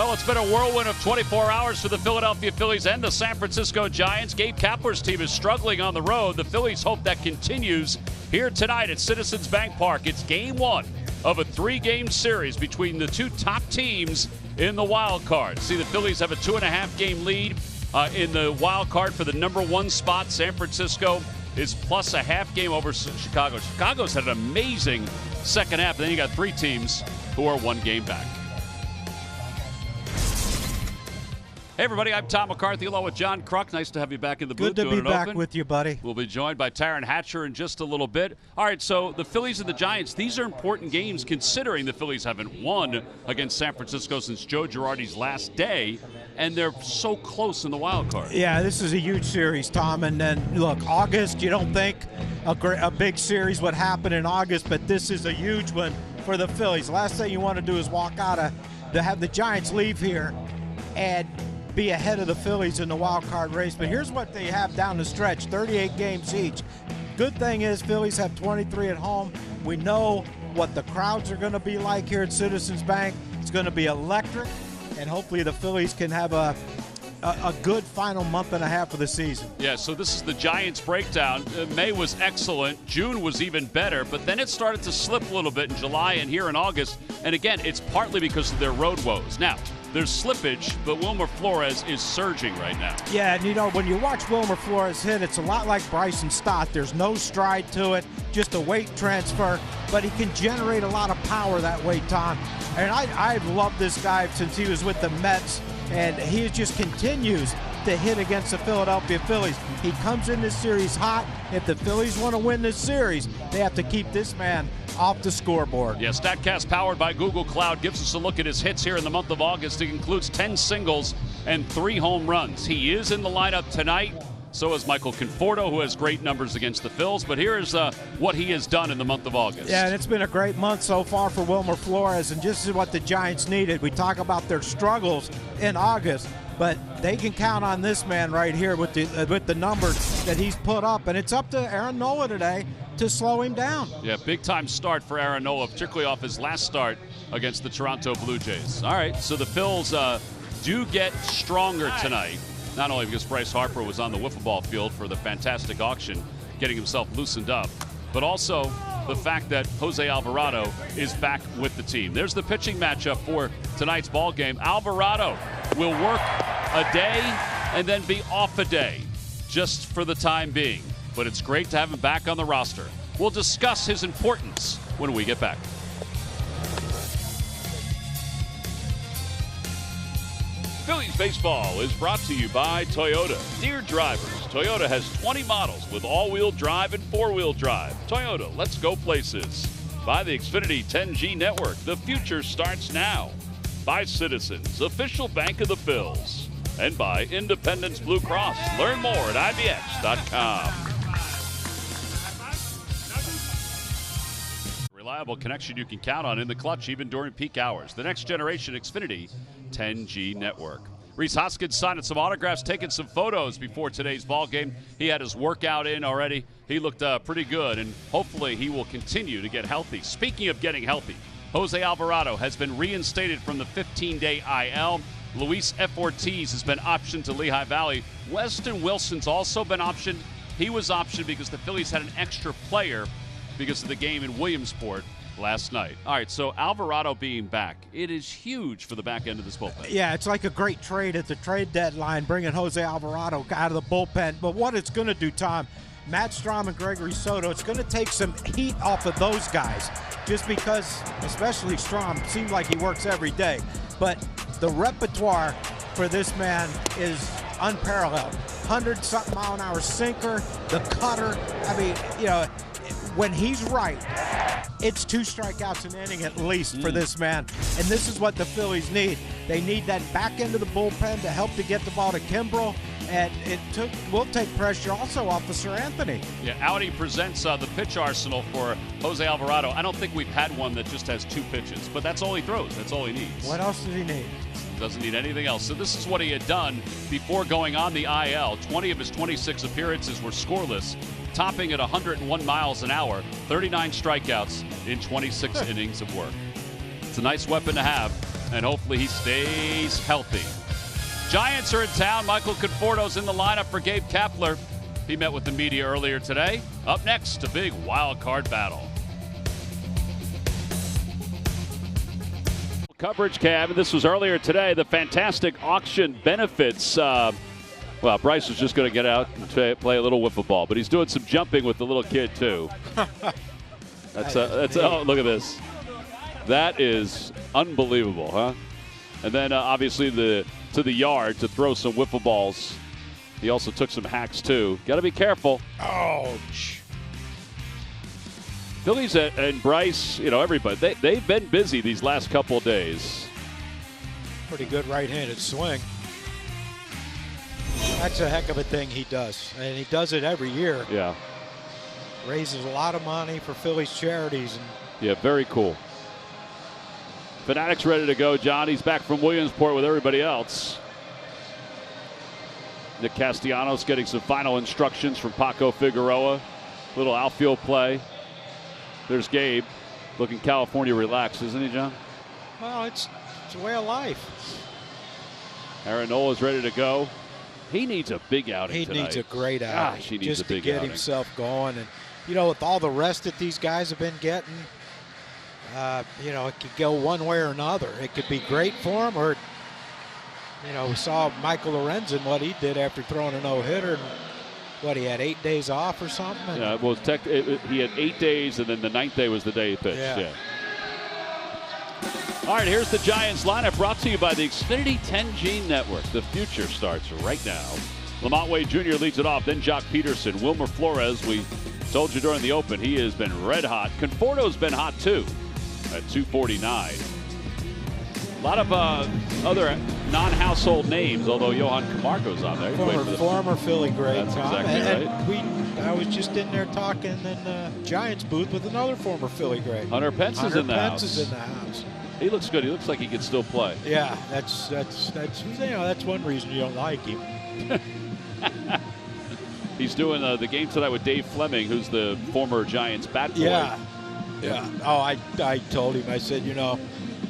Well, it's been a whirlwind of 24 hours for the Philadelphia Phillies and the San Francisco Giants. Gabe Kapler's team is struggling on the road. The Phillies hope that continues here tonight at Citizens Bank Park. It's game one of a three-game series between the two top teams in the wild card. See, the Phillies have a 2.5-game lead in the wild card for the number one spot. San Francisco is plus a half game over Chicago. Chicago's had an amazing second half. And then you got three teams who are one game back. Hey, everybody, I'm Tom McCarthy along with John Kruk. Nice to have you back in the booth. Good to be back with you, buddy. We'll be joined by Taryn Hatcher in just a little bit. All right, so the Phillies and the Giants, these are important games considering the Phillies haven't won against San Francisco since Joe Girardi's last day, and they're so close in the wild card. Yeah, this is a huge series, Tom. And then, look, August, you don't think a big series would happen in August, but this is a huge one for the Phillies. Last thing you want to do is walk out to have the Giants leave here and be ahead of the Phillies in the wild card race. But here's what they have down the stretch, 38 games each. Good thing is Phillies have 23 at home. We know what the crowds are going to be like here at Citizens Bank. It's going to be electric, and hopefully the Phillies can have a good final month and a half of the season. Yeah, so this is the Giants breakdown. May was excellent. June was even better, but then it started to slip a little bit in July and here in August. And again, it's partly because of their road woes. Now, there's slippage, but Wilmer Flores is surging right now. Yeah, and you know, when you watch Wilmer Flores hit, it's a lot like Bryson Stott. There's no stride to it, just a weight transfer, but he can generate a lot of power that way, Tom. And I've loved this guy since he was with the Mets, and he just continues to hit against the Philadelphia Phillies. He comes in this series hot. If the Phillies want to win this series, they have to keep this man off the scoreboard. Yeah, StatCast powered by Google Cloud gives us a look at his hits here in the month of August. It includes 10 singles and 3 home runs. He is in the lineup tonight. So is Michael Conforto, who has great numbers against the Phils. But here is what he has done in the month of August. Yeah, and it's been a great month so far for Wilmer Flores, and just what the Giants needed. We talk about their struggles in August, but they can count on this man right here with the numbers that he's put up. And it's up to Aaron Nola today to slow him down. Yeah, big-time start for Aaron Nola, particularly off his last start against the Toronto Blue Jays. All right, so the Phils do get stronger tonight. Not only because Bryce Harper was on the wiffle ball field for the fantastic auction, getting himself loosened up, but also the fact that Jose Alvarado is back with the team. There's the pitching matchup for tonight's ball game. Alvarado will work a day and then be off a day just for the time being. But it's great to have him back on the roster. We'll discuss his importance when we get back. Phillies baseball is brought to you by Toyota. Dear drivers, Toyota has 20 models with all-wheel drive and four-wheel drive. Toyota, let's go places. By the Xfinity 10G network, the future starts now. By Citizens, official bank of the Phils. And by Independence Blue Cross. Learn more at IBX.com. Reliable connection you can count on in the clutch even during peak hours. The next generation Xfinity 10G network. Rhys Hoskins signing some autographs, taking some photos before today's ball game. He had his workout in already. He looked pretty good, and hopefully he will continue to get healthy. Speaking of getting healthy, Jose Alvarado has been reinstated from the 15-day IL. Luis F. Ortiz has been optioned to Lehigh Valley. Weston Wilson's also been optioned. He was optioned because the Phillies had an extra player because of the game in Williamsport last night. All right, so Alvarado being back, it is huge for the back end of this bullpen. Yeah, it's like a great trade at the trade deadline, bringing Jose Alvarado out of the bullpen. But what it's going to do, Tom, Matt Strom and Gregory Soto, it's going to take some heat off of those guys, just because, especially Strom, seems like he works every day. But the repertoire for this man is unparalleled. 100-something mile an hour sinker, the cutter. I mean, you know, when he's right, it's 2 strikeouts an inning at least for this man. And this is what the Phillies need. They need that back end of the bullpen to help to get the ball to Kimbrel. And will take pressure also off of Sir Anthony. Yeah, Audi presents the pitch arsenal for Jose Alvarado. I don't think we've had one that just has 2 pitches, but that's all he throws. That's all he needs. What else does he need? Doesn't need anything else. So this is what he had done before going on the IL. 20 of his 26 appearances were scoreless, topping at 101 miles an hour, 39 strikeouts in 26 innings of work. It's a nice weapon to have and hopefully he stays healthy. Giants are in town. Michael Conforto's in the lineup for Gabe Kapler. He met with the media earlier today. Up next, a big wild card battle. Coverage, Cab, and this was earlier today. The fantastic auction benefits. Well, Bryce was just going to get out and play a little wiffle ball, but he's doing some jumping with the little kid too. Oh, look at this. That is unbelievable, huh? And then obviously to the yard to throw some wiffle balls. He also took some hacks too. Got to be careful. Ouch. Phillies and Bryce, everybody, they've been busy these last couple of days. Pretty good right-handed swing. That's a heck of a thing he does, and he does it every year. Yeah. Raises a lot of money for Phillies charities. Yeah, very cool. Fanatic's ready to go, John. He's back from Williamsport with everybody else. Nick Castellanos getting some final instructions from Paco Figueroa. Little outfield play. There's Gabe, looking California relaxed, isn't he, John? Well, it's a way of life. Aaron Nola's ready to go. He needs a big outing tonight. He needs a great outing. Gosh, he needs just a big to get outing. himself going. And, with all the rest that these guys have been getting, it could go one way or another. It could be great for him, or, we saw Michael Lorenzen, what he did after throwing a no-hitter. He had 8 days off or something? Yeah, well, he had 8 days, and then the 9th day was the day he pitched. Yeah. All right, here's the Giants lineup brought to you by the Xfinity 10G Network. The future starts right now. Lamont Wade Jr. leads it off, then Jock Peterson. Wilmer Flores, we told you during the open, he has been red hot. Conforto's been hot, too, at 249. A lot of other non-household names, although Johan Camargo's on there. Former Philly great. That's exactly right. I was just in there talking in the Giants booth with another former Philly great. Hunter Pence is in the house. Is in the house. He looks good. He looks like he could still play. Yeah, that's one reason you don't like him. He's doing the game tonight with Dave Fleming, who's the former Giants bat boy. Yeah. Oh, I told him. I said, you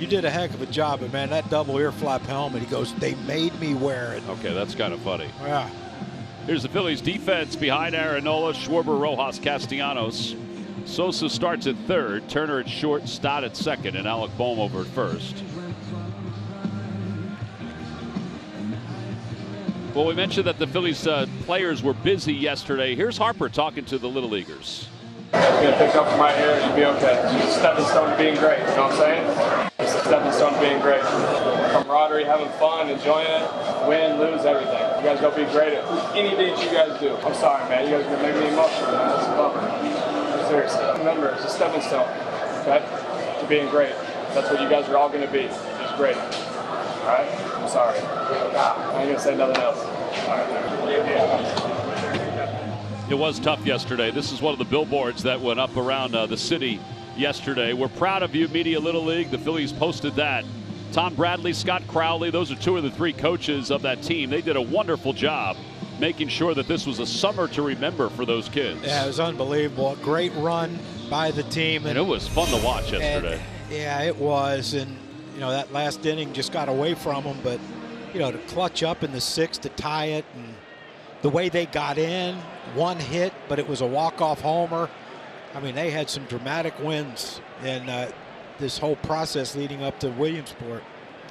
did a heck of a job, but man, that double ear flap helmet. He goes, they made me wear it. Okay, that's kind of funny. Yeah. Here's the Phillies defense behind Aaron Nola, Schwarber, Rojas, Castellanos. Sosa starts at third, Turner at short, Stott at second, and Alec Boehm over at first. Well, we mentioned that the Phillies players were busy yesterday. Here's Harper talking to the Little Leaguers. It's going to pick up from right here. You'll be okay. It's a stepping stone to being great. You know what I'm saying? It's a stepping stone to being great. Camaraderie, having fun, enjoying it, win, lose, everything. You guys go be great at anything you guys do. I'm sorry, man. You guys are going to make me emotional, man. That's a bummer. Seriously. Remember, it's a stepping stone, okay, to being great. That's what you guys are all going to be. Just great. All right? I'm sorry. I ain't going to say nothing else. All right. It was tough yesterday. This is one of the billboards that went up around the city yesterday. We're proud of you, Media Little League. The Phillies posted that. Tom Bradley, Scott Crowley, those are two of the three coaches of that team. They did a wonderful job making sure that this was a summer to remember for those kids. Yeah, it was unbelievable. A great run by the team. And it was fun to watch yesterday. Yeah, it was. And, that last inning just got away from them. But, to clutch up in the sixth to tie it, and the way they got in, one hit, but it was a walk-off homer. I mean, they had some dramatic wins in this whole process leading up to Williamsport.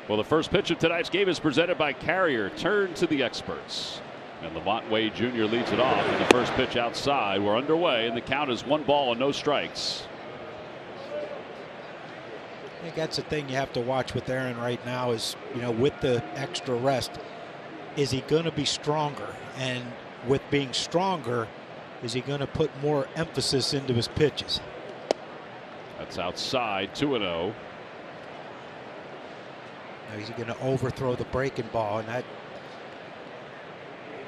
Well, the first pitch of tonight's game is presented by Carrier. Turn to the experts. And Lamont Wade Jr. leads it off. And the first pitch outside. We're underway, and the count is 1 ball and no strikes. I think that's the thing you have to watch with Aaron right now is, with the extra rest, is he going to be stronger? And with being stronger, is he going to put more emphasis into his pitches? That's outside, 2-0. Is he going to overthrow the breaking ball? And that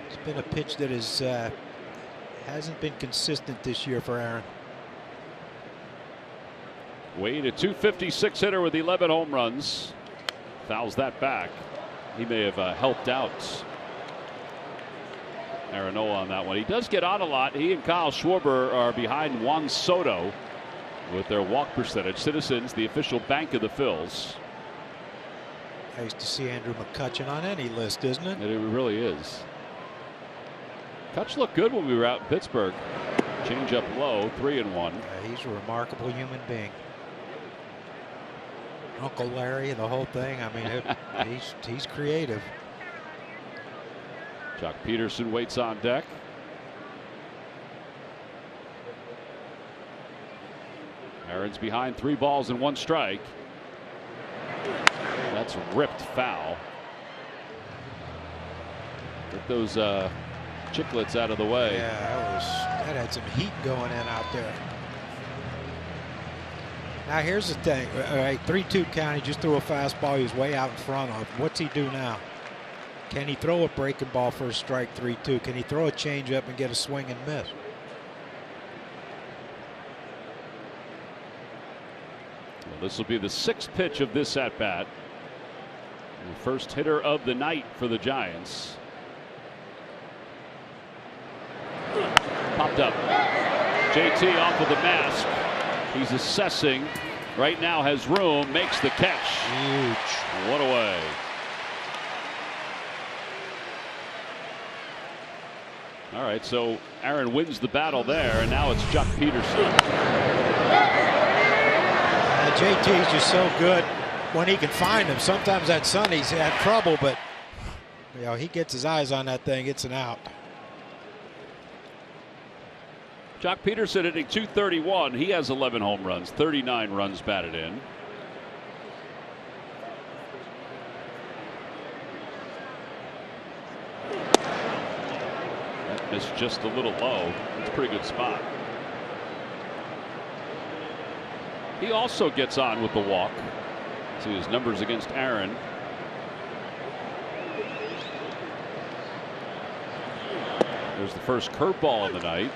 it's been a pitch that is hasn't been consistent this year for Aaron. Wade, a .256 hitter with 11 home runs. Fouls that back. He may have helped out Aaron Nola on that one. He does get on a lot. He and Kyle Schwarber are behind Juan Soto with their walk percentage. Citizens, the official bank of the Phils. Nice to see Andrew McCutchen on any list, isn't it? It really is. Kutch looked good when we were out in Pittsburgh. Change up low, 3-1. He's a remarkable human being. Uncle Larry, the whole thing. I mean, he's creative. Jock Peterson waits on deck. Aaron's behind, 3 balls and 1 strike. That's ripped foul. Get those chiclets out of the way. Yeah, that had some heat going in out there. Now here's the thing. All right, 3-2 count. He just threw a fastball. He was way out in front of. What's he do now? Can he throw a breaking ball for a strike? 3-2. Can he throw a changeup and get a swing and miss? Well, this will be the 6th pitch of this at bat. The first hitter of the night for the Giants. Popped up. JT off of the mask. He's assessing. Right now has room. Makes the catch. Huge. One away. All right, so Aaron wins the battle there, and now it's Jock Peterson. JT's just so good when he can find him. Sometimes that Sonny's had trouble, but you know, he gets his eyes on that thing. It's an out. Jock Peterson hitting .231. He has 11 home runs, 39 runs batted in. That missed just a little low. It's a pretty good spot. He also gets on with the walk. See his numbers against Aaron. There's the first curveball of the night.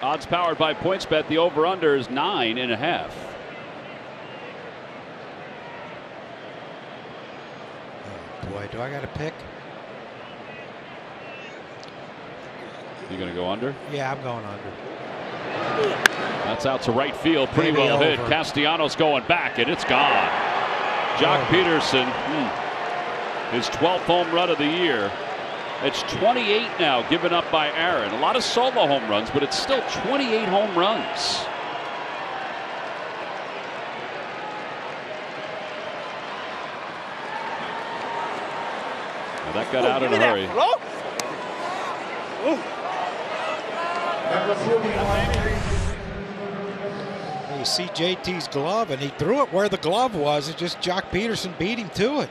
Odds powered by PointsBet. The over-under is 9.5. Oh boy, do I got to pick? You going to go under? Yeah, I'm going under. That's out to right field. Pretty Maybe well hit. over. Castellanos going back, and it's gone. Jock Peterson, his 12th home run of the year. It's 28 now given up by Aaron. A lot of solo home runs, but it's still 28 home runs. Well, that got out in a hurry. You see JT's glove, and he threw it where the glove was. It's just Jock Peterson beat him to it.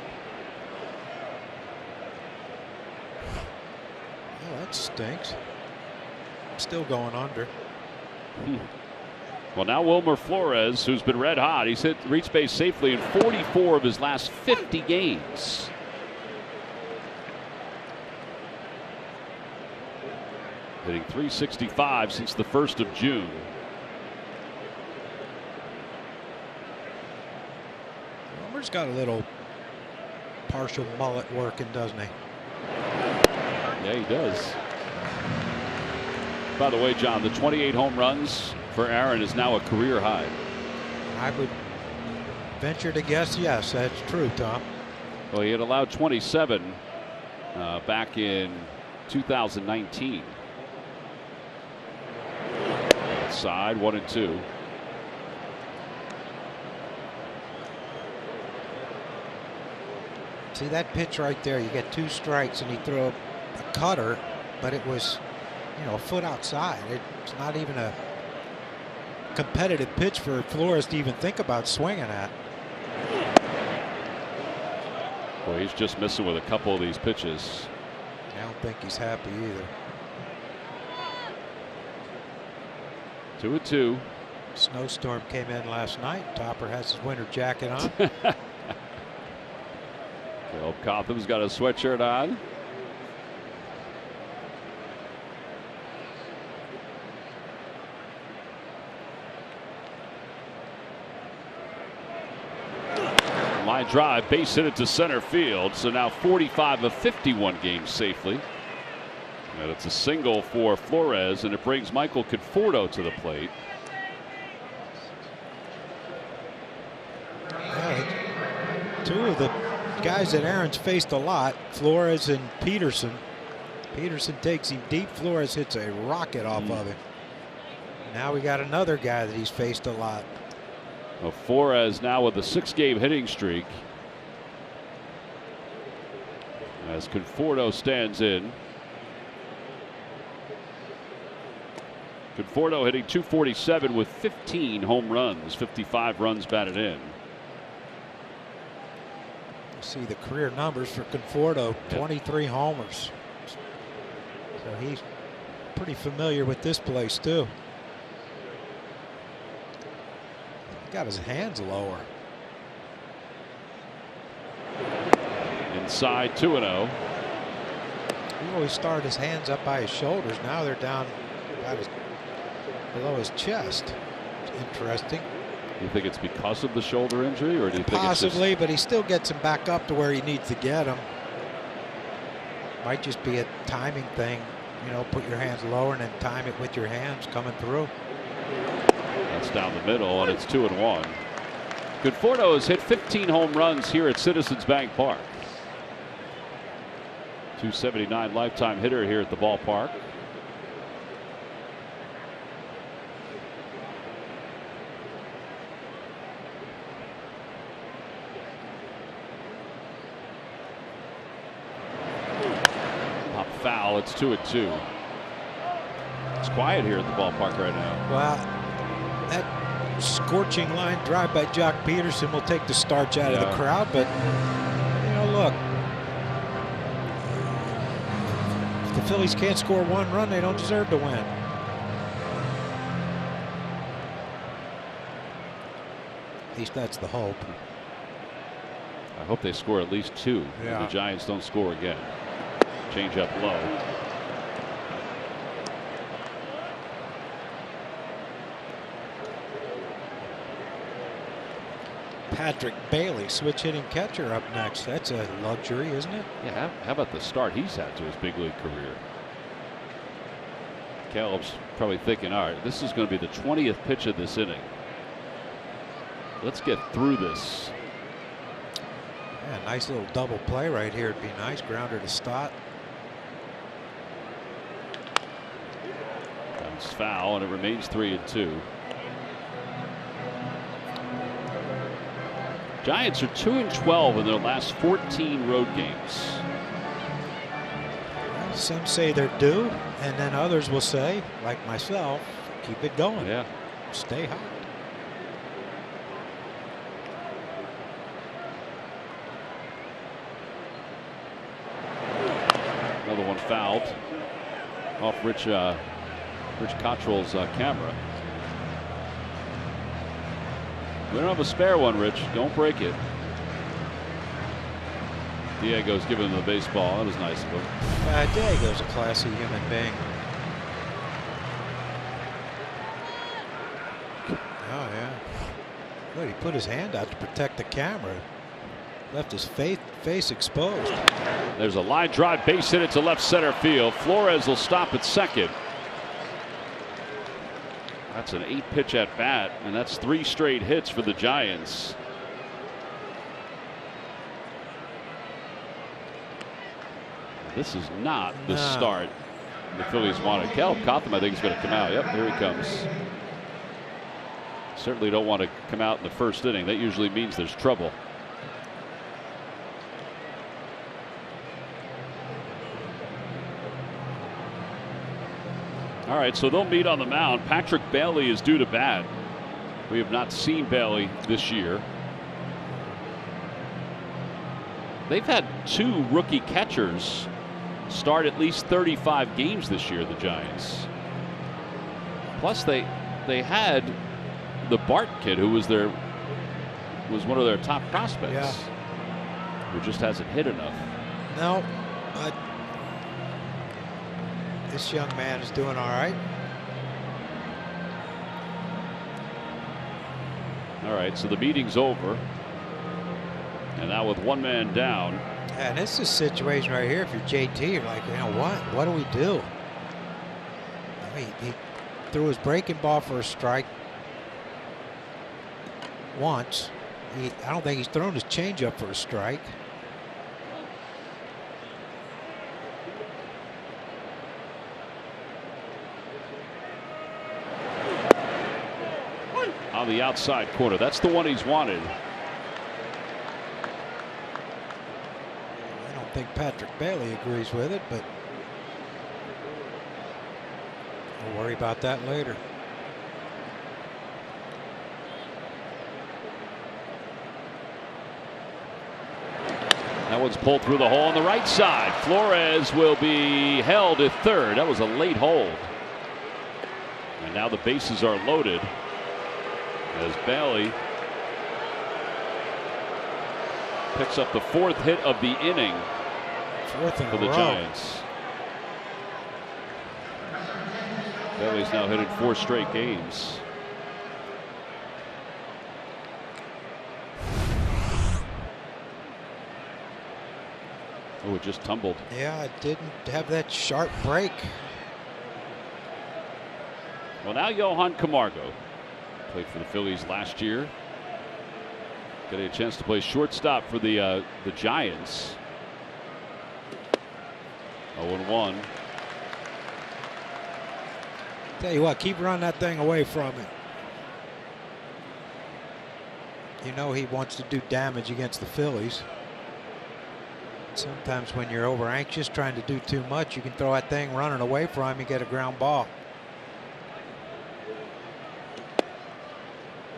Oh, that stinks. Still going under. Well, now Wilmer Flores, who's been red hot, he's reached base safely in 44 of his last 50 games. Hitting .365 since the 1st of June. Wilmer's got a little partial mullet working, doesn't he? Yeah, he does. By the way, John, the 28 home runs for Aaron is now a career high. I would venture to guess yes, that's true, Tom. Well, he had allowed 27 back in 2019. Side 1-2. See that pitch right there? You get 2 strikes, and he threw a cutter, but it was, you know, a foot outside. It's not even a competitive pitch for Flores to even think about swinging at. Boy, he's just missing with a couple of these pitches. I don't think he's happy either. 2-2. Snowstorm came in last night. Topper has his winter jacket on. Caleb Cotham's got a sweatshirt on. Line drive, base hit it to center field. So now 45 of 51 games safely. And it's a single for Flores, and it brings Michael Conforto to the plate. Yeah, Two of the guys that Aaron's faced a lot, Flores and Peterson. Peterson takes him deep. Flores hits a rocket off of him. Now we got another guy that he's faced a lot. Well, Flores now with a 6-game hitting streak. As Conforto stands in. Conforto hitting .247 with 15 home runs, 55 runs batted in. You see the career numbers for Conforto, 23 homers. So he's pretty familiar with this place too. He got his hands lower. Inside 2-0. He always started his hands up by his shoulders. Now they're down about below his chest. It's interesting. You think it's because of the shoulder injury, or do you think possibly, it's just... but he still gets him back up to where he needs to get him. Might just be a timing thing. You know, put your hands lower and then time it with your hands coming through. That's down the middle, and it's 2-1. Conforto has hit 15 home runs here at Citizens Bank Park. .279 lifetime hitter here at the ballpark. Pop foul. It's 2-2. It's quiet here at the ballpark right now. Well, that scorching line drive by Jock Peterson will take the starch out of the crowd, but you know, look. If the Phillies can't score one run, they don't deserve to win. At least that's the hope. I hope they score at least 2. Yeah. The Giants don't score again. Change up low. Patrick Bailey, switch hitting catcher, up next. That's a luxury, isn't it? Yeah, how about the start he's had to his big league career? Caleb's probably thinking, all right, this is going to be the 20th pitch of this inning. Let's get through this. Yeah, nice little double play right here. It'd be nice. Grounder to Stott. It's foul, and it remains 3-2. Giants are 2-12 in their last 14 road games. Well, some say they're due, and then others will say, like myself, keep it going. Yeah. Stay hot. Another one fouled off Rich Cottrell's camera. We don't have a spare one, Rich. Don't break it. Diego's giving him the baseball. That was nice of him. Diego's a classy human being. Oh, yeah. Good, he put his hand out to protect the camera. Left his face exposed. There's a line drive base hit to left center field. Flores will stop at second. That's an 8-pitch at bat, and that's 3 straight hits for the Giants. This is not the start the Phillies wanted. Caleb Cotham, I think, is going to come out. Yep, here he comes. Certainly don't want to come out in the first inning. That usually means there's trouble. All right, so they'll meet on the mound. Patrick Bailey is due to bat. We have not seen Bailey this year. They've had 2 rookie catchers start at least 35 games this year, the Giants. Plus they had the Bart kid, who was one of their top prospects, who just hasn't hit enough. No, but this young man is doing all right. All right, so the meeting's over. And now with 1 man down. And this is a situation right here. If you're JT, you're like, you know what? What do we do? I mean, he threw his breaking ball for a strike once. I don't think he's thrown his changeup for a strike. On the outside corner. That's the one he's wanted. I don't think Patrick Bailey agrees with it, but we'll worry about that later. That one's pulled through the hole on the right side. Flores will be held at third. That was a late hold. And now the bases are loaded as Bailey picks up the 4th hit of the inning for the Giants. Bailey's now hit in 4 straight games. Oh, it just tumbled. Yeah, it didn't have that sharp break. Well, now Johan Camargo played for the Phillies last year. Getting a chance to play shortstop for the Giants. 0-1. Tell you what, keep running that thing away from it. You know he wants to do damage against the Phillies. Sometimes when you're over anxious trying to do too much, you can throw that thing running away from him and get a ground ball.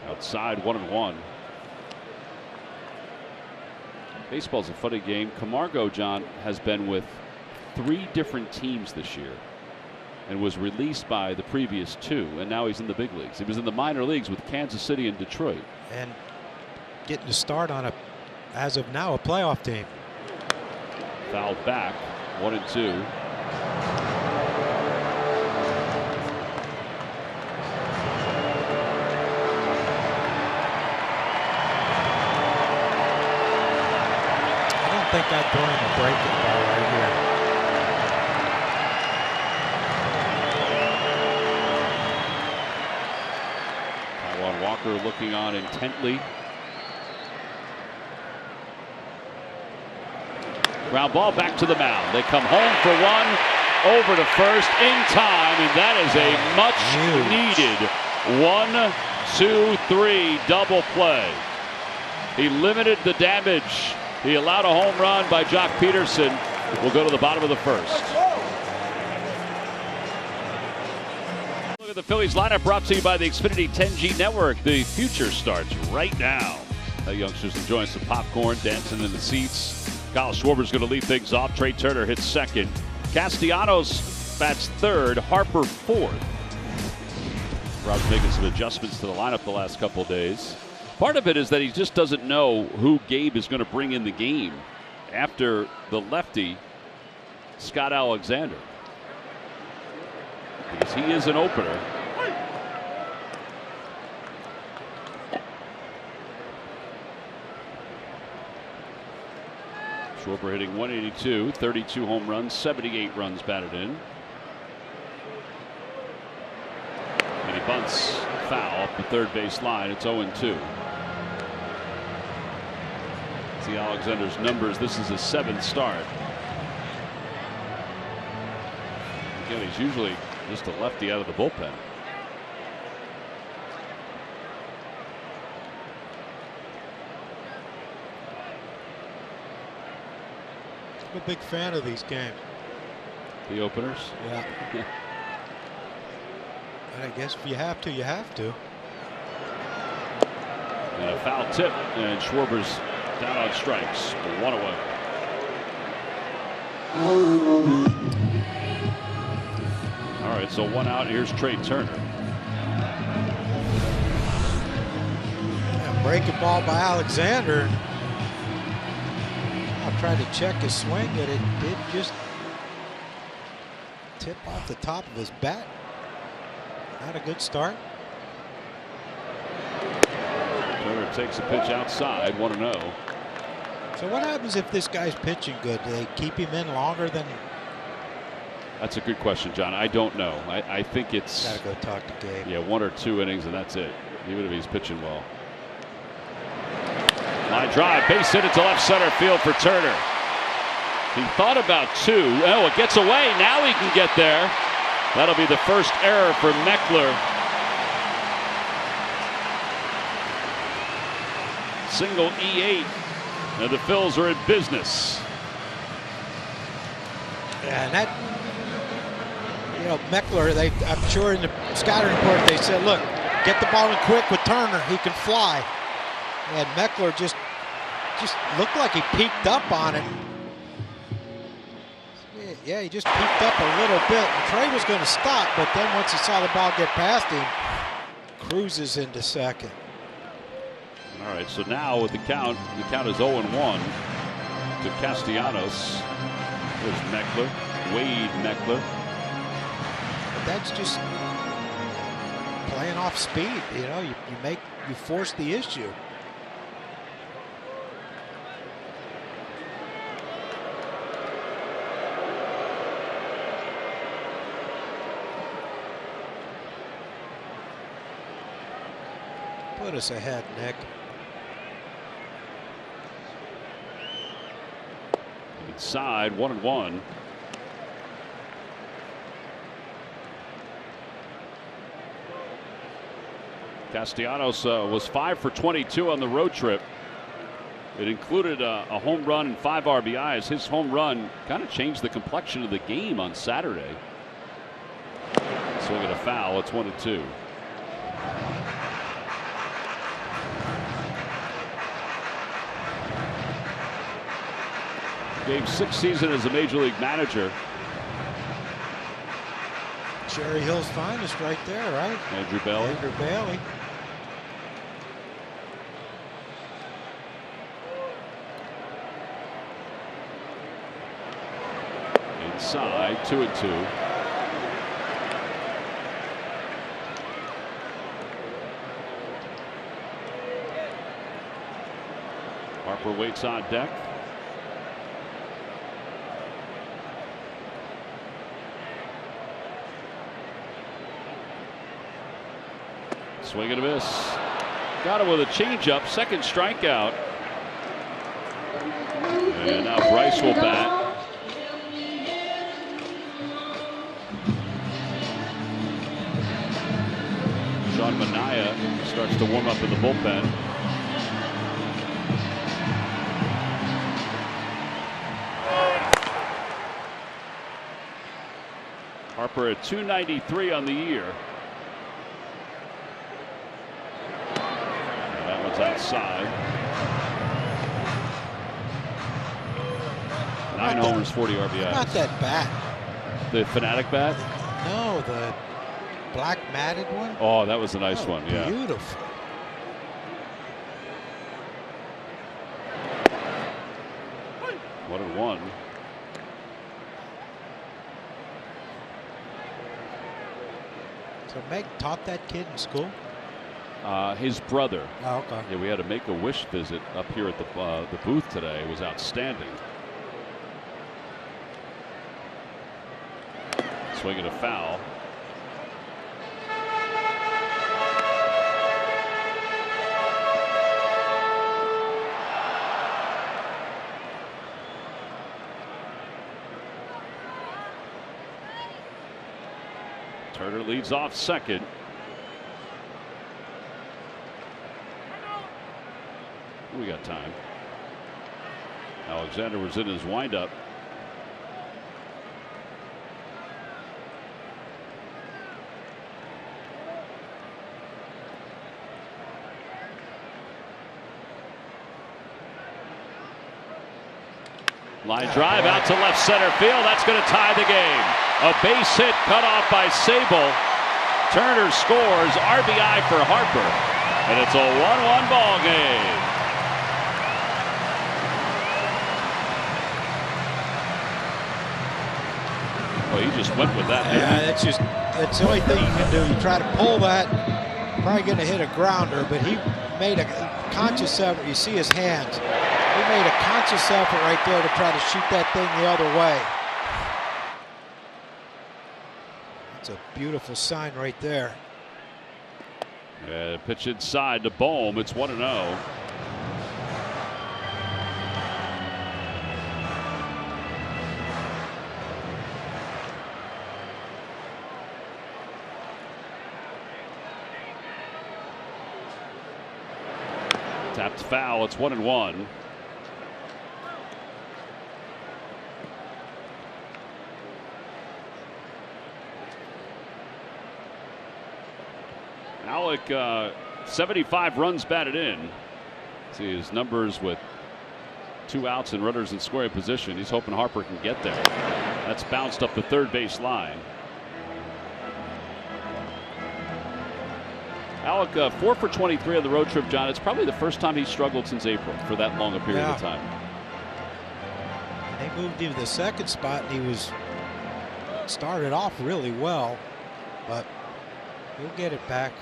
Outside, 1-1. Baseball's a funny game. Camargo, John, has been with 3 different teams this year and was released by the previous 2, and now he's in the big leagues. He was in the minor leagues with Kansas City and Detroit. And getting to start on as of now, a playoff team. Fouled back, 1-2. I think I'd throw him a breaking ball right here. Taijuan Walker looking on intently. Ground ball back to the mound. They come home for 1, over to first in time, and that is a much needed 1, 2, 3 double play. He limited the damage. He allowed a home run by Jock Peterson. We'll go to the bottom of the first. Look at the Phillies lineup, brought to you by the Xfinity 10G Network. The future starts right now. The youngsters enjoying some popcorn, dancing in the seats. Kyle Schwarber's going to lead things off. Trey Turner hits second. Castellanos bats third. Harper fourth. Rob's making some adjustments to the lineup the last couple of days. Part of it is that he just doesn't know who Gabe is going to bring in the game after the lefty, Scott Alexander. Because he is an opener. Schwarber hitting 182, 32 home runs, 78 runs batted in. And he bunts foul up the third base line. It's 0-2. See Alexander's numbers. This is his 7th start. Again, he's usually just a lefty out of the bullpen. I'm a big fan of these games. The openers? Yeah. And I guess if you have to, you have to. And a foul tip, and Schwarber's down on strikes. 1 away. All right, so 1 out. Here's Trey Turner. Yeah, breaking ball by Alexander. I tried to check his swing, but it did just tip off the top of his bat. Not a good start. Turner takes a pitch outside, 1-0. So what happens if this guy's pitching good? Do they keep him in longer than? That's a good question, John. I don't know. I think it's Gotta go talk to Gabe. Yeah, 1 or 2 innings and that's it, even if he's pitching well. Line drive, base hit into left center field for Turner. He thought about 2. Oh, it gets away. Now he can get there. That'll be the first error for Meckler. Single E8. And the Phils are in business. Yeah, and that, Meckler, I'm sure in the scouting report they said, look, get the ball in quick with Turner. He can fly. And Meckler just looked like he peeked up on it. Yeah, he just peeked up a little bit. Trey was going to stop, but then once he saw the ball get past him, cruises into second. All right, so now with the count is 0-1 to Castellanos. There's Meckler, Wade Meckler. But that's just playing off speed. You force the issue. Put us ahead, Nick. Inside, 1-1. Castellanos was 5 for 22 on the road trip. It included a home run and 5 RBIs. His home run kind of changed the complexion of the game on Saturday. Swing at a foul. It's 1-2. Gave 6 seasons as a major league manager. Cherry Hill's finest right there, right? Andrew Bailey. Andrew Bailey. Inside, 2-2. Harper waits on deck. Swing and a miss. Got him with a changeup. Second strikeout. And now Bryce will bat. Sean Manaea starts to warm up in the bullpen. Harper at .293 on the year. Outside. 9 homers, 40 RBIs. Not that bat. The Fanatic bat? No, the black matted one. Oh, that was a nice one. Yeah. Beautiful. What a one. So Meg taught that kid in school? His brother. Oh, okay. Yeah, we had a Make-A-Wish visit up here at the booth today. It was outstanding. Swing and a foul. Turner leads off second. We got time. Alexander was in his windup. Line drive out to left center field. That's going to tie the game. A base hit cut off by Sable. Turner scores. RBI for Harper. And it's a 1-1 ball game. Oh, he just went with that. Yeah, that's the only thing you can do. You try to pull that, probably going to hit a grounder, but he made a conscious effort. You see his hands. He made a conscious effort right there to try to shoot that thing the other way. That's a beautiful sign right there. Pitch inside to Bohm. It's 1-0. Tapped foul. It's 1-1. Alec, 75 runs batted in. See his numbers with 2 outs and runners in scoring position. He's hoping Harper can get there. That's bounced up the third base line. Alec, 4 for 23 on the road trip, John. It's probably the first time he's struggled since April for that long a period of time. They moved him to the second spot, and he was started off really well, but he'll get it back.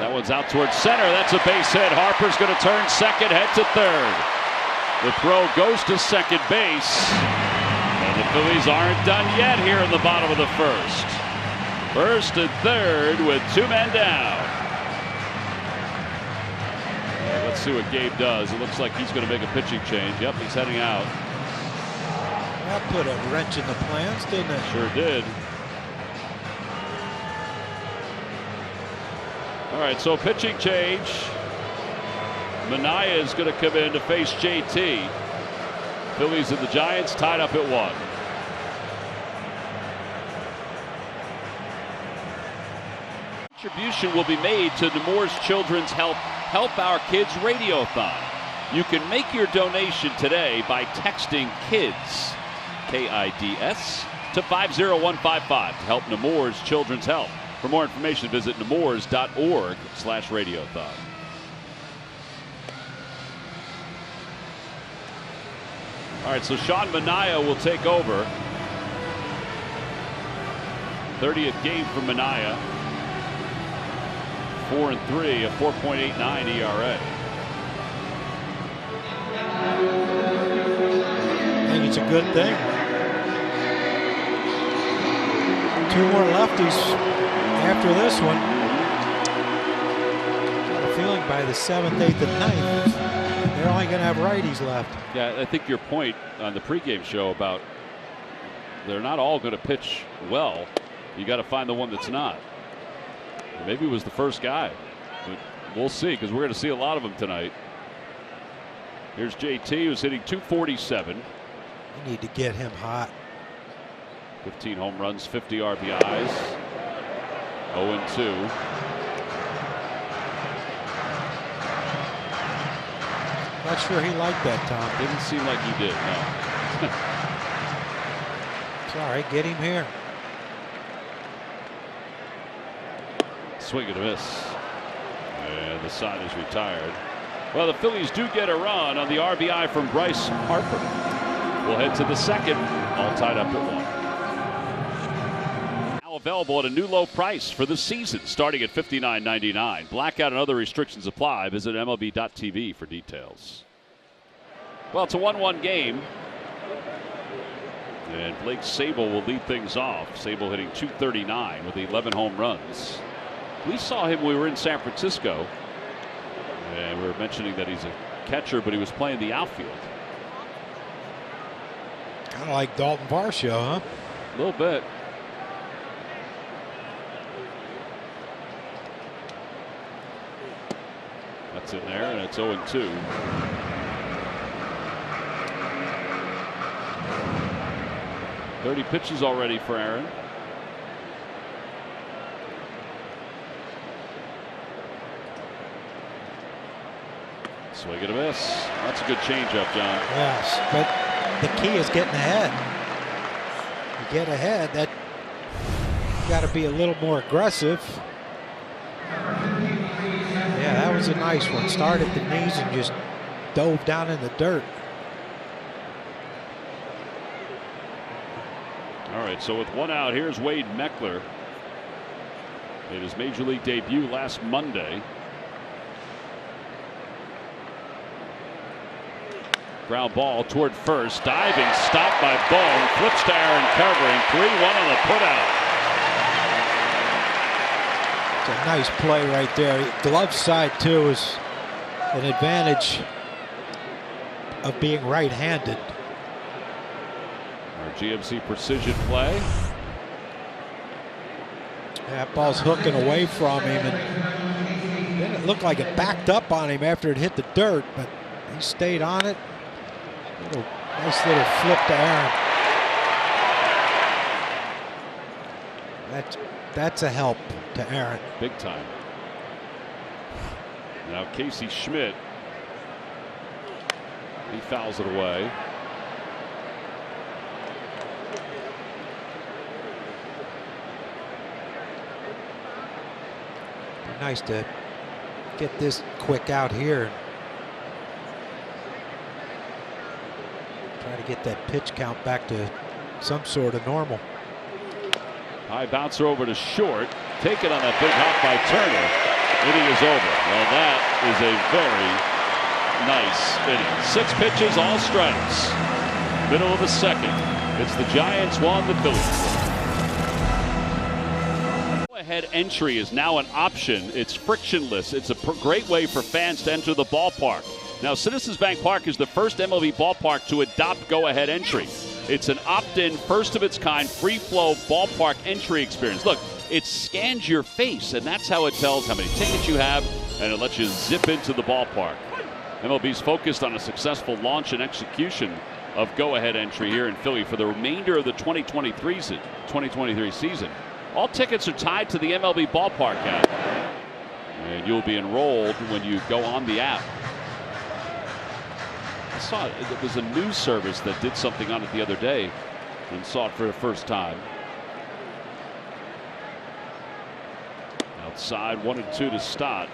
That one's out towards center. That's a base hit. Harper's going to turn second, head to third. The throw goes to second base. And the Phillies aren't done yet here in the bottom of the first. First and third with 2 men down. Let's see what Gabe does. It looks like he's going to make a pitching change. Yep, he's heading out. That put a wrench in the plans, didn't it? Sure did. All right, so pitching change. Minaya is going to come in to face JT. Phillies and the Giants tied up at 1. Contribution will be made to Nemours Children's Help Our Kids Radiothon. You can make your donation today by texting KIDS, K-I-D-S, to 50155 to help Nemours Children's Help. For more information, visit nemours.org/radiothon. All right, so Sean Minaya will take over. 30th game for Minaya. 4-3, a 4.89 ERA. I think it's a good thing. 2 more lefties after this one. I have a feeling by the 7th, 8th, and 9th, they're only going to have righties left. Yeah, I think your point on the pregame show about they're not all going to pitch well. You got to find the one that's not. Maybe it was the first guy, but we'll see, because we're going to see a lot of them tonight. Here's JT, who's hitting .247. You need to get him hot. 15 home runs, 50 RBIs. 0-2. Not sure he liked that, Tom. Didn't seem like he did, no. It's all right, get him here. Swing and a miss. And the side is retired. Well, the Phillies do get a run on the RBI from Bryce Harper. We'll head to the second, all tied up at 1. Now available at a new low price for the season, starting at $59.99. Blackout and other restrictions apply. Visit MLB.tv for details. Well, it's a 1-1 game. And Blake Sable will lead things off. Sable hitting .239 with 11 home runs. We saw him when we were in San Francisco. And we were mentioning that he's a catcher, but he was playing the outfield. Kind of like Dalton Varsho, huh? A little bit. That's in there, and it's 0-2. .30 pitches already for Aaron. Swing and a miss. That's a good changeup, John. Yes, but the key is getting ahead. You get ahead, that you got to be a little more aggressive. Yeah, that was a nice one. Started at the knees and just dove down in the dirt. All right, so with 1 out, here's Wade Meckler. Made his major league debut last Monday. Ground ball toward first. Diving, stopped by Bone. Flips to Aaron covering. 3-1 on the putout. It's a nice play right there. Glove side, too, is an advantage of being right-handed. Our GMC precision play. That ball's hooking away from him, and then it looked like it backed up on him after it hit the dirt, but he stayed on it. Nice little flip to Aaron. That's a help to Aaron. Big time. Now Casey Schmidt. He fouls it away. Nice to get this quick out here. Try to get that pitch count back to some sort of normal. High bouncer over to short. Taken on that big hop by Turner. Inning is over. Well, that is a very nice inning. 6 pitches, all strikes. Middle of the second. It's the Giants 1, the Phillies 1. Go-ahead entry is now an option. It's frictionless. It's a great way for fans to enter the ballpark. Now, Citizens Bank Park is the first MLB ballpark to adopt go-ahead entry. It's an opt-in, first-of-its-kind, free-flow ballpark entry experience. Look, it scans your face, and that's how it tells how many tickets you have, and it lets you zip into the ballpark. MLB's focused on a successful launch and execution of go-ahead entry here in Philly for the remainder of the 2023 season. All tickets are tied to the MLB ballpark app, and you'll be enrolled when you go on the app. I saw it was a news service that did something on it the other day and saw it for the first time. Outside, 1-2 to Stott.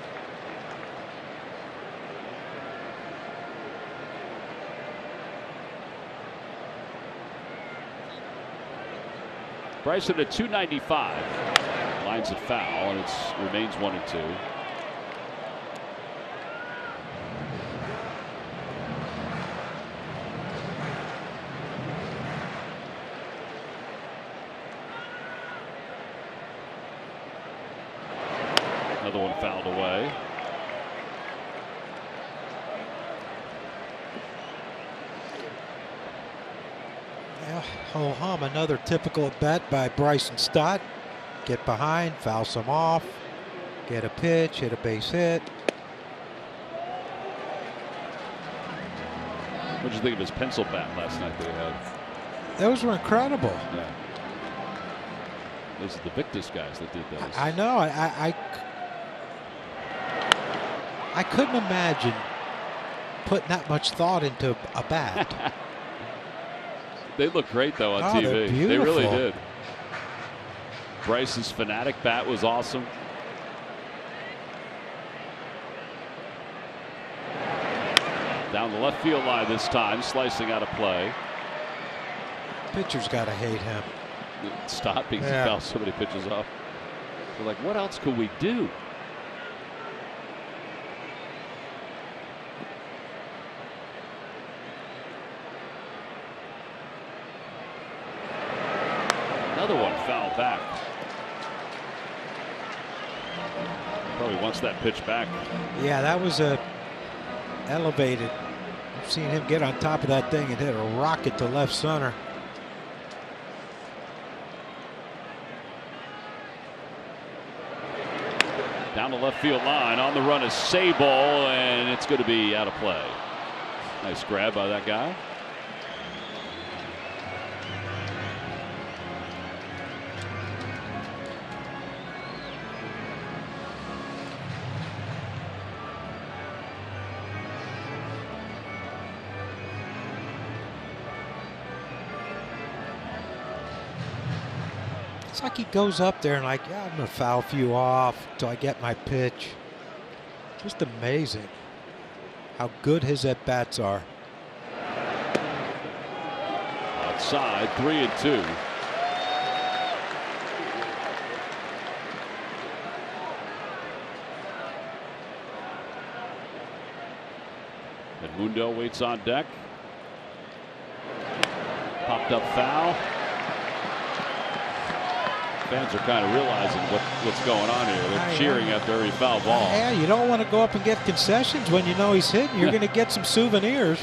Bryson at 295. Lines it foul, and it remains 1-2. Another one fouled away. Yeah, ho hum, another typical at bat by Bryson Stott. Get behind, foul some off, get a pitch, hit a base hit. What did you think of his pencil bat last night that he had? Those were incredible. Yeah. Those are the Victus guys that did those. I know. I couldn't imagine putting that much thought into a bat. They look great, though, on TV. TV. Beautiful. They really did. Bryce's Fanatic bat was awesome. Down the left field line this time, slicing out of play. Pitcher's got to hate him. Stop because he fouls so many pitches off. We're like, what else could we do? Another one foul back. Probably wants that pitch back. Yeah, that was elevated. I've seen him get on top of that thing and hit a rocket to left center. Down the left field line. On the run is Sable, and it's going to be out of play. Nice grab by that guy. It's like he goes up there and like, yeah, I'm going to foul a few off until I get my pitch. Just amazing how good his at-bats are. Outside, 3-2. Edmundo waits on deck. Popped up foul. Fans are kind of realizing what's going on here. They're cheering after every foul ball. Yeah, you don't want to go up and get concessions when you know he's hitting. You're going to get some souvenirs,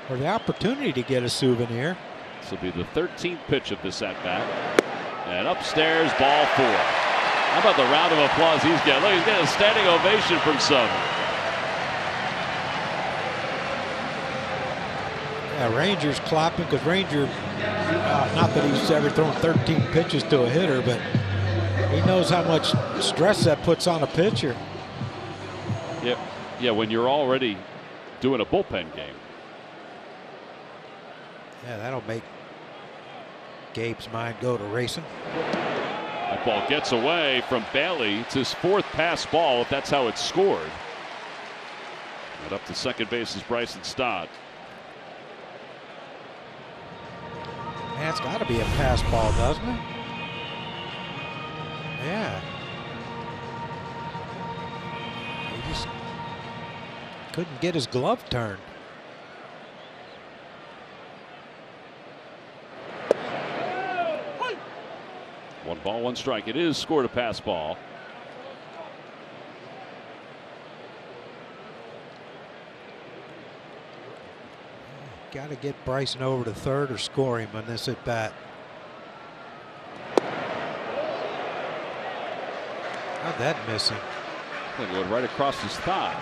or the opportunity to get a souvenir. This will be the 13th pitch of this at-bat. And upstairs, ball 4. How about the round of applause he's getting? Look, he's getting a standing ovation from some. Yeah, Ranger's clapping because Ranger, not that he's ever thrown 13 pitches to a hitter, but he knows how much stress that puts on a pitcher. Yeah, when you're already doing a bullpen game. Yeah, that'll make Gabe's mind go to racing. That ball gets away from Bailey. It's his 4th pass ball, if that's how it's scored. And up to second base is Bryson Stott. Man, it's got to be a pass ball, doesn't it? Yeah. He just couldn't get his glove turned. One ball, one strike. It is scored a pass ball. Got to get Bryson over to third or score him on this at bat. How'd that miss him? It went right across his thigh.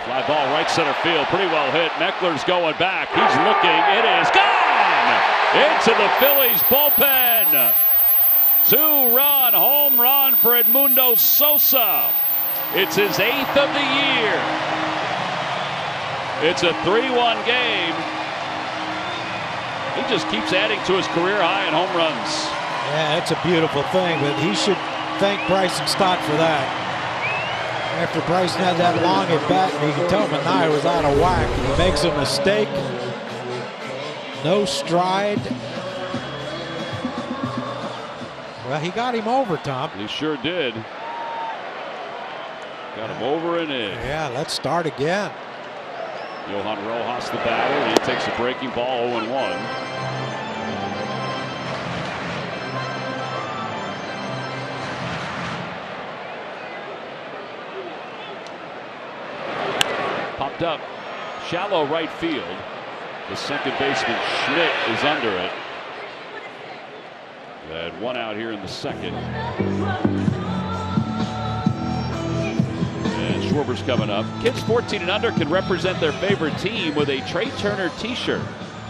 Fly ball right center field. Pretty well hit. Meckler's going back. He's looking. It is gone! Into the Phillies bullpen. 2-run home run for Edmundo Sosa. It's his 8th of the year. It's a 3-1 game. He just keeps adding to his career high in home runs. Yeah, it's a beautiful thing, but he should thank Bryson Stott for that. After Bryson had that long at bat, and you can tell Minaya was out of whack. He makes a mistake. No stride. Well, he got him over, Tom. He sure did. Got him over and in. Yeah, let's start again. Johan Rojas the batter, and he takes a breaking ball 0-1. Popped up, shallow right field. The second baseman Schmidt is under it. They had one out here in the second. And Schwarber's coming up. Kids 14 and under can represent their favorite team with a Trey Turner t-shirt,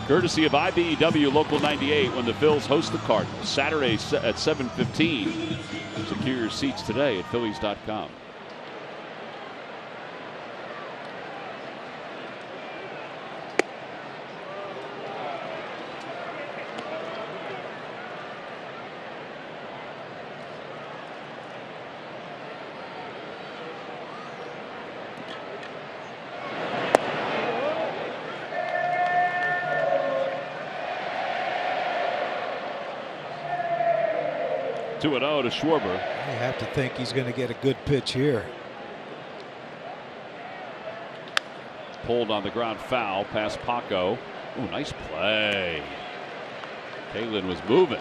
courtesy of IBEW Local 98 when the Phils host the Cardinals Saturday at 7:15. Secure your seats today at Phillies.com. Two 2-0 to Schwarber. You have to think he's going to get a good pitch here. Pulled on the ground foul past Paco. Ooh, nice play. Kalen was moving.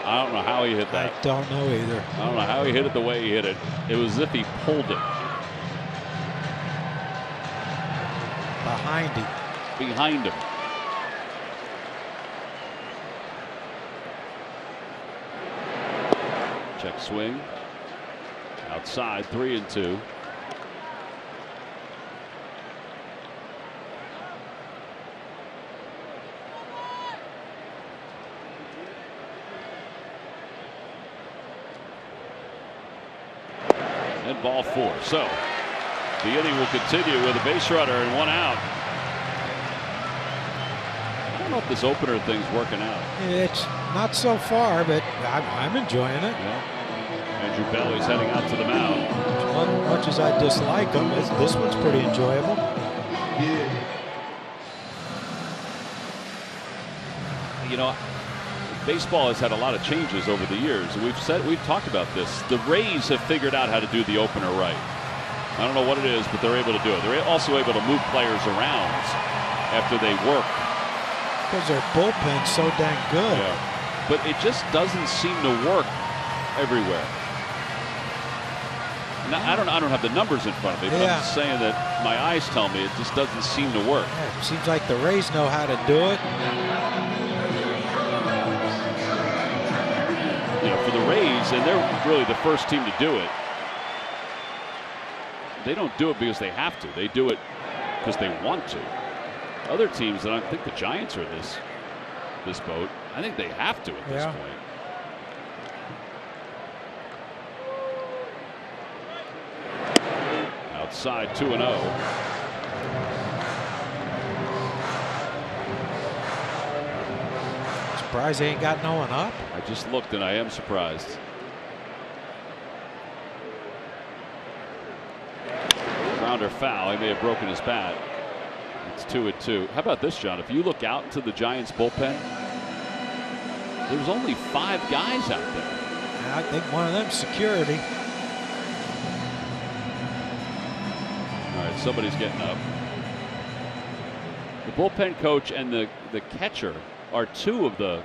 I don't know how he hit that. I don't know either. I don't know how he hit it the way he hit it. It was as if he pulled it. Behind him. Behind him. Check swing. Outside, 3-2. And ball 4. So the inning will continue with a base runner and one out. don't know if this opener thing's working out. It's not so far, but I'm enjoying it. Yeah. Andrew Bailey's heading out to the mound. As much as I dislike him, this one's pretty enjoyable. You know, baseball has had a lot of changes over the years. We've talked about this. The Rays have figured out how to do the opener right. I don't know what it is, but they're able to do it. They're also able to move players around after they work. Because their bullpen's so dang good. Yeah. But it just doesn't seem to work everywhere. Now, I don't have the numbers in front of me, but I'm just saying that my eyes tell me it just doesn't seem to work. Yeah, it seems like the Rays know how to do it. You know, for the Rays, and they're really the first team to do it. They don't do it because they have to. They do it because they want to. Other teams, and I think the Giants are this boat. I think they have to at this point. Outside 2-0. Surprised they ain't got no one up. I just looked and I am surprised. Grounder foul. He may have broken his bat. It's 2-2. How about this, John? If you look out into the Giants bullpen, there's only 5 guys out there. I think one of them's security. All right, somebody's getting up. The bullpen coach and the catcher are 2 of the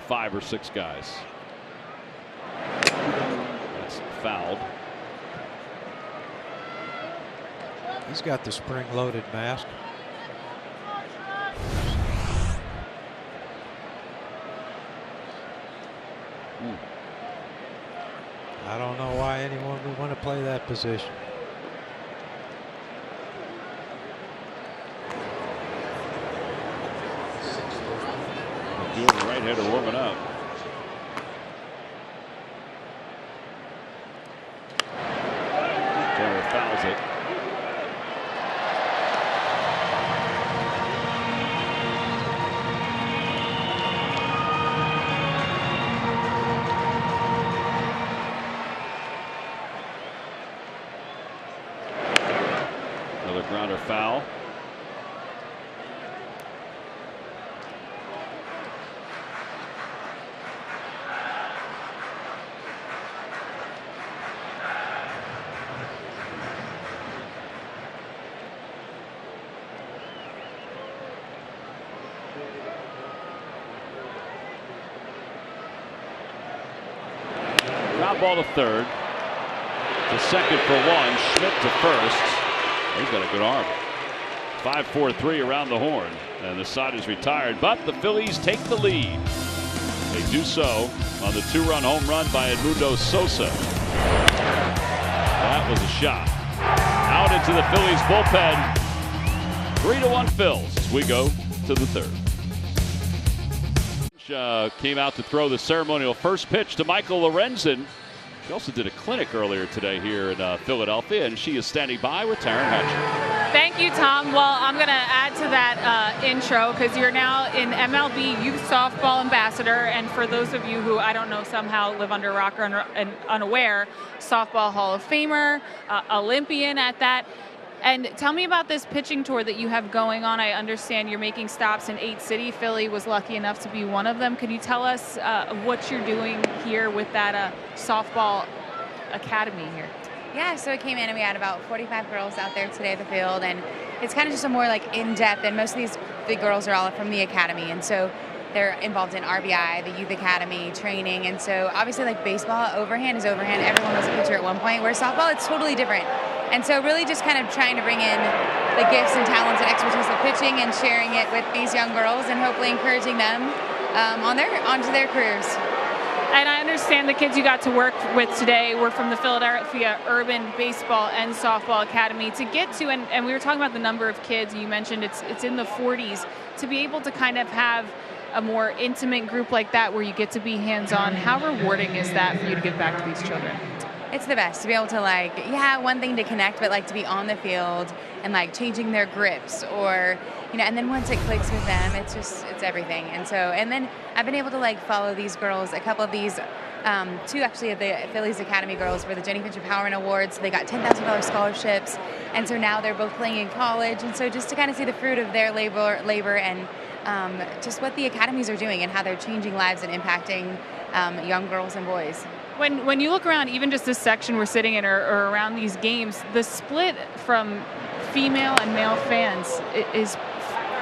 5 or 6 guys. That's fouled. He's got the spring-loaded mask. I don't know why anyone would want to play that position. Doing the right-hander warming up. Taylor fouls it. Another grounder foul. Ground ball to third. To second for 1. Schmidt to first. He's got a good arm. 5-4-3 around the horn. And the side is retired, but the Phillies take the lead. They do so on the 2-run home run by Edmundo Sosa. That was a shot. Out into the Phillies bullpen. 3-1 Phils as we go to the third. Came out to throw the ceremonial first pitch to Michael Lorenzen. She also did a clinic earlier today here in Philadelphia, and she is standing by with Taryn Hatcher. Thank you, Tom. Well, I'm going to add to that intro because you're now in MLB Youth Softball Ambassador, and for those of you who I don't know somehow live under a rock or unaware, Softball Hall of Famer, Olympian at that. And tell me about this pitching tour that you have going on. I understand you're making stops in 8 cities. Philly was lucky enough to be one of them. Can you tell us what you're doing here with that softball academy here? Yeah, so it came in and we had about 45 girls out there today at the field, and it's kind of just a more like in-depth, and most of the girls are all from the academy, and so they're involved in RBI, the youth academy training, and so obviously like baseball, overhand is overhand. Everyone was a pitcher at one point, where softball, it's totally different. And so really just kind of trying to bring in the gifts and talents and expertise of pitching and sharing it with these young girls and hopefully encouraging them onto their careers. And I understand the kids you got to work with today were from the Philadelphia Urban Baseball and Softball Academy. To get to, and we were talking about the number of kids, you mentioned it's in the 40s, to be able to kind of have a more intimate group like that where you get to be hands-on, how rewarding is that for you to give back to these children? it's the best to be able to, like, yeah, one thing to connect, but like to be on the field and like changing their grips, or and then once it clicks with them, it's everything. And so, and then I've been able to like follow these girls, a couple of these, two actually of the Phillies Academy girls were the Jenny Finch Empowerment Awards. So they got $10,000 scholarships, and so now they're both playing in college. And so just to kind of see the fruit of their labor and just what the academies are doing and how they're changing lives and impacting young girls and boys. When you look around, even just this section we're sitting in, or around these games, the split from female and male fans is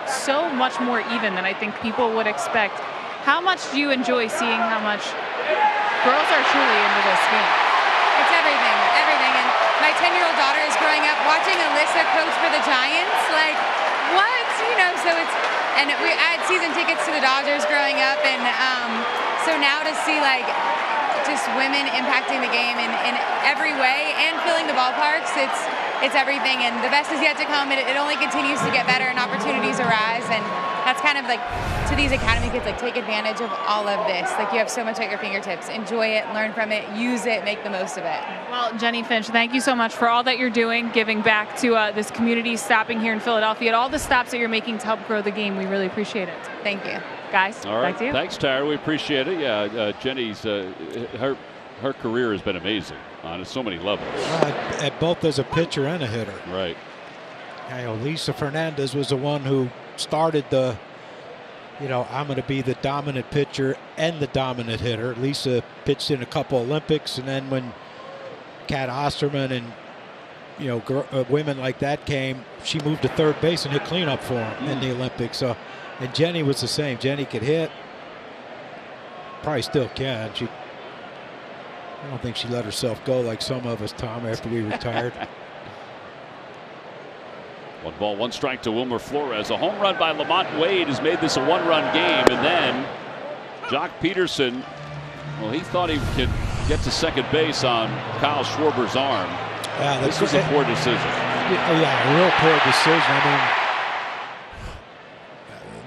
so much more even than I think people would expect. How much do you enjoy seeing how much girls are truly into this game? It's everything. And my 10-year-old daughter is growing up watching Alyssa coach for the Giants. Like, what? So it's, and I had season tickets to the Dodgers growing up, and so now to see like just women impacting the game in every way and filling the ballparks, it's everything. And the best is yet to come. It only continues to get better, and opportunities arise. And that's kind of like, to these academy kids, like, take advantage of all of this. Like, you have so much at your fingertips. Enjoy it, learn from it, use it, make the most of it. Well, Jenny Finch, thank you so much for all that you're doing, giving back to this community, stopping here in Philadelphia, and all the stops that you're making to help grow the game. We really appreciate it. Thank you. Guys, all right. Back to you. Thanks, Tara. We appreciate it. Yeah, Jenny's her career has been amazing on so many levels. At both as a pitcher and a hitter. Right. Lisa Fernandez was the one who started the, I'm going to be the dominant pitcher and the dominant hitter. Lisa pitched in a couple Olympics, and then when Kat Osterman and women like that came, she moved to third base and hit cleanup for them in the Olympics. So, and Jenny was the same. Jenny could hit, probably still can. I don't think she let herself go like some of us, Tom, after we retired. 1-1 to Wilmer Flores. A home run by Lamont Wade has made this a one-run game, and then Jock Peterson, well, he thought he could get to second base on Kyle Schwarber's arm. Yeah, this was a poor decision. Yeah, a real poor decision. I mean,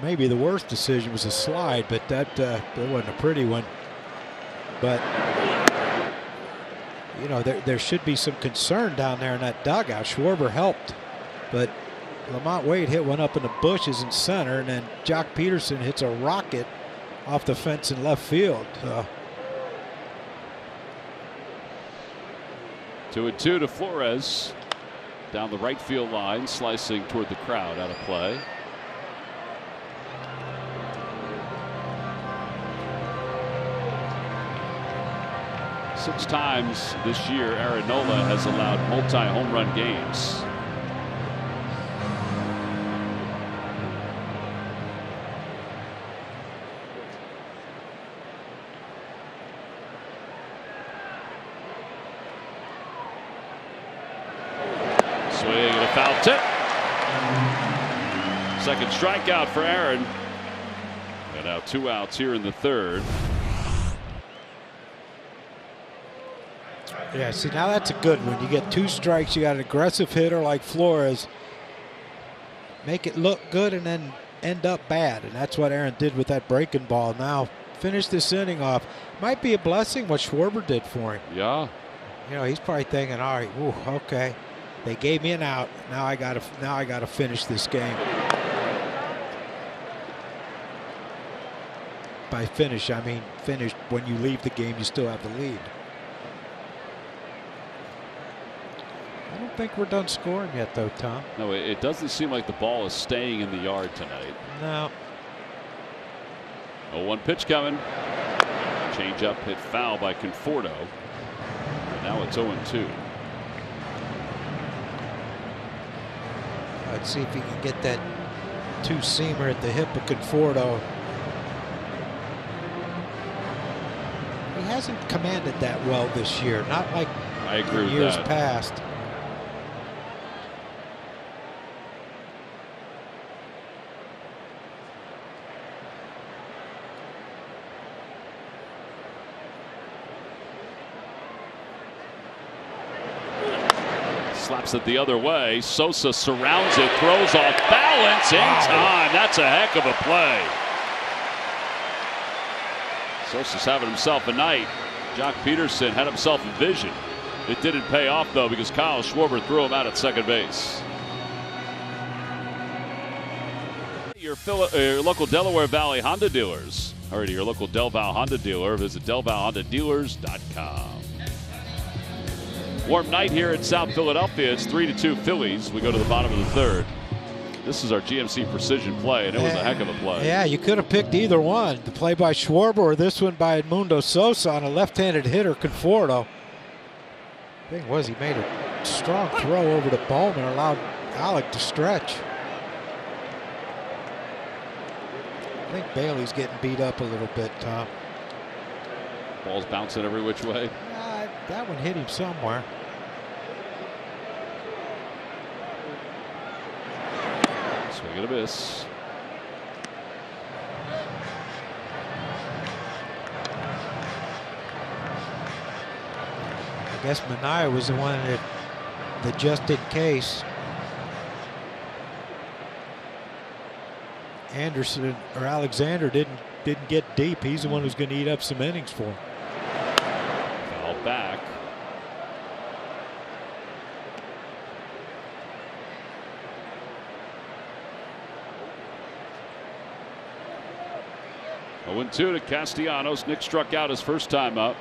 maybe the worst decision was a slide, but that wasn't a pretty one. But there should be some concern down there in that dugout. Schwarber helped, but Lamont Wade hit one up in the bushes in center, and then Jock Peterson hits a rocket off the fence in left field. 2-2 to Flores down the right field line, slicing toward the crowd, out of play. Six times this year, Aaron Nola has allowed multi-home run games. Swing and a foul tip. Second strikeout for Aaron. And now 2 outs here in the third. Yeah, see, now that's a good one. You get 2 strikes, you got an aggressive hitter like Flores. Make it look good and then end up bad. And that's what Aaron did with that breaking ball. Now, finish this inning off. Might be a blessing what Schwarber did for him. Yeah. He's probably thinking, all right, okay. They gave me an out. Now I gotta finish this game. By finish, I mean finish when you leave the game, you still have the lead. I don't think we're done scoring yet, though, Tom. No, it doesn't seem like the ball is staying in the yard tonight. No. 0-1 pitch coming. Change up hit foul by Conforto. And now it's 0-2. Let's see if he can get that 2-seamer at the hip of Conforto. He hasn't commanded that well this year. Not like I agree with years that. past. Slaps it the other way. Sosa surrounds it, throws off balance in time. That's a heck of a play. Sosa's having himself a night. Jock Peterson had himself a vision. It didn't pay off, though, because Kyle Schwarber threw him out at second base. Your local Delaware Valley Honda dealers. Already your local Del Val Honda dealer. Visit DelValHondaDealers.com. Warm night here in South Philadelphia. It's 3-2 Phillies. We go to the bottom of the third. This is our GMC Precision play, and it was a heck of a play. Yeah, you could have picked either one. The play by Schwarber or this one by Edmundo Sosa on a left-handed hitter, Conforto. The thing was, he made a strong throw over to Bowman, allowed Alec to stretch. I think Bailey's getting beat up a little bit, Tom. Ball's bouncing every which way. That one hit him somewhere. Swing and a miss. I guess Minaya was the one that just in case Anderson or Alexander didn't get deep. He's the one who's going to eat up some innings for him. Foul back. Oh, 0-2 to Castellanos. Nick struck out his first time up.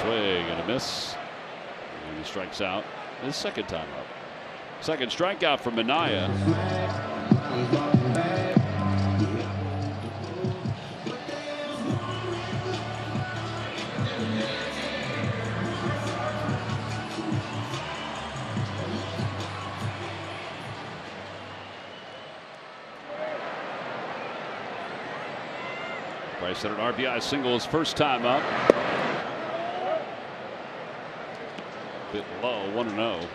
Swing and a miss. And he strikes out his second time up. Second strikeout for Minaya. Price had an RBI single his first time up. Bit low, 1-0.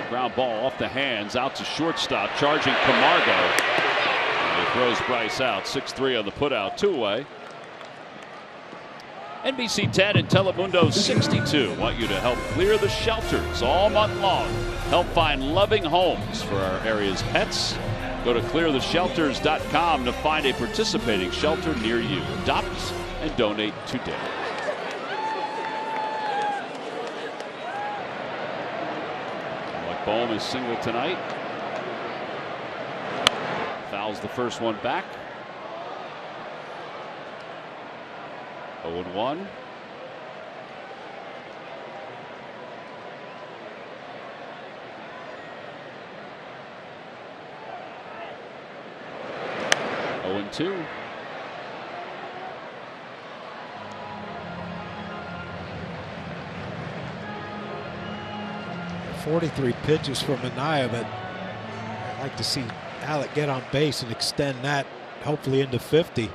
Ground ball off the hands, out to shortstop, charging Camargo. And he throws Bryce out. 6-3 on the putout, 2 away. NBC 10 and Telemundo 62 want you to help clear the shelters all month long. Help find loving homes for our area's pets. Go to cleartheshelters.com to find a participating shelter near you. Adopt and donate today. Alec Bohm is single tonight. Fouls the first one back. 0-1. Oh, 2. .43 pitches for Minaya, but I'd like to see Alec get on base and extend that, hopefully into 50.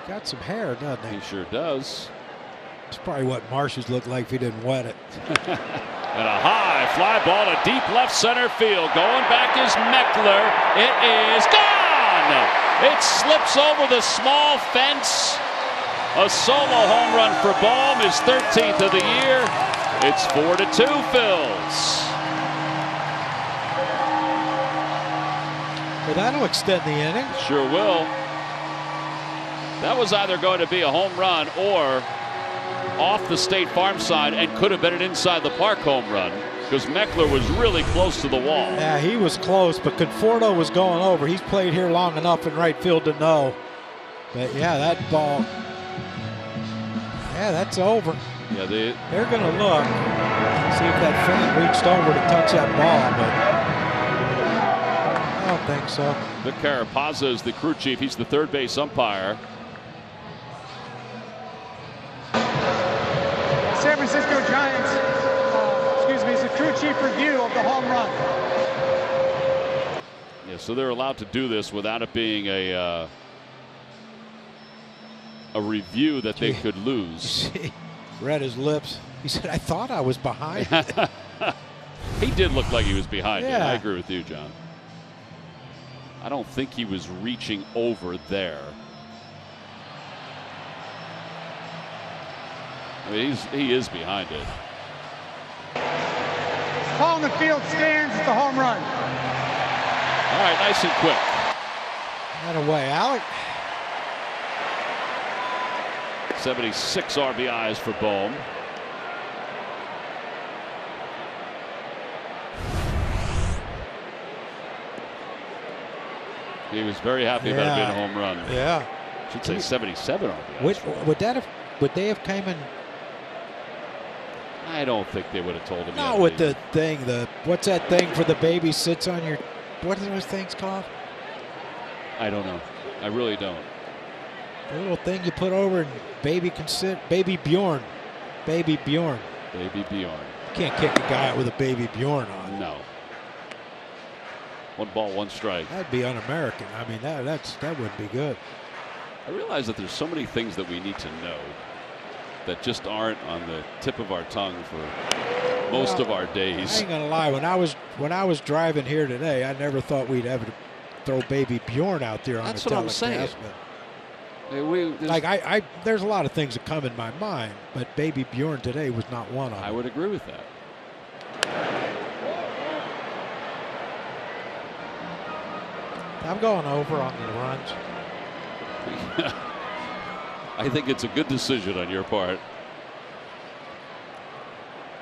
Got some hair, doesn't he? He sure does. It's probably what Marsh's looked like if he didn't wet it. And a high fly ball to deep left center field. Going back is Meckler. It is gone! It slips over the small fence. A solo home run for Bohm, his 13th of the year. It's 4-2 Phils. But that'll extend the inning. Sure will. That was either going to be a home run or off the State Farm side and could have been an inside the park home run because Meckler was really close to the wall. Yeah, he was close, but Conforto was going over. He's played here long enough in right field to know. But yeah, that ball, yeah, that's over. Yeah, they're going to look, see if that fan reached over to touch that ball, but I don't think so. Vic Carapazza is the crew chief. He's the third base umpire. San Francisco Giants, is the crew chief review of the home run. Yeah, so they're allowed to do this without it being a review that they could lose. Read his lips. He said, I thought I was behind. He did look like he was behind it. Yeah. I agree with you, John. I don't think he was reaching over there. I mean, he is behind it. Ball in the field stands. It's a home run. All right, nice and quick. That away, Alec. 76 RBIs for Bohm. He was very happy about it being a home run. Yeah. Should say 77 RBIs. Would they have came in? I don't think they would have told him. Not with the thing. What's that thing for the baby sits on your? What are those things called? I don't know. I really don't. The little thing you put over and baby can sit. Baby Bjorn. Baby Bjorn. Baby Bjorn. You can't kick a guy out with a baby Bjorn on. No. 1 ball, 1 strike. That'd be un-American. I mean, that wouldn't be good. I realize that there's so many things that we need to know that just aren't on the tip of our tongue for most of our days. I ain't gonna lie. When I was driving here today, I never thought we'd ever throw baby Bjorn out there on That's a what I'm telecast. saying. There's a lot of things that come in my mind, but baby Bjorn today was not one of them. I would agree with that. I'm going over on the runs. I think it's a good decision on your part.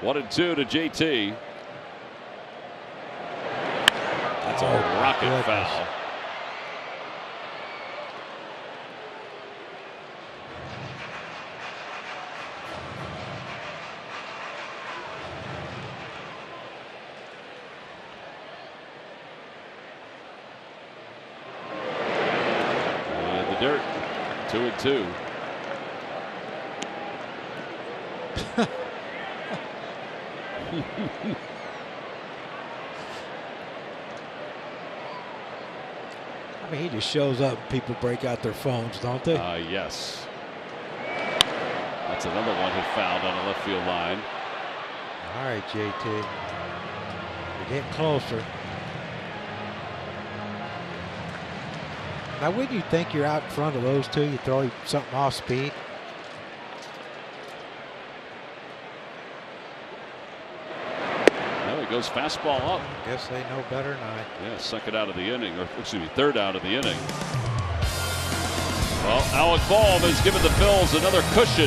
1-2 to JT. That's a rocket foul. Dirt. 2-2. I mean, he just shows up and people break out their phones, don't they? Yes. That's another one hit fouled on the left field line. All right, JT. You're getting closer. Now, wouldn't you think you're out in front of those two? You throw something off speed. Well, he goes fastball up. I guess they know better than I. Yeah, second out of the inning, or excuse me, third out of the inning. Well, Alec Bohm has given the Phillies another cushion.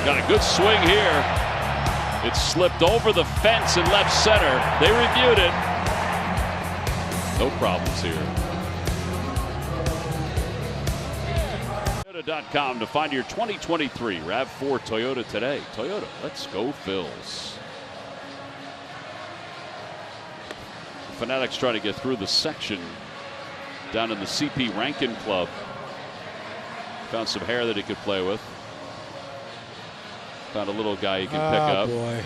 Got a good swing here. It slipped over the fence in left center. They reviewed it. No problems here. Toyota.com to find your 2023 RAV4 Toyota today. Toyota, let's go Phils. Fanatics trying to get through the section down in the CP Rankin Club. Found some hair that he could play with. Found a little guy he can pick up. Oh, boy.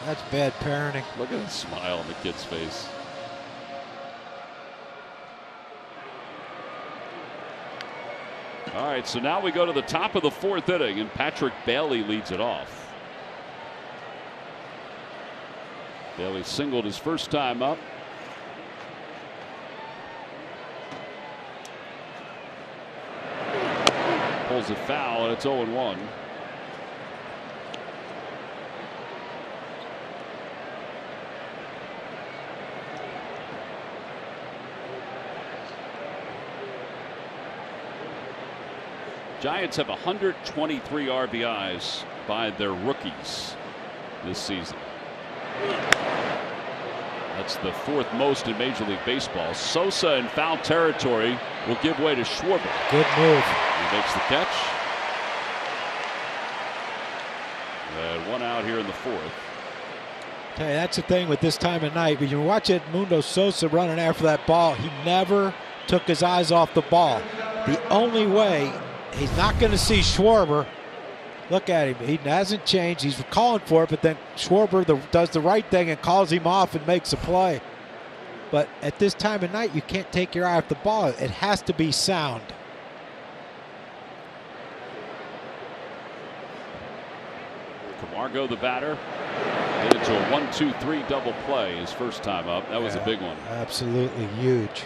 That's bad parenting. Look at the smile on the kid's face. All right, so now we go to the top of the 4th inning, and Patrick Bailey leads it off. Bailey singled his first time up. Pulls it foul, and it's 0-1. Giants have 123 RBIs by their rookies this season. That's the 4th most in Major League Baseball. Sosa in foul territory will give way to Schwarber. Good move. He makes the catch. And 1 out here in the 4th. Tell you, that's the thing with this time of night. When you watch Edmundo Sosa running after that ball, he never took his eyes off the ball. The only way he's not going to see Schwarber. Look at him. He hasn't changed. He's calling for it, but then Schwarber does the right thing and calls him off and makes a play. But at this time of night, you can't take your eye off the ball. It has to be sound. Camargo, the batter, hit it to a 1-2-3 double play his first time up. That was a big one. Absolutely huge.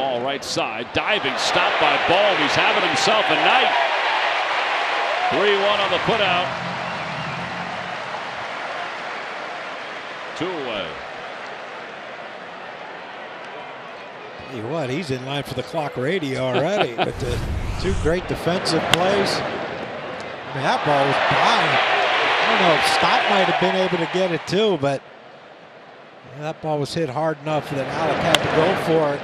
ball right side. Diving stop by Bohm. He's having himself a night. 3-1 on the putout. 2 away. Tell you what, he's in line for the clock radio already with the 2 great defensive plays. I mean, that ball was behind. I don't know if Stott might have been able to get it too, but that ball was hit hard enough that Alec had to go for it.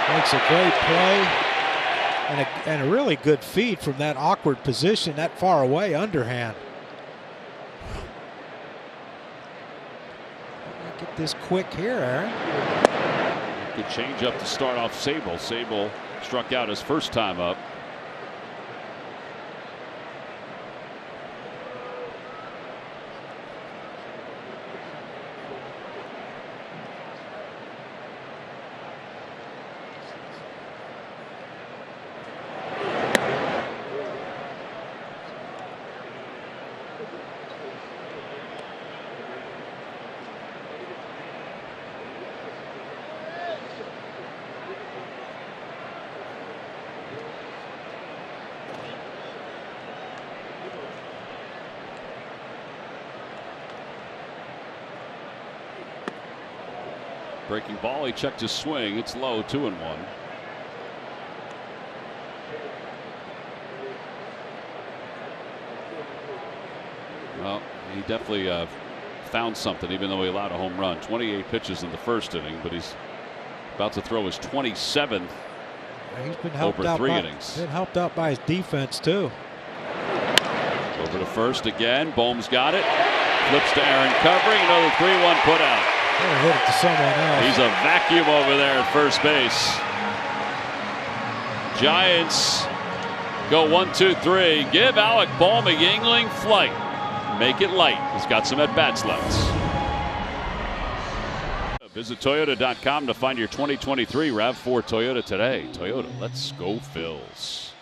Makes a great play and a really good feed from that awkward position, that far away underhand. Get this quick here, Aaron. Good change up to start off Sable. Sable struck out his first time up. Breaking ball, he checked his swing. It's low, 2-1. Well, he definitely found something, even though he allowed a home run. 28 pitches in the first inning, but he's about to throw his 27th he's been helped over out 3 by, innings. Been helped out by his defense, too. Over to first again. Bohm's got it. Flips to Aaron covering. Another 3-1 put out. Hit it to someone else. He's a vacuum over there at first base. Giants go 1-2-3. Give Alec Bohm a Yingling flight. Make it light. He's got some at-bats left. Visit Toyota.com to find your 2023 RAV4 Toyota today. Toyota, let's go Phils.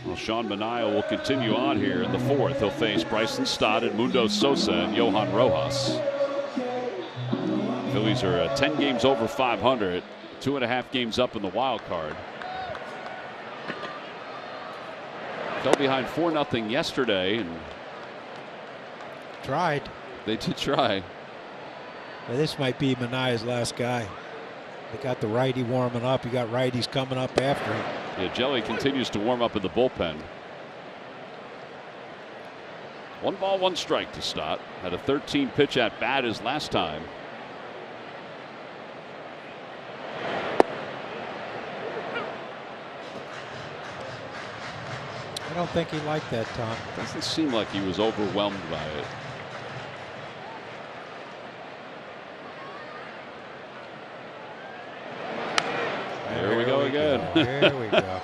Well, Sean Manaea will continue on here in the 4th. He'll face Bryson Stott, Edmundo Sosa, and Johan Rojas. Phillies are 10 games over 500, 2.5 games up in the wild card. Fell behind 4-0 yesterday, and tried. They did try. But this might be Manaea's last guy. They got the righty warming up. You got righties coming up after him. Yeah, Jelly continues to warm up in the bullpen. 1 ball, 1 strike to Stott. Had a 13 pitch at bat his last time. I don't think he liked that, Tom. Doesn't seem like he was overwhelmed by it. There we go again. There we go.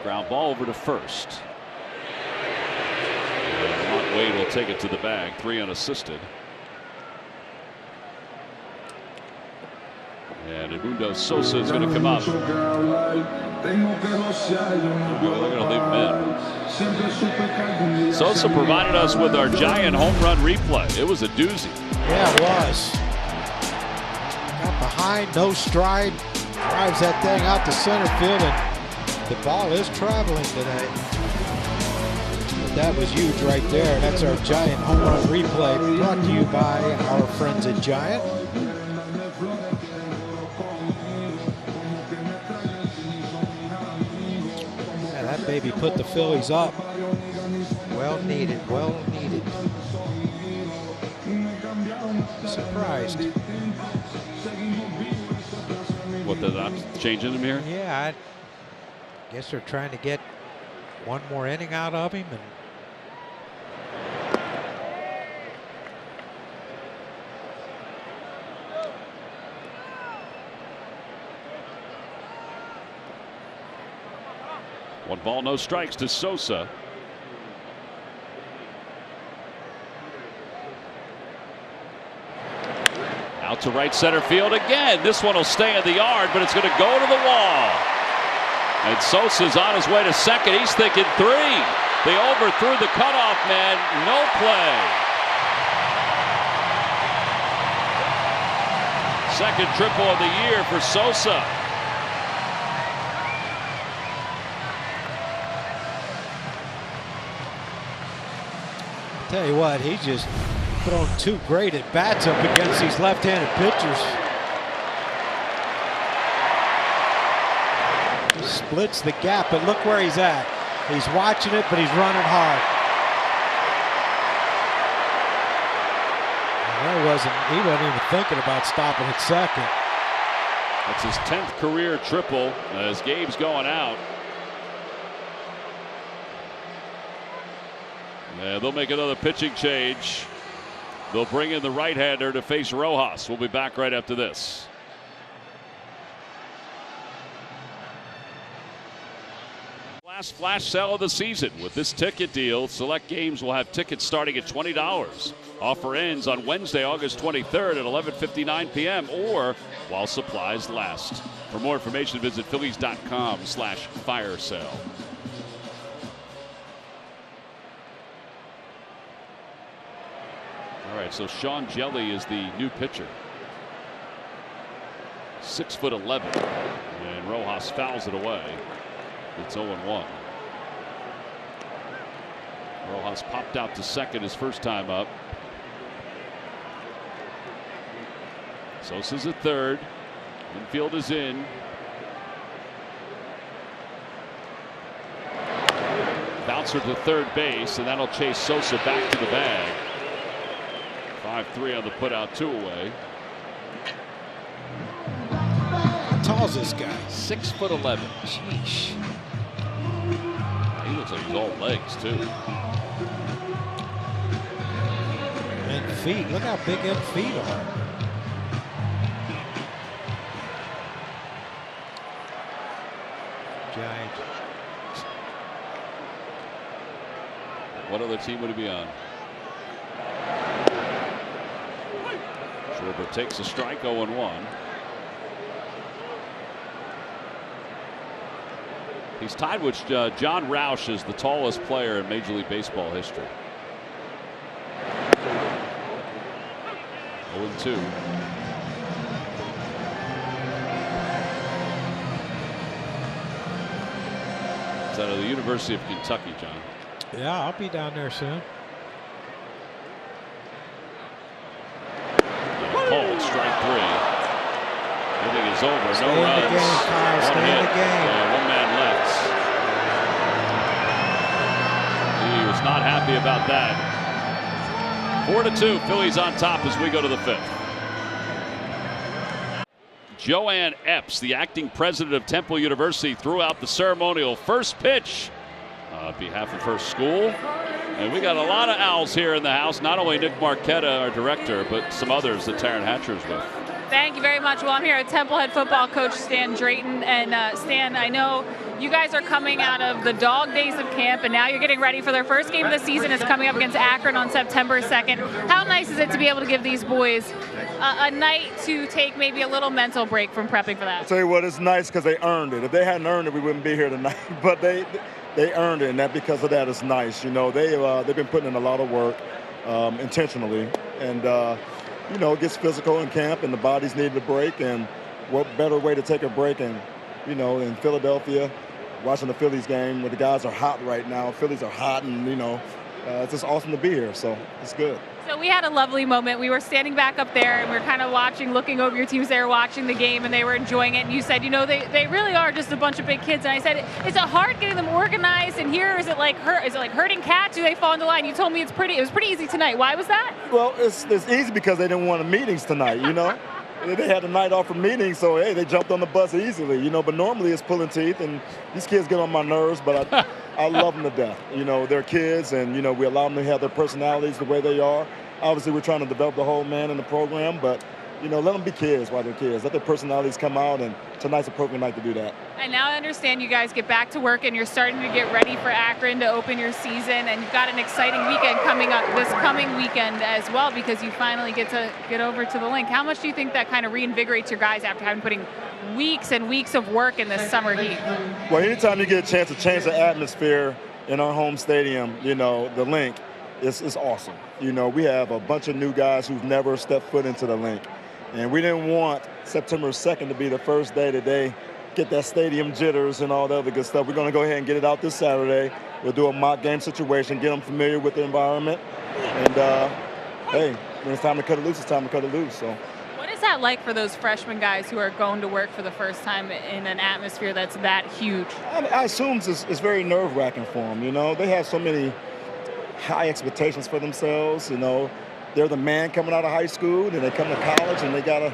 Ground ball over to first. Wade will take it to the bag. 3 unassisted. And Edmundo Sosa is going to come up. We're going to leave him in. Sosa provided us with our giant home run replay. It was a doozy. Yeah, it was. Got behind, no stride, drives that thing out to center field, and the ball is traveling today. But that was huge right there. That's our giant home run replay, brought to you by our friends at Giant. That baby put the Phillies up. Well needed, well needed. Surprised. What, they're not changing him here? Yeah, I guess they're trying to get one more inning out of him. And One ball, no strikes to Sosa. Out to right center field again. This one will stay in the yard, but it's going to go to the wall. And Sosa's on his way to second. He's thinking 3. They overthrew the cutoff man. No play. Second triple of the year for Sosa. Tell you what, he just thrown 2 great at bats up against these left-handed pitchers. He splits the gap, but look where he's at. He's watching it, but he's running hard. He wasn't even thinking about stopping at second. That's his 10th career triple as Gabe's going out. Yeah, they'll make another pitching change. They'll bring in the right-hander to face Rojas. We'll be back right after this. Last flash sale of the season. With this ticket deal, select games will have tickets starting at $20. Offer ends on Wednesday, August 23rd at 11:59 p.m. or while supplies last. For more information, visit Phillies.com/fire sale. All right, so Sean Jelly is the new pitcher. 6'11", and Rojas fouls it away. It's 0-1. Rojas popped out to second his first time up. Sosa's at third. Infield is in. Bouncer to third base, and that'll chase Sosa back to the bag. 5-3 on the putout, 2 away. How tall is this guy? 6'11". Sheesh. He looks like he's all legs too. And feet. Look how big them feet are. Giant. What other team would he be on? Schwarber takes a strike, 0-1. He's tied with John Roush as the tallest player in Major League Baseball history. 0-2. It's out of the University of Kentucky, John. Yeah, I'll be down there soon. Called strike 3. Inning is over. Stay no in runs. The game, Kyle. Stay in the game. One man left. He was not happy about that. 4-2. Phillies on top as we go to the 5th. Joanne Epps, the acting president of Temple University, threw out the ceremonial first pitch on behalf of her school. And we got a lot of Owls here in the house. Not only Nick Marquetta, our director, but some others that Taryn Hatcher's with. Thank you very much. Well, I'm here at Temple head football coach Stan Drayton. And Stan, I know you guys are coming out of the dog days of camp, and now you're getting ready for their first game of the season. It's coming up against Akron on September 2nd. How nice is it to be able to give these boys a night to take maybe a little mental break from prepping for that? I'll tell you what, it's nice because they earned it. If they hadn't earned it, we wouldn't be here tonight. But they earned it, and that because of that is nice. You know, they've been putting in a lot of work intentionally, and you know, it gets physical in camp, and the bodies need a break. And what better way to take a break? And you know, in Philadelphia, watching the Phillies game where the guys are hot right now. Phillies are hot, and you know, it's just awesome to be here. So it's good. So we had a lovely moment. We were standing back up there, and we were kind of looking over your teams. They were watching the game, and they were enjoying it. And you said, you know, they really are just a bunch of big kids. And I said, is it hard getting them organized? And here, is it like herding cats? Do they fall into line? You told me it was pretty easy tonight. Why was that? Well, it's easy because they didn't want meetings tonight. You know, they had a night off from meetings, so hey, they jumped on the bus easily. You know, but normally it's pulling teeth, and these kids get on my nerves, but I love them to death. You know, they're kids, and you know, we allow them to have their personalities the way they are. Obviously, we're trying to develop the whole man in the program, but let them be kids while they're kids. Let their personalities come out, and tonight's a perfect night to do that. And now I understand you guys get back to work and you're starting to get ready for Akron to open your season, and you've got an exciting weekend coming up this coming weekend as well, because you finally get to get over to the link. How much do you think that kind of reinvigorates your guys after having putting weeks and weeks of work in this summer heat? Well, anytime you get a chance to change the atmosphere in our home stadium, the link, it's awesome. We have a bunch of new guys who've never stepped foot into the link. And we didn't want September 2nd to be the first day that they get that stadium jitters and all the other good stuff. We're going to go ahead and get it out this Saturday. We'll do a mock game situation, get them familiar with the environment. And, hey, when it's time to cut it loose, it's time to cut it loose. So. What is that like for those freshman guys who are going to work for the first time in an atmosphere that's that huge? I assume it's very nerve-wracking for them. They have so many high expectations for themselves. They're the man coming out of high school, and they come to college, and they got to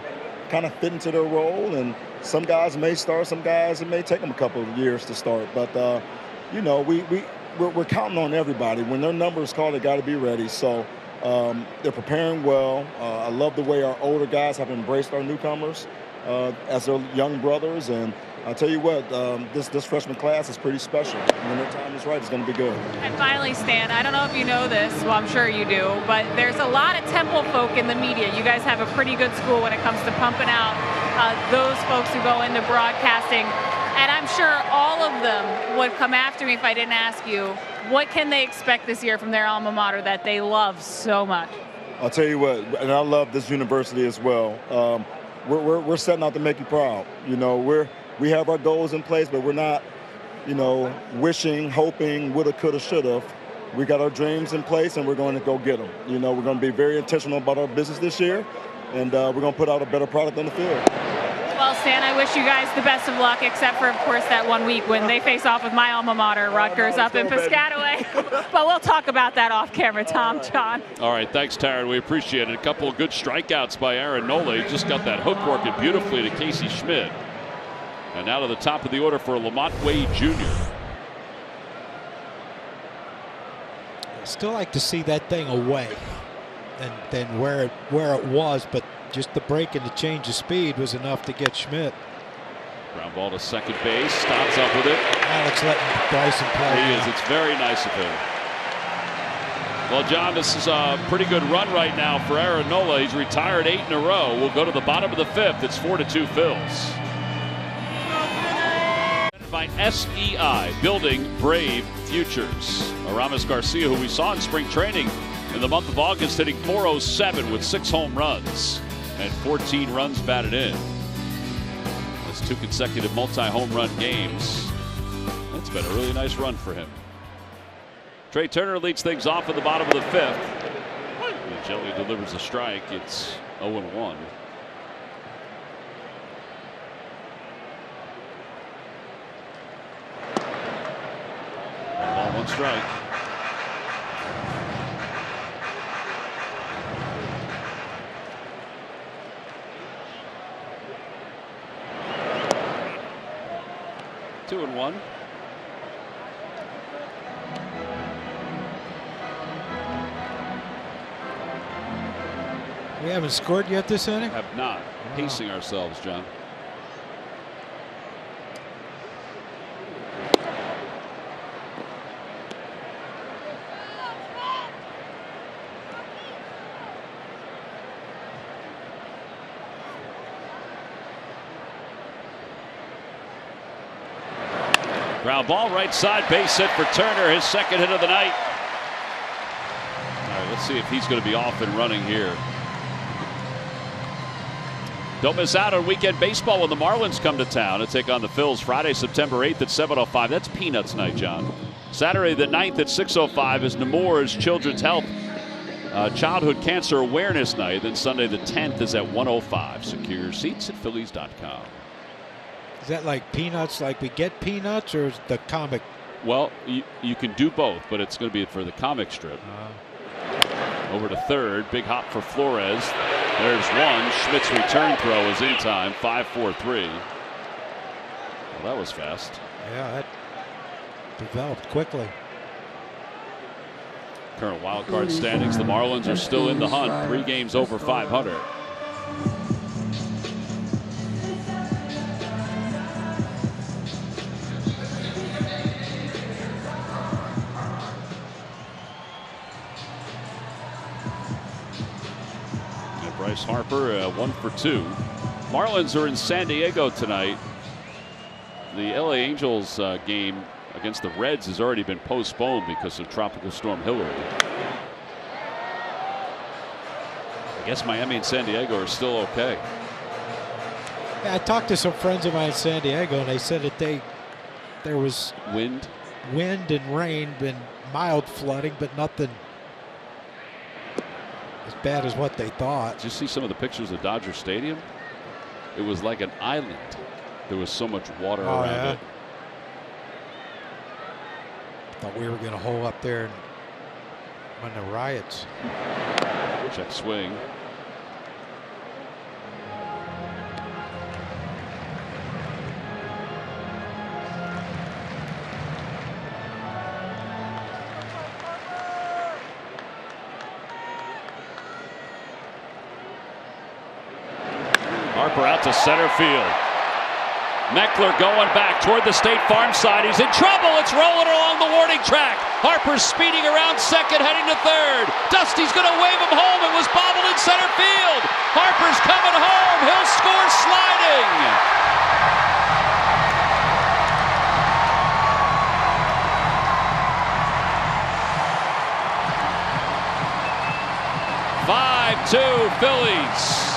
kind of fit into their role. And some guys may start, some guys, it may take them a couple of years to start. But, we're counting on everybody. When their number is called, they got to be ready. So they're preparing well. I love the way our older guys have embraced our newcomers as their young brothers. And I'll tell you what, this freshman class is pretty special. When their time is right, it's going to be good. And finally, Stan, I don't know if you know this, well, I'm sure you do, but there's a lot of Temple folk in the media. You guys have a pretty good school when it comes to pumping out those folks who go into broadcasting. And I'm sure all of them would come after me if I didn't ask you, what can they expect this year from their alma mater that they love so much? I'll tell you what, and I love this university as well. We're setting out to make you proud. We have our goals in place, but we're not, wishing, hoping, woulda, coulda, shoulda. We got our dreams in place, and we're going to go get them. We're going to be very intentional about our business this year, and we're going to put out a better product on the field. Well, Stan, I wish you guys the best of luck, except for, of course, that 1 week when they face off with my alma mater, Rutgers, up in Piscataway. But we'll talk about that off camera, Tom, John. All right, thanks, Taryn. We appreciate it. A couple of good strikeouts by Aaron Nola. He just got that hook working beautifully to Casey Schmidt. And now to the top of the order for Lamont Wade Jr. Still like to see that thing away than where it was, but just the break and the change of speed was enough to get Schmidt. Ground ball to second base, stops up with it. Alex letting Bryson play. He is. It's very nice of him. Well, John, this is a pretty good run right now for Aaron Nola. He's retired 8 in a row. We'll go to the bottom of the 5th. It's 4-2 Phils. By SEI, Building Brave Futures. Aramis Garcia, who we saw in spring training in the month of August, hitting .407 with 6 home runs and 14 runs batted in. That's 2 consecutive multi-home run games. That's been a really nice run for him. Trey Turner leads things off at the bottom of the 5th. And Jelly delivers a strike. It's 0-1. Ball, 1 strike. Two and 1. We haven't scored yet this inning? Have not. Wow. Pacing ourselves, John. Ground ball, right side, base hit for Turner, his second hit of the night. All right, let's see if he's going to be off and running here. Don't miss out on weekend baseball when the Marlins come to town to take on the Phils Friday, September 8th at 7:05. That's Peanuts night, John. Saturday the 9th at 6:05 is Nemours Children's Health Childhood Cancer Awareness Night. Then Sunday the 10th is at 1:05. Secure your seats at Phillies.com. Is that like Peanuts, like we get Peanuts, or is the comic? Well, you can do both, but it's going to be for the comic strip. Over to third, big hop for Flores. There's one. Schmidt's return throw is in time. 5-4-3. Well, that was fast. Yeah, that developed quickly. Current wild card standings: the Marlins are still in the hunt. 3 games over 500. Bryce Harper 1 for 2. Marlins are in San Diego tonight. The LA Angels game against the Reds has already been postponed because of Tropical Storm Hillary. I guess Miami and San Diego are still okay. Yeah, I talked to some friends of mine in San Diego, and they said that there was wind and rain, and mild flooding, but nothing as bad as what they thought. Did you see some of the pictures of Dodger Stadium? It was like an island. There was so much water around it. Thought we were going to hole up there when the riots. Check swing. Harper out to center field. Meckler going back toward the State Farm side. He's in trouble. It's rolling along the warning track. Harper's speeding around second, heading to third. Dusty's going to wave him home. It was bobbled in center field. Harper's coming home. He'll score sliding. "5-2 Phillies."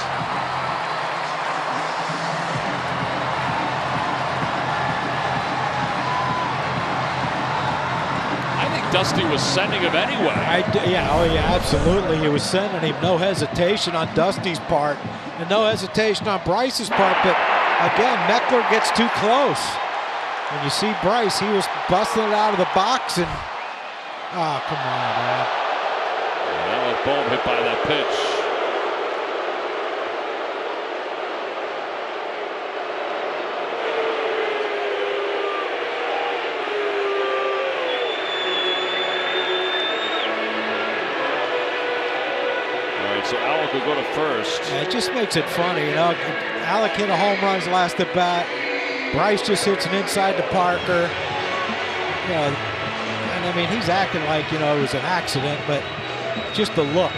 Dusty was sending him anyway. Absolutely. He was sending him. No hesitation on Dusty's part, and no hesitation on Bryce's part. But again, Meckler gets too close. When you see Bryce, he was busting it out of the box, and come on, man. Yeah, that was Bohm hit by that pitch. So Alec will go to first. Yeah, it just makes it funny, you know. Alec hit a home run last at bat. Bryce just hits an inside to Parker. You know, and I mean, he's acting like, you know, it was an accident, but just the look.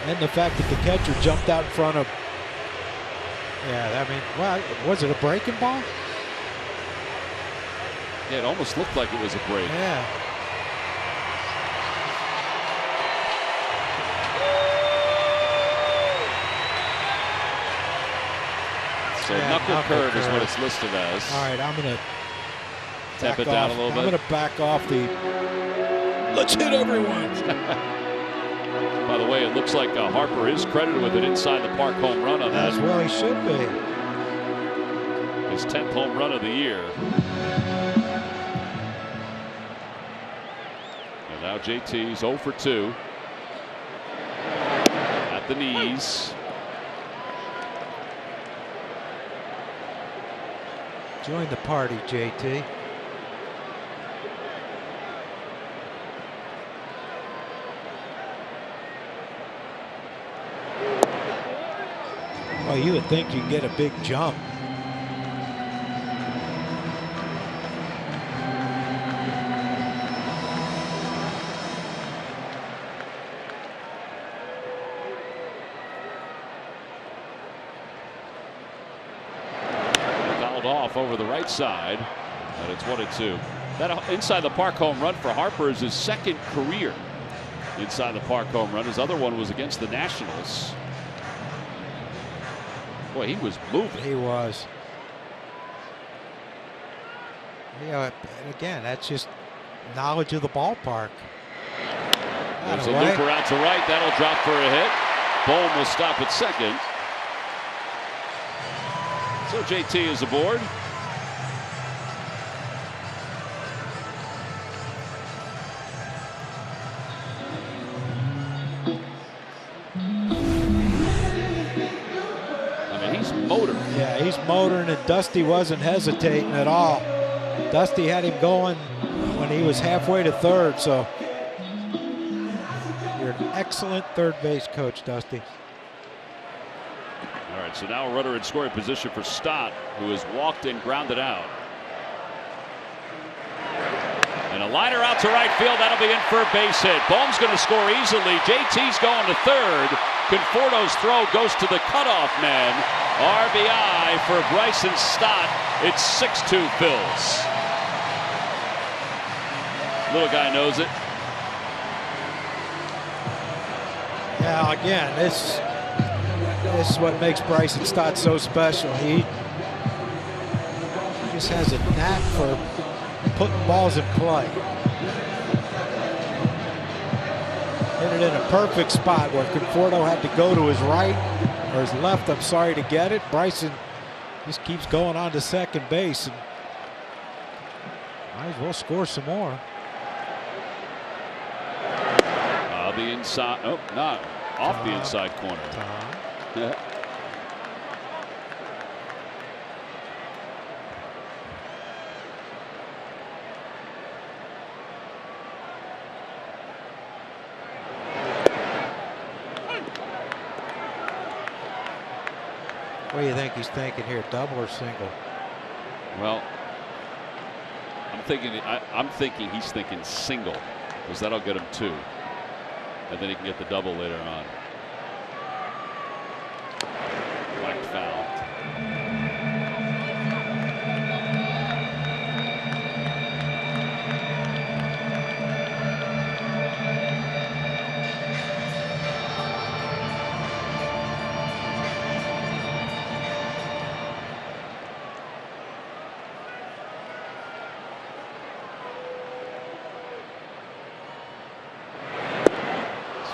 And the fact that the catcher jumped out in front of. Yeah, I mean, well, was it a breaking ball? Yeah, it almost looked like it was a break. Yeah. So knuckle curve is what it's listed as. All right, I'm going to tap it down a little bit. I'm going to back off the let's hit everyone. By the way, it looks like Harper is credited with an inside the park home run on that. As well he should be. His 10th home run of the year. And now JT's 0 for 2. At the knees. Join the party, JT. Well, you would think you'd get a big jump. Off over the right side, and it's 1-2. That inside the park home run for Harper is his second career inside the park home run. His other one was against the Nationals. Boy, he was moving. He was. Yeah, again, that's just knowledge of the ballpark. There's a looper out to right. That'll drop for a hit. Bohm will stop at second. So JT is aboard. I mean, he's motoring. Yeah, he's motoring, and Dusty wasn't hesitating at all. Dusty had him going when he was halfway to third, so you're an excellent third base coach, Dusty. All right, so now a runner in scoring position for Stott, who has walked and grounded out. And a liner out to right field. That'll be in for a base hit. Bohm's going to score easily. JT's going to third. Conforto's throw goes to the cutoff man. RBI for Bryson Stott. It's 6-2 Phils. Little guy knows it. Yeah, again, this is what makes Bryson Stott so special. He just has a knack for putting balls in play. Hit it in a perfect spot where Conforto had to go to his right or his left. I'm sorry to get it. Bryson just keeps going on to second base and might as well score some more. The inside, oh, not off the inside corner. Yeah. What do you think he's thinking here, double or single? Well, I'm thinking he's thinking single, because that'll get him 2. And then he can get the double later on. Whacked foul.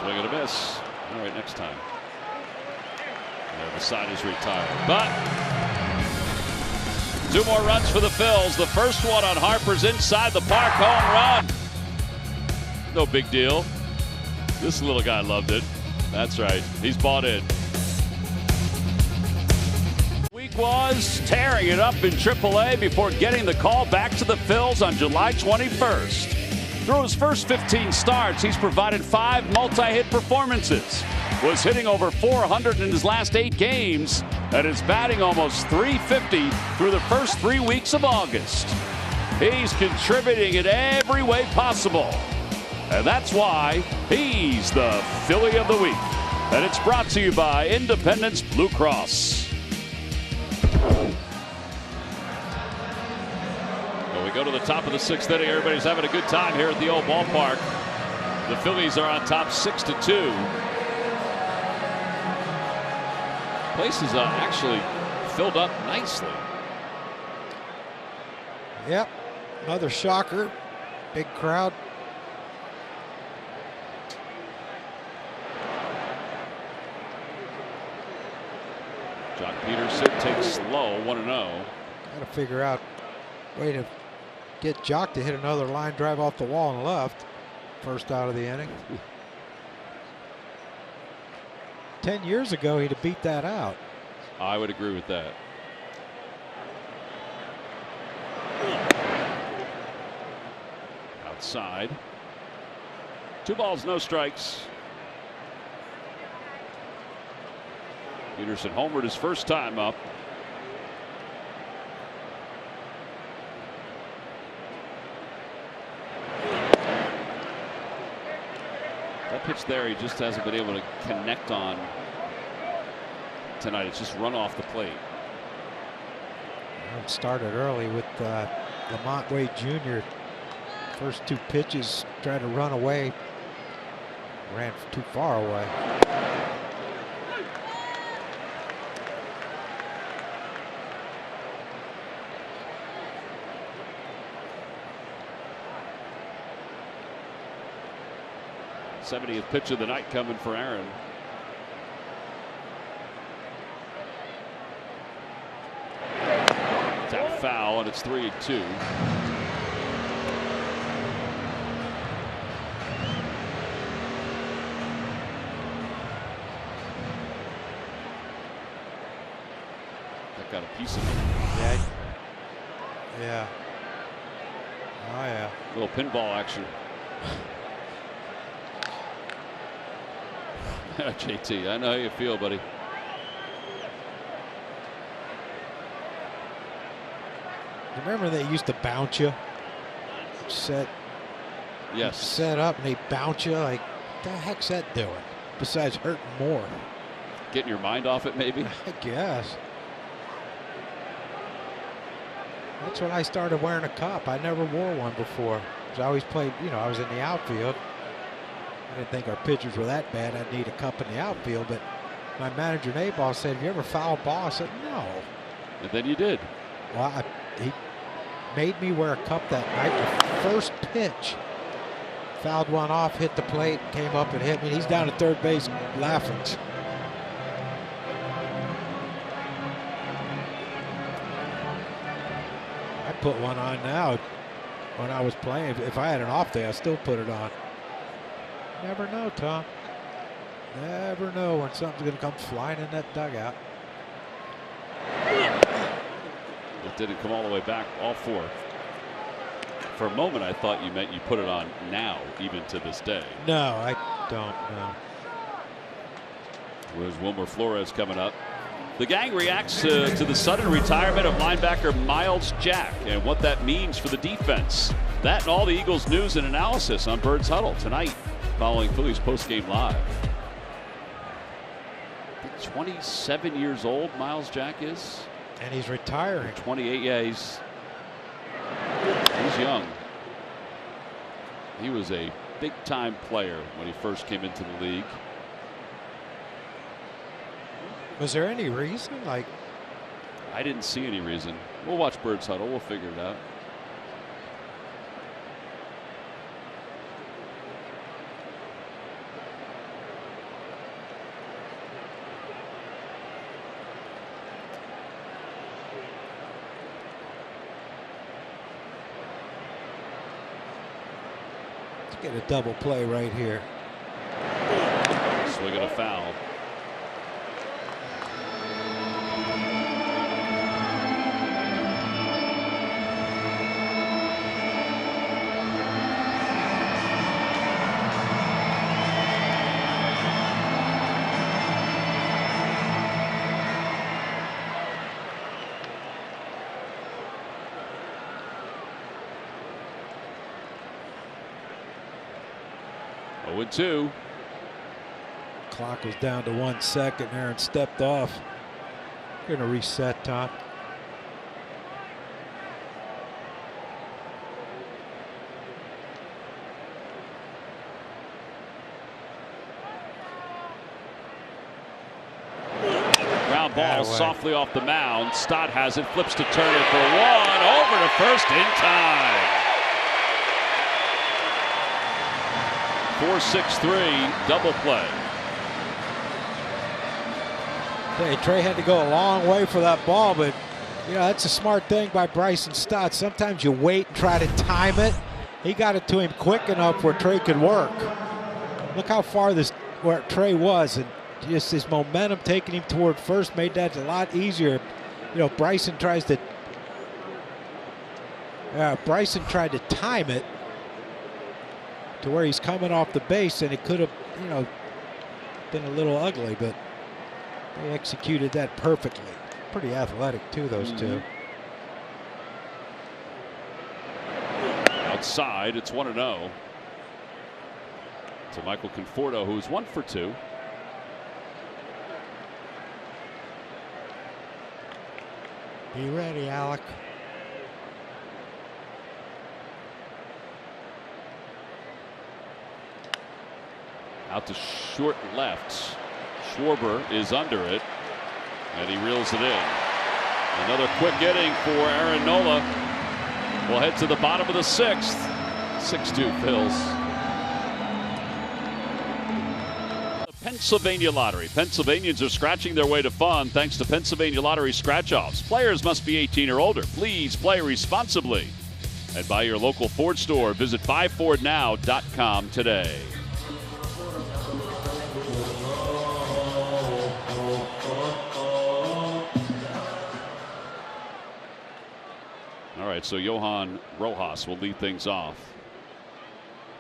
Swing and a miss. All right, next time. The side is retired. But 2 more runs for the Phils. The first one on Harper's inside the park home run. No big deal. This little guy loved it. That's right. He's bought in. Week was tearing it up in AAA before getting the call back to the Phils on July 21st. Through his first 15 starts, he's provided 5 multi-hit performances, was hitting over 400 in his last 8 games, and is batting almost .350 through the first 3 weeks of August. He's contributing in every way possible, and that's why he's the Philly of the Week. And it's brought to you by Independence Blue Cross. We go to the top of the 6th inning. Everybody's having a good time here at the old ballpark. The Phillies are on top 6-2. Place is actually filled up nicely. Yep, another shocker. Big crowd. Jock Peterson takes low, 1-0. Got to figure out a way to get Jock to hit another line drive off the wall and left. First out of the inning. 10 years ago, he'd have beat that out. I would agree with that. Outside. 2 balls, no strikes. Peterson homered his first time up. That pitch there, he just hasn't been able to connect on tonight. It's just run off the plate. It started early with Lamont Wade Jr. First 2 pitches, tried to run away. Ran too far away. th pitch of the night coming for Aaron. Tap foul, and it's 3-2. That got a piece of it. Yeah. Yeah. Oh, yeah. A little pinball action. JT, I know how you feel, buddy. Remember they used to bounce you? Set Yes. Set up and they bounce you. Like, what the heck's that doing? Besides hurting more. Getting your mind off it, maybe? I guess. That's when I started wearing a cup. I never wore one before. I always played, I was in the outfield. I didn't think our pitchers were that bad. I'd need a cup in the outfield, but my manager, Nayball, said, "Have you ever fouled ball?" I said, "No." And then you did. Well, he made me wear a cup that night. The first pitch, fouled one off, hit the plate, came up and hit me. He's down at third base laughing. I put one on now when I was playing. If I had an off day, I still put it on. Never know, Tom. Never know when something's going to come flying in that dugout. It didn't come all the way back, all four. For a moment, I thought you meant you put it on now, even to this day. No, I don't know. Where's Wilmer Flores coming up? The gang reacts to the sudden retirement of linebacker Miles Jack and what that means for the defense. That and all the Eagles news and analysis on Bird's Huddle tonight following Phillies postgame live. 27 years old, Miles Jack is. And he's retiring. 28, yeah, he's young. He was a big-time player when he first came into the league. Was there any reason? Like, I didn't see any reason. We'll watch Bird's Huddle. We'll figure it out. let's get a double play right here. Swing and a foul. With 2. Clock was down to 1 second there and stepped off. Going to reset, Tom. Ground ball softly off the mound. Stott has it, flips to Turner for 1, over to first in time. 4-6-3 double play. Hey, Trey had to go a long way for that ball, but that's a smart thing by Bryson Stott. Sometimes you wait and try to time it. He got it to him quick enough where Trey could work. Look how far where Trey was, and just his momentum taking him toward first made that a lot easier. Bryson tried to time it to where he's coming off the base, and it could have, been a little ugly, but they executed that perfectly. Pretty athletic too, those two. Outside, it's 1-0 to Michael Conforto, who's 1 for 2. Be ready, Alec. Out to short left. Schwarber is under it, and he reels it in. Another quick inning for Aaron Nola. We'll head to the bottom of the 6th. 6-2 Phils. The Pennsylvania Lottery. Pennsylvanians are scratching their way to fun thanks to Pennsylvania Lottery scratch-offs. Players must be 18 or older. Please play responsibly. And by your local Ford store, visit buyfordnow.com today. All right, so Johan Rojas will lead things off.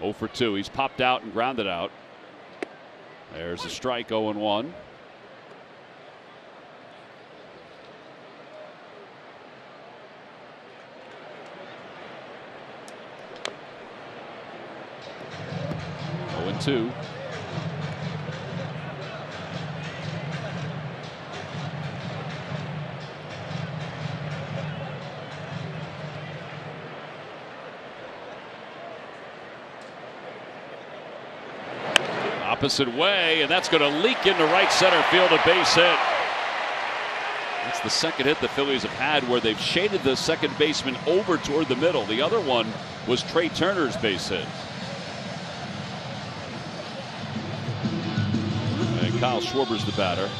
0 for 2. He's popped out and grounded out. There's a strike, 0-1. 0-2. Opposite way, and that's going to leak into right center field, a base hit. That's the second hit the Phillies have had where they've shaded the second baseman over toward the middle. The other one was Trey Turner's base hit. And Kyle Schwarber's the batter.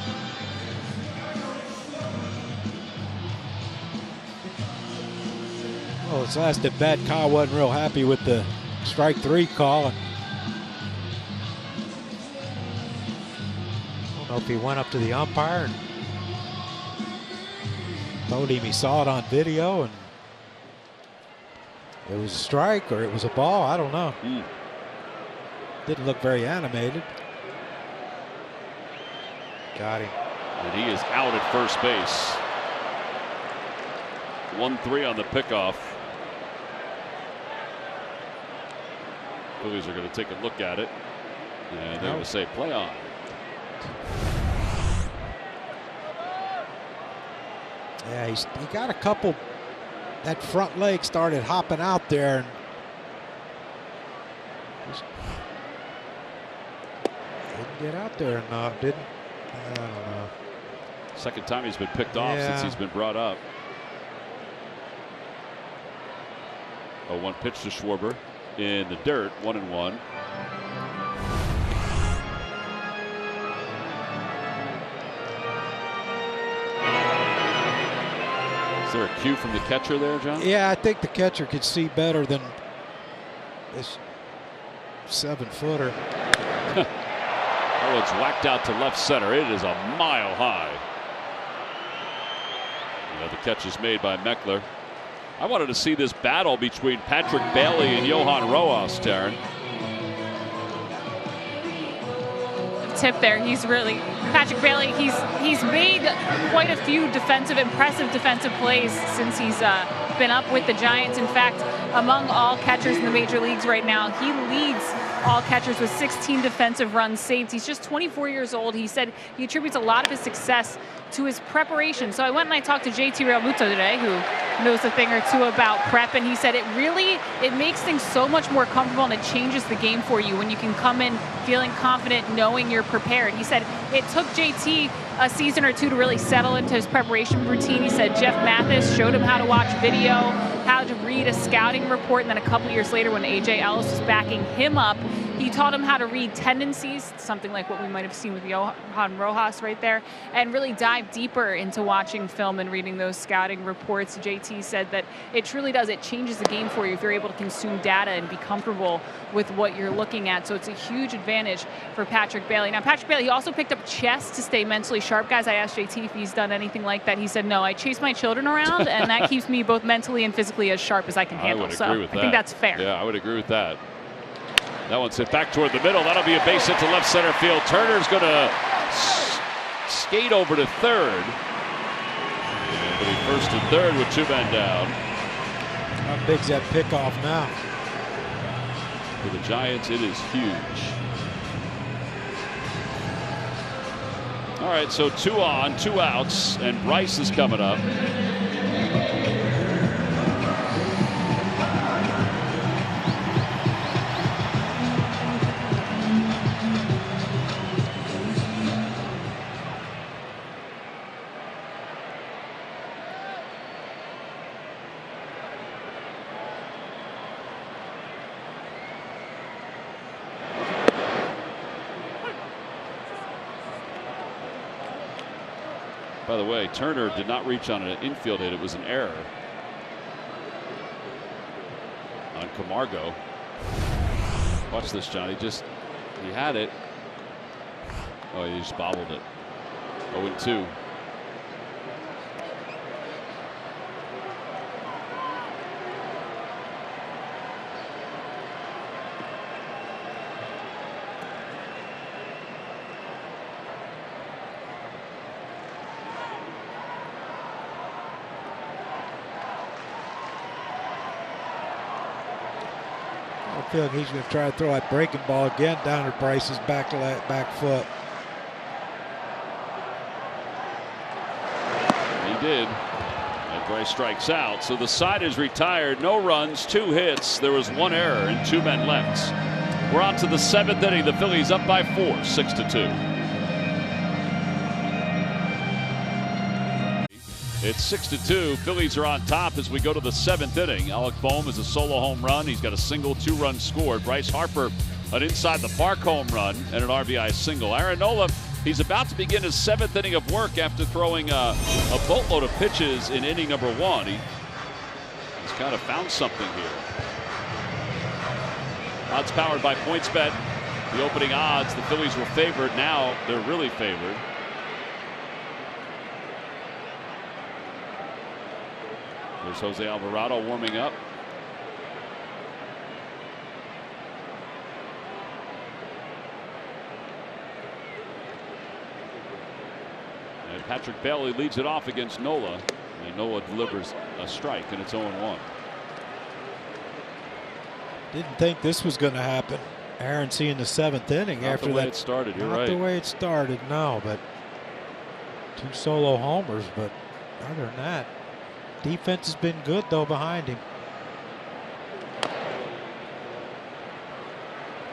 Well, his last at bat, Kyle wasn't real happy with the strike 3 call. And I don't know if he went up to the umpire and told him he saw it on video and it was a strike or it was a ball. I don't know. Didn't look very animated. Got him. And he is out at first base. 1-3 on the pickoff. Phillies are going to take a look at it. And they're going to say play on. Yeah, he got a couple. That front leg started hopping out there. And didn't get out there enough, didn't? I don't know. Second time he's been picked off since he's been brought up. 0-1 pitch to Schwarber in the dirt, 1-1. Is there a cue from the catcher there, John? Yeah, I think the catcher could see better than this 7-footer. That one's whacked out to left center. It is a mile high. The catch is made by Meckler. I wanted to see this battle between Patrick Bailey and Johan Rojas, Taryn. Tip there. He's really Patrick Bailey. He's made quite a few impressive defensive plays since he's been up with the Giants. In fact, among all catchers in the major leagues right now, he leads all catchers with 16 defensive runs saved. He's just 24 years old. He said he attributes a lot of his success to his preparation. So I went and I talked to JT Realmuto today, who knows a thing or two about prep, and he said it makes things so much more comfortable and it changes the game for you when you can come in feeling confident, knowing you're prepared. He said it took JT a season or two to really settle into his preparation routine. He said Jeff Mathis showed him how to watch video, how to read a scouting report, and then a couple years later when A.J. Ellis was backing him up, he taught him how to read tendencies, something like what we might have seen with Johan Rojas right there, and really dive deeper into watching film and reading those scouting reports. JT said that it truly does. It changes the game for you if you're able to consume data and be comfortable with what you're looking at. So it's a huge advantage for Patrick Bailey. Now, Patrick Bailey, he also picked up chess to stay mentally sharp. Guys, I asked JT if he's done anything like that. He said, no, I chase my children around, and that keeps me both mentally and physically as sharp as I can handle. I would agree with that. I think that's fair. Yeah, I would agree with that. That one's hit back toward the middle. That'll be a base hit to left center field. Turner's going to skate over to third. It'll be first and third with 2 men down. How big's that pickoff now? For the Giants, it is huge. All right, so 2 on, 2 outs, and Bryce is coming up. By the way, Turner did not reach on an infield hit. It was an error on Camargo. Watch this, John. He had it. Oh, he just bobbled it. 0-2. feel like he's going to try to throw that breaking ball again down to Bryce's back foot. He did. And Bryce strikes out. So the side is retired. No runs, 2 hits. There was 1 error and 2 men left. We're on to the 7th inning. The Phillies up by 4, 6-2. It's 6-2. Phillies are on top as we go to the 7th inning. Alec Bohm is a solo home run. He's got a single, 2 runs scored. Bryce Harper, an inside the park home run and an RBI single. Aaron Nola, he's about to begin his 7th inning of work after throwing a boatload of pitches in inning number 1. He's kind of found something here. Odds powered by PointsBet. The opening odds, the Phillies were favored. Now they're really favored. There's Jose Alvarado warming up. And Patrick Bailey leads it off against Nola. And Nola delivers a strike, and it's 0-1. Didn't think this was going to happen. Aaron seeing the 7th inning Not after the way that. it started. You're right. Not the way it started, no. But 2 solo homers. But other than that, defense has been good though behind him.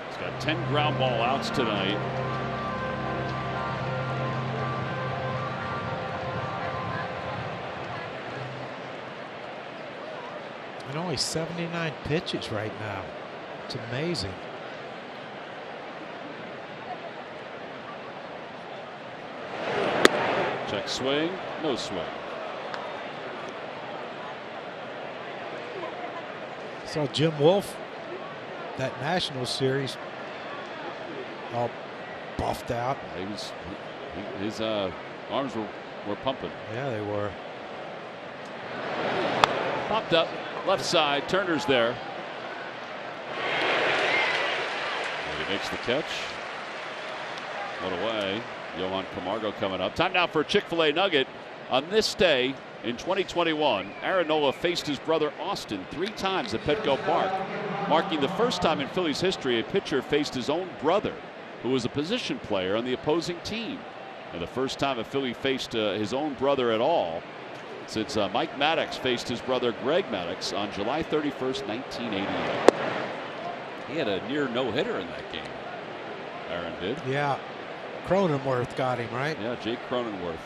He's got 10 ground ball outs tonight. And only 79 pitches right now. It's amazing. Check swing, no swing. Saw Jim Wolf, that National Series, all buffed out. His arms were pumping. Yeah, they were. Popped up, left side, Turner's there. And he makes the catch. What away. Johan Camargo coming up. Time now for a Chick-fil-A nugget. On this day in 2021, Aaron Nola faced his brother Austin 3 times at Petco Park, marking the first time in Phillies history a pitcher faced his own brother, who was a position player on the opposing team, and the first time a Philly faced his own brother at all since Mike Maddox faced his brother Greg Maddox on July 31st, 1988. He had a near no-hitter in that game. Aaron did. Yeah, Cronenworth got him, right? Yeah, Jake Cronenworth.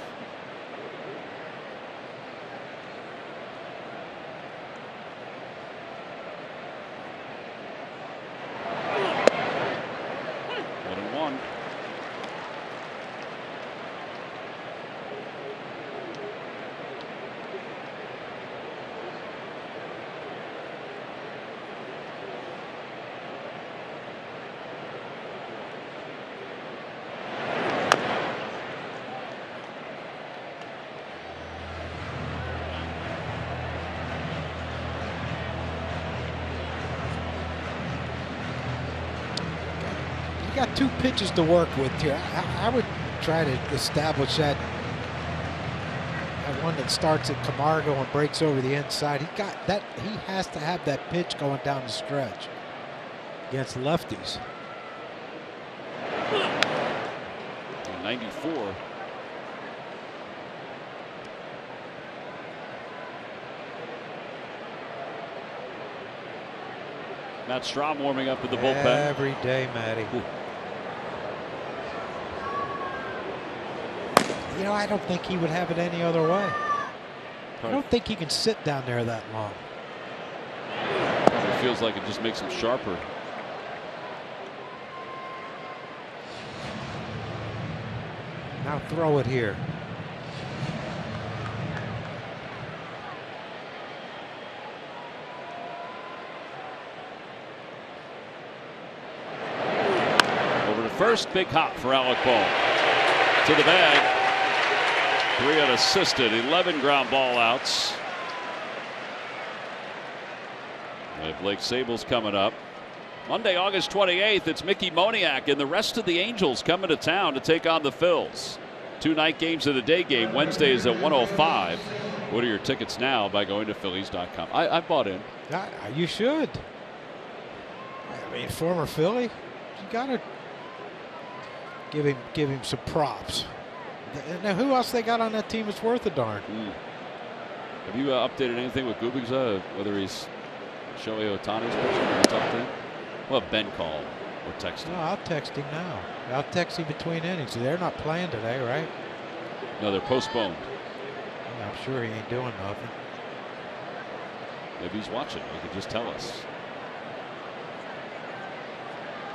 Got 2 pitches to work with here. I would try to establish that one that starts at Camargo and breaks over the inside. He got that. He has to have that pitch going down the stretch against lefties. 94. Matt Strom warming up with the bullpen. Every day, Matty. Ooh. You know, I don't think he would have it any other way. I don't think he can sit down there that long. It feels like it just makes him sharper. Now throw it here. Over to first, big hop for Alec Bohm. To the bag. 3 unassisted, 11 ground ball outs. And Blake Sable's coming up. Monday, August 28th, it's Mickey Moniak and the rest of the Angels coming to town to take on the Phils. 2 night games of the day game. Wednesday is at 1:05. Order your tickets now by going to Phillies.com. I bought in. You should. I mean, former Philly, you gotta give him some props. Now, who else they got on that team is worth a darn? Have you updated anything with Gubiza, whether he's Shohei Ohtani's pitching or top 10? Well, Ben call or text him. No, I'll text him now. I'll text him between innings. They're not playing today, right? No, they're postponed. Yeah, I'm sure he ain't doing nothing. Maybe he's watching. He could just tell us.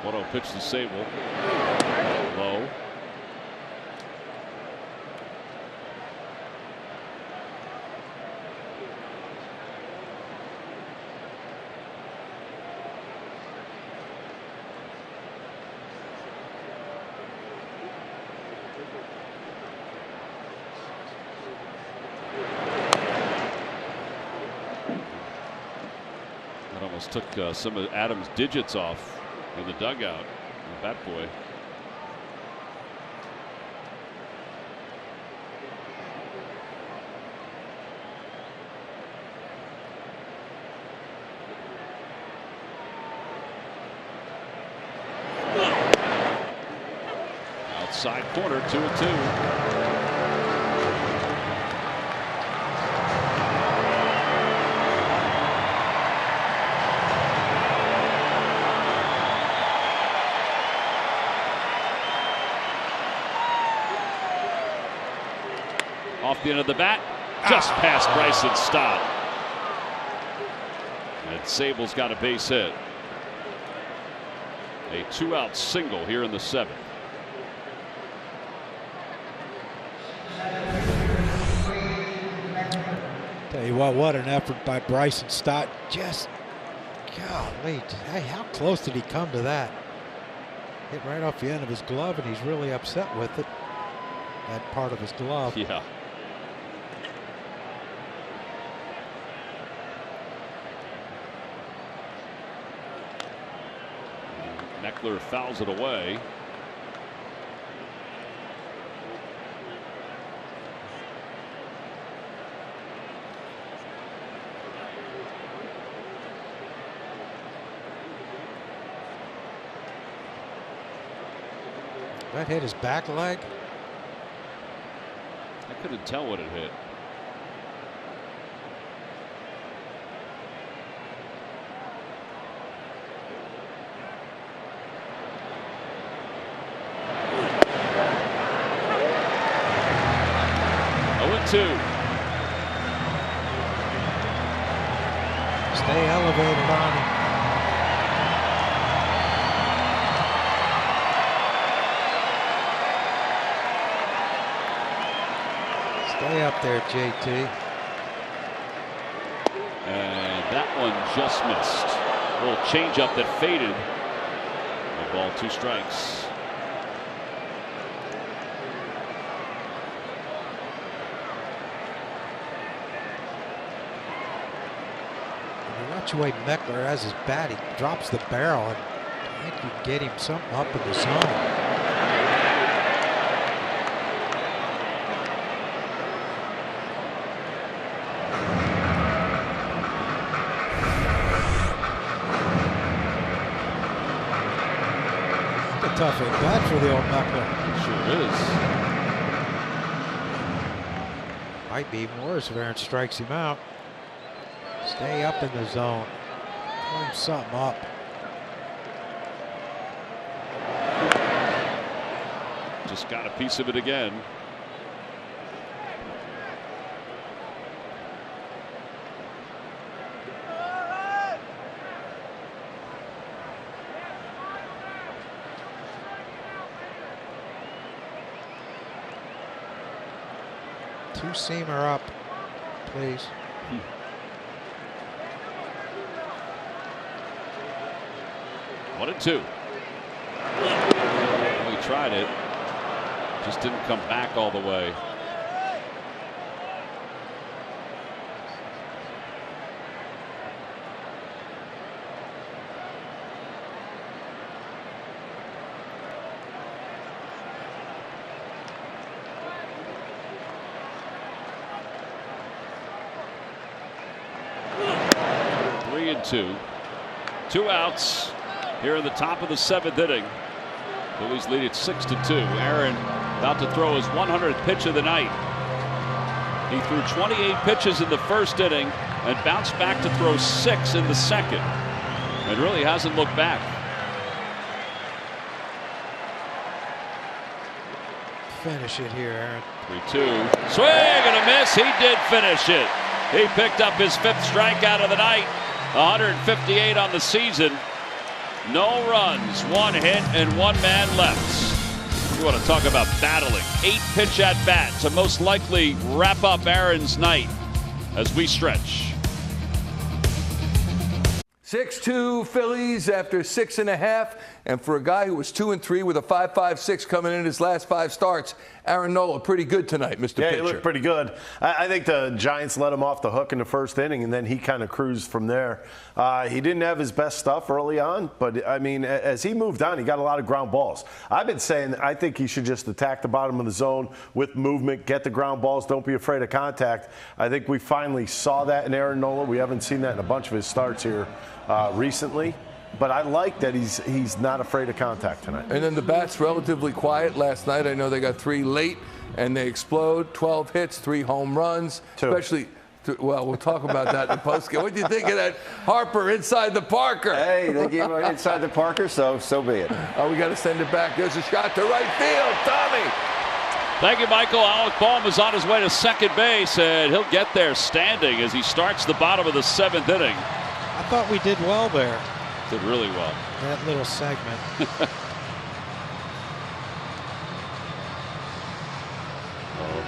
1-0 pitch to Sable. Low. That almost took some of Adams' digits off in the dugout. The bat boy. Outside corner, 2-2. Off the end of the bat, just past Bryson Stott. And Sable's got a base hit. A 2-out single here in the 7th. Tell you what an effort by Bryson Stott. Just, golly, hey, how close did he come to that? Hit right off the end of his glove, and he's really upset with it. That part of his glove. Yeah. Meckler fouls it away. That hit his back leg. I couldn't tell what it hit. Stay elevated on him. Stay up there, JT. And that one just missed. A little changeup that faded. A ball, 2 strikes. Watch the way Meckler has his bat. He drops the barrel, and I think you can get him something up in the zone. It's a tough at bat for the old Meckler. It sure is. Might be even worse if Aaron strikes him out. Stay up in the zone. Throw him something up. Just got a piece of it again. Two-seamer up, please. 1-2. He tried it. Just didn't come back all the way. Three and two. 2 outs. here in the top of the 7th inning. Phillies lead it 6-2. Aaron about to throw his 100th pitch of the night. He threw 28 pitches in the first inning and bounced back to throw 6 in the second. And really hasn't looked back. Finish it here, Aaron. 3-2. Swing and a miss. He did finish it. He picked up his 5th strikeout of the night. 158 on the season. No runs, 1 hit, and 1 man left. You want to talk about battling. 8 pitch at bat to most likely wrap up Aaron's night as we stretch. 6-2 Phillies after 6.5. And for a guy who was 2-3 with a 5.56 coming in his last 5 starts, Aaron Nola pretty good tonight, Mr. Pitcher. Yeah, he looked pretty good. I think the Giants let him off the hook in the first inning, and then he kind of cruised from there. He didn't have his best stuff early on, but, I mean, as he moved on, he got a lot of ground balls. I've been saying I think he should just attack the bottom of the zone with movement, get the ground balls, don't be afraid of contact. I think we finally saw that in Aaron Nola. We haven't seen that in a bunch of his starts here recently. But I like that he's not afraid of contact tonight. And then the bat's relatively quiet last night. I know they got 3 late, and they explode. 12 hits, 3 home runs. 2. Especially, well, we'll talk about that in the postgame. What do you think of that Harper inside the Parker? Hey, they gave him inside the Parker, so be it. We got to send it back. There's a shot to right field. Tommy. Thank you, Michael. Alec Bohm is on his way to second base, and he'll get there standing as he starts the bottom of the 7th inning. I thought we did well there. Did really well. That little segment.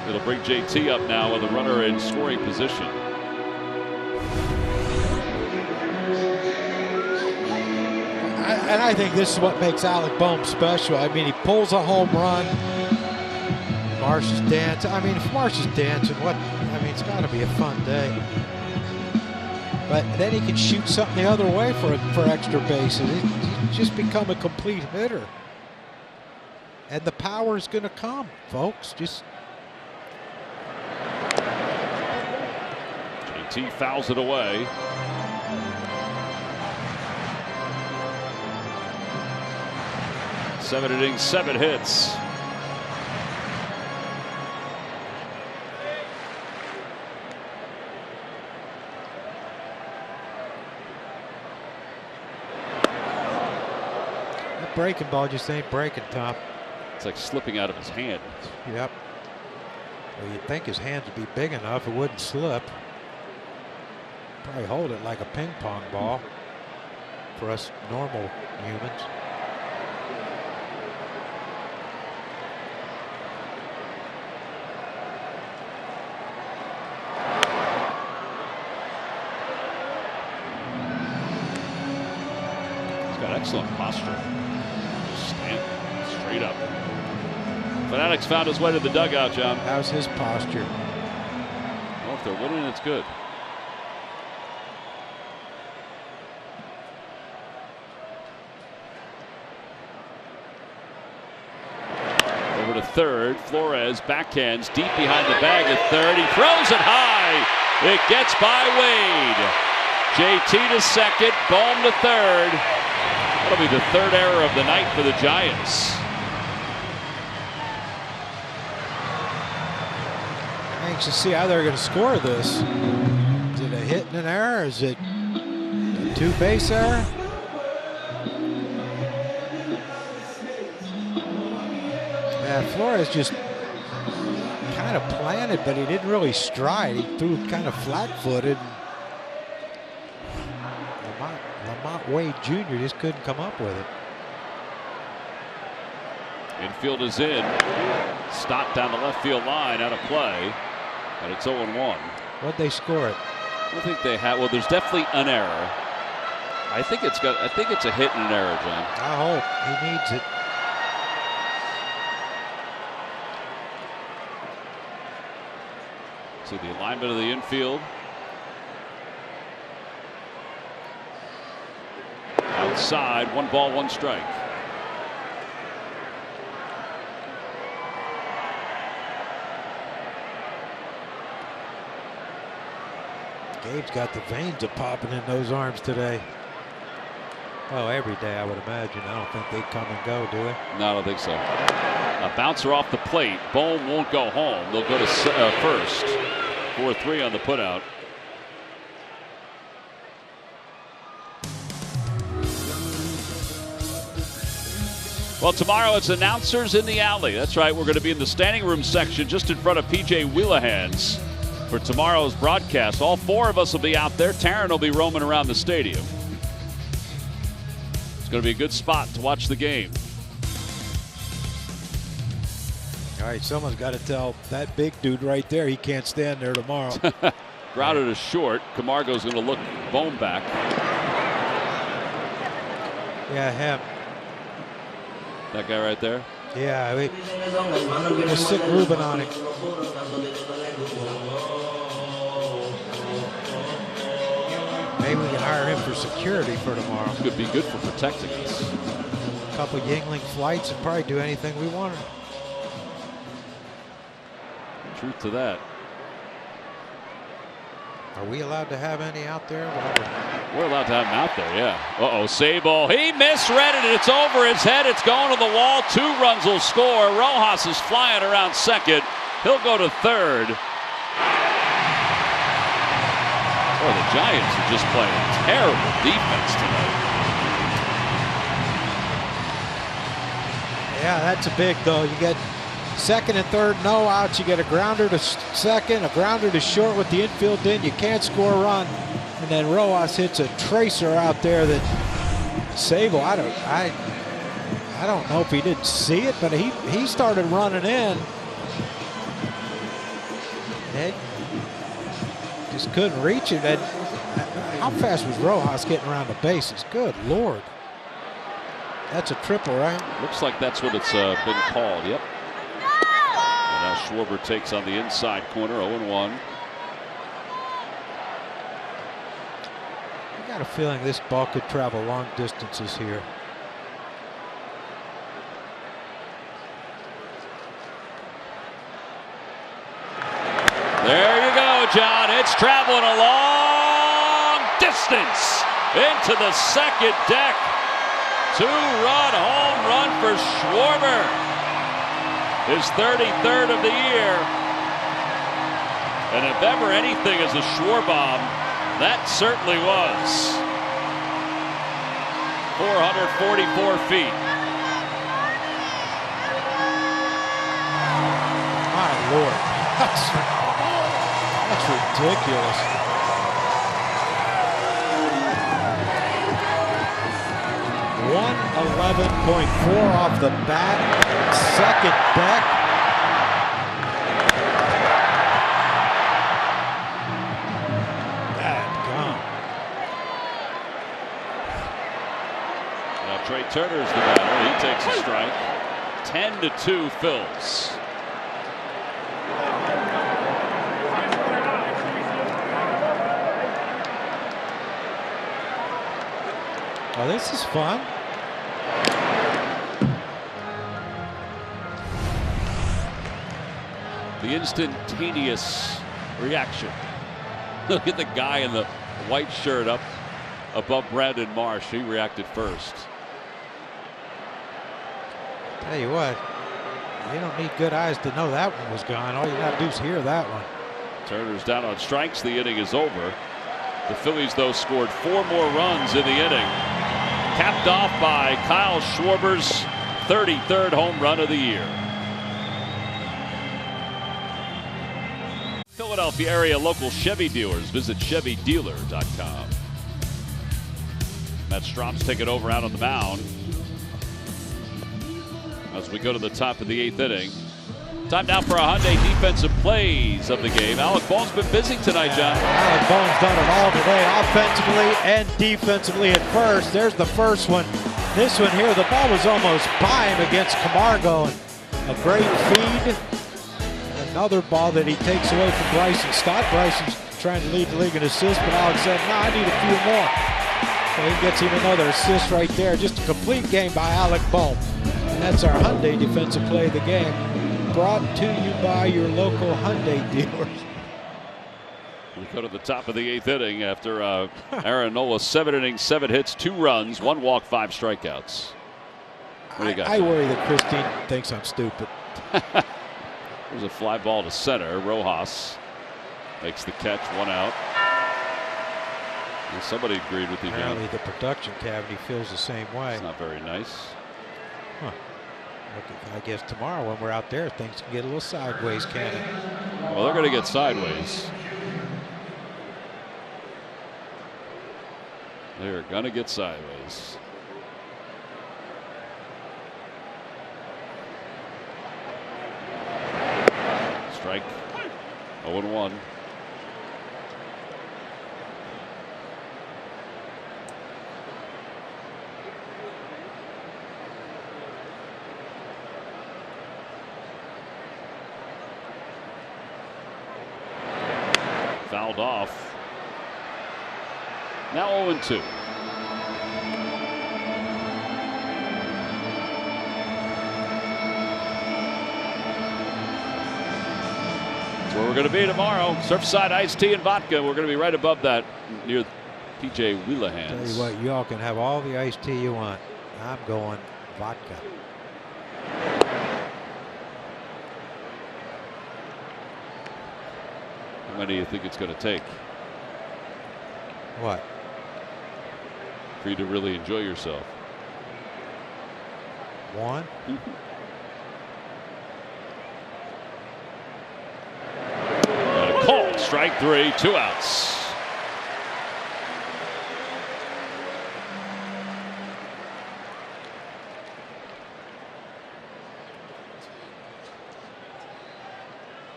It'll bring JT up now with a runner in scoring position. And I think this is what makes Alec Bohm special. I mean, he pulls a home run. Marsh is dancing. I mean, if Marsh is dancing, it's got to be a fun day. But then he can shoot something the other way for extra bases. He's just become a complete hitter. And the power is going to come, folks. JT fouls it away. Seven innings, 7 hits. Breaking ball just ain't breaking, Tom. It's like slipping out of his hand. Yep. Well, you'd think his hands would be big enough it wouldn't slip. Probably hold it like a ping pong ball for us normal humans. He's got excellent posture. Stand straight up. Fanatics found his way to the dugout, John. How's his posture? Well, if they're winning, it's good. Over to third. Flores backhands deep behind the bag at third. He throws it high. It gets by Wade. JT to second. Bohm to third. That'll be the 3rd error of the night for the Giants. Anxious to see how they're going to score this. Is it a hit and an error? Is it a 2-base error? Yeah, Flores just kind of planted, but he didn't really stride. He threw kind of flat-footed. Lamont Wade Jr. just couldn't come up with it. Infield is in. Stopped down the left field line, out of play. And it's 0-1. What'd they score it? I don't think they have. Well, there's definitely an error. I think it's a hit and an error, John. I hope he needs it. See the alignment of the infield. Outside, 1 ball, 1 strike. Gabe's got the veins of popping in those arms today. Oh, every day, I would imagine. I don't think they come and go, do they? No, I don't think so. A bouncer off the plate. Bohm won't go home. They'll go to first. 4-3 on the putout. Well, tomorrow it's announcers in the alley. That's right. We're going to be in the standing room section just in front of P.J. Wheelahands for tomorrow's broadcast. All four of us will be out there. Taryn will be roaming around the stadium. It's going to be a good spot to watch the game. All right, someone's got to tell that big dude right there he can't stand there tomorrow. Grounded is short. Camargo's going to look Bohm back. Yeah, him. That guy right there? Yeah, we'll stick Ruben on him. Maybe we can hire him for security for tomorrow. Could be good for protecting us. A couple Yingling flights and probably do anything we wanted. Truth to that. Are we allowed to have any out there? We're allowed to have him out there, yeah. Uh-oh, Sable. He misread it. It's over his head. It's going to the wall. 2 runs will score. Rojas is flying around second. He'll go to third. Boy, the Giants are just playing terrible defense tonight. Yeah, that's a big, though. You get second and third, no outs. You get a grounder to second, a grounder to short with the infield in. You can't score a run. And then Rojas hits a tracer out there that Sable, I don't know if he didn't see it, but he started running in. And just couldn't reach it. And how fast was Rojas getting around the bases? Good Lord. That's a triple, right? Looks like that's what it's been called, yep. And now Schwarber takes on the inside corner, 0-1. I got a feeling this ball could travel long distances here. There you go, John. It's traveling a long distance into the second deck. 2-run home run for Schwarber. His 33rd of the year. And if ever anything is a Schwarbomb, that certainly was. 444 feet. My Lord. That's ridiculous. .111.4 off the bat. Second deck. Trey Turner's the batter. He takes a strike. 10-2 Phillies. Oh, this is fun. The instantaneous reaction. Look at the guy in the white shirt up above Brandon Marsh. He reacted first. Tell you what, you don't need good eyes to know that one was gone. All you got to do is hear that one. Turner's down on strikes. The inning is over. The Phillies, though, scored 4 more runs in the inning. Capped off by Kyle Schwarber's 33rd home run of the year. Philadelphia area local Chevy dealers. Visit ChevyDealer.com. Matt Strom's taking over out on the mound. As we go to the top of the 8th inning. Time now for a Hyundai defensive plays of the game. Alec Bohn's been busy tonight, John. Alec Bohn's done it all today, offensively and defensively at first. There's the first one. This one here, the ball was almost by him against Camargo. A great feed. Another ball that he takes away from Bryson Stott. Bryson's trying to lead the league in assists, but Alex said, no, I need a few more. So he gets him another assist right there. Just a complete game by Alec Bohm. And that's our Hyundai defensive play of the game. Brought to you by your local Hyundai dealers. We go to the top of the 8th inning after Aaron Nola, 7 innings, 7 hits, 2 runs, 1 walk, 5 strikeouts. What do you got? I worry that Christine thinks I'm stupid. There's a fly ball to center. Rojas makes the catch, 1 out. And somebody agreed with you. Apparently the production cavity feels the same way. It's not very nice. Huh. I guess tomorrow when we're out there, things can get a little sideways, can't it? Well, they're going to get sideways. They're going to get sideways. Strike. 0-1. Fouled off. Now 0-2. That's where we're going to be tomorrow. Surfside iced tea and vodka. We're going to be right above that near P.J. Wheelahands. Tell you what, y'all can have all the iced tea you want. I'm going vodka. How many do you think it's going to take? What? For you to really enjoy yourself? 1. And a called strike 3, 2 outs.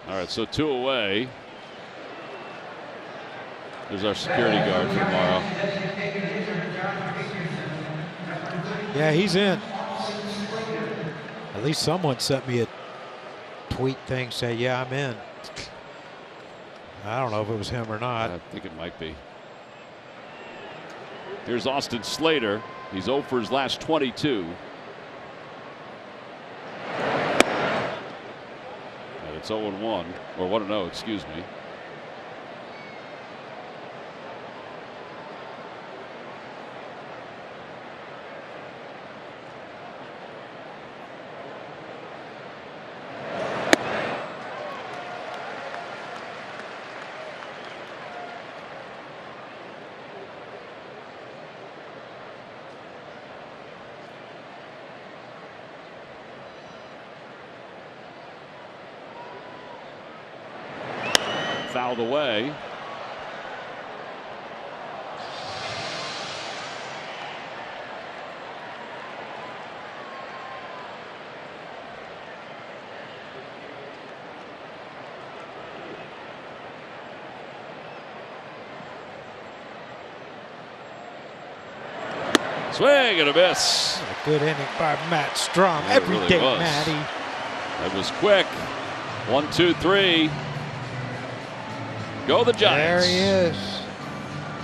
All right, so 2 away. There's our security guard for tomorrow. Yeah, he's in. At least someone sent me a tweet thing saying, yeah, I'm in. I don't know if it was him or not. I think it might be. Here's Austin Slater. He's 0 for his last 22. And it's 0-1, or 1-0, excuse me. Fouled away. Swing and a miss. A good inning by Matt Strom. Yeah, Every really day, was. Matty. That was quick. 1, 2, 3. Go the Giants. There he is.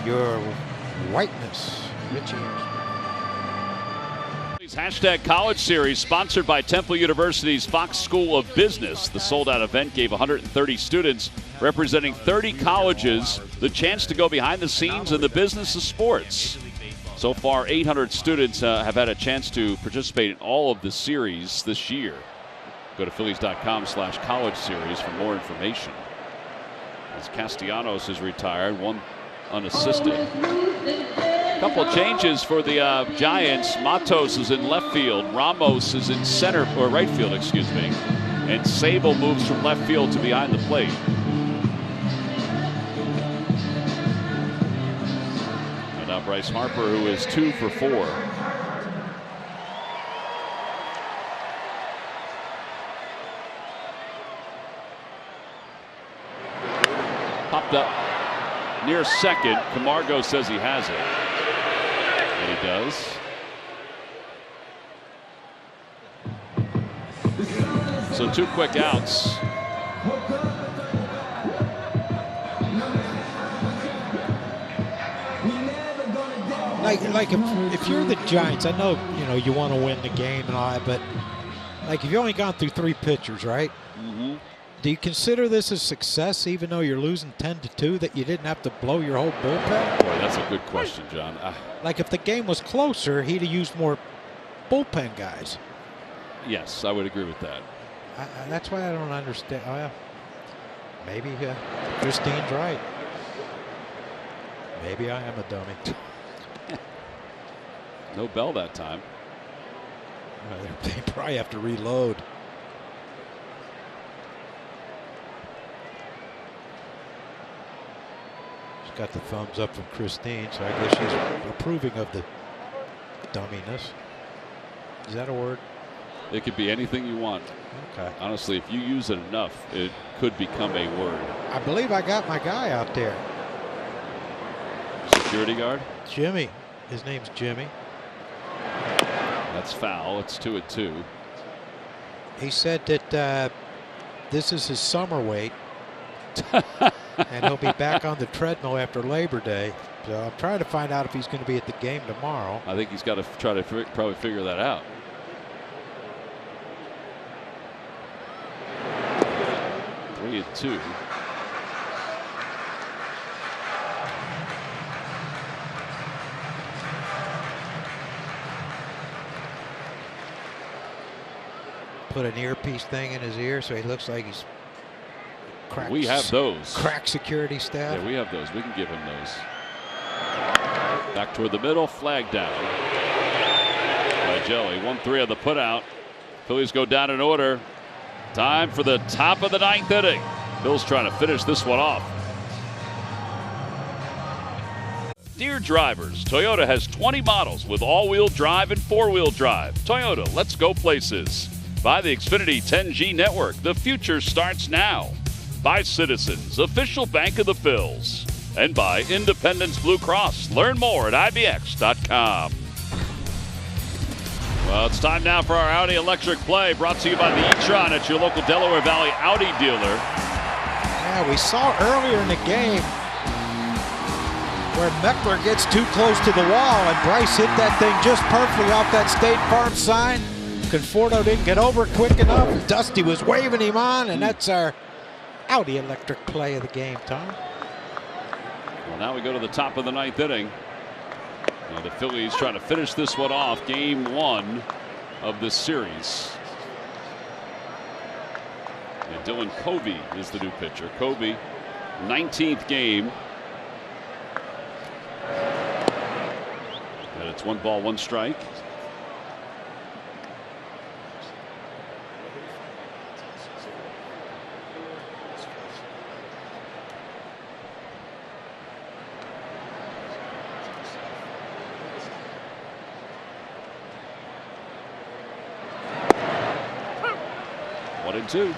Your whiteness, Richie. Hashtag College Series, sponsored by Temple University's Fox School of Business. The sold-out event gave 130 students representing 30 colleges the chance to go behind the scenes in the business of sports. So far, 800 students have had a chance to participate in all of the series this year. Go to Phillies.com/college series for more information. As Castellanos is retired, 1 unassisted. A couple of changes for the Giants. Matos is in left field. Ramos is in center, or right field, excuse me. And Sable moves from left field to behind the plate. And now Bryce Harper, who is 2 for 4. Popped up near second. Camargo says he has it. And he does. So 2 quick outs. Like if you're the Giants, I know you want to win the game and all that, but like if you only gone through 3 pitchers, right? Mm-hmm. Do you consider this a success, even though you're losing 10-2, that you didn't have to blow your whole bullpen? Boy, that's a good question, John. Like if the game was closer, he'd have used more bullpen guys. Yes, I would agree with that. That's why I don't understand. Maybe Christine's right. Maybe I am a dummy. No bell that time. They probably have to reload. She's got the thumbs up from Christine, so I guess she's approving of the dumminess. Is that a word? It could be anything you want. Okay. Honestly, if you use it enough, it could become a word. I believe I got my guy out there. Security guard? Jimmy. His name's Jimmy. That's foul. It's 2-2. He said that this is his summer weight. And he'll be back on the treadmill after Labor Day. So I'm trying to find out if he's going to be at the game tomorrow. I think he's got to try to probably figure that out. 3-2. Put an earpiece thing in his ear so he looks like he's cracked. We have those. Crack security staff. Yeah, we have those. We can give him those. Back toward the middle. Flag down by Joey. 1-3 on the putout. Phillies go down in order. Time for the top of the 9th inning. Bill's trying to finish this one off. Dear drivers, Toyota has 20 models with all-wheel drive and four-wheel drive. Toyota, let's go places. By the Xfinity 10G network, the future starts now. By Citizens, official bank of the Phils. And by Independence Blue Cross. Learn more at ibx.com. Well, it's time now for our Audi Electric Play, brought to you by the e-tron at your local Delaware Valley Audi dealer. Yeah, we saw earlier in the game where Meckler gets too close to the wall and Bryce hit that thing just perfectly off that State Farm sign. Conforto didn't get over quick enough. Dusty was waving him on, and that's our Audi Electric Play of the game, Tom. Well, now we go to the top of the 9th inning. Now the Phillies trying to finish this one off, game 1 of this series. And Dylan Covey is the new pitcher. Covey, 19th game. And it's 1 ball, 1 strike. One and two.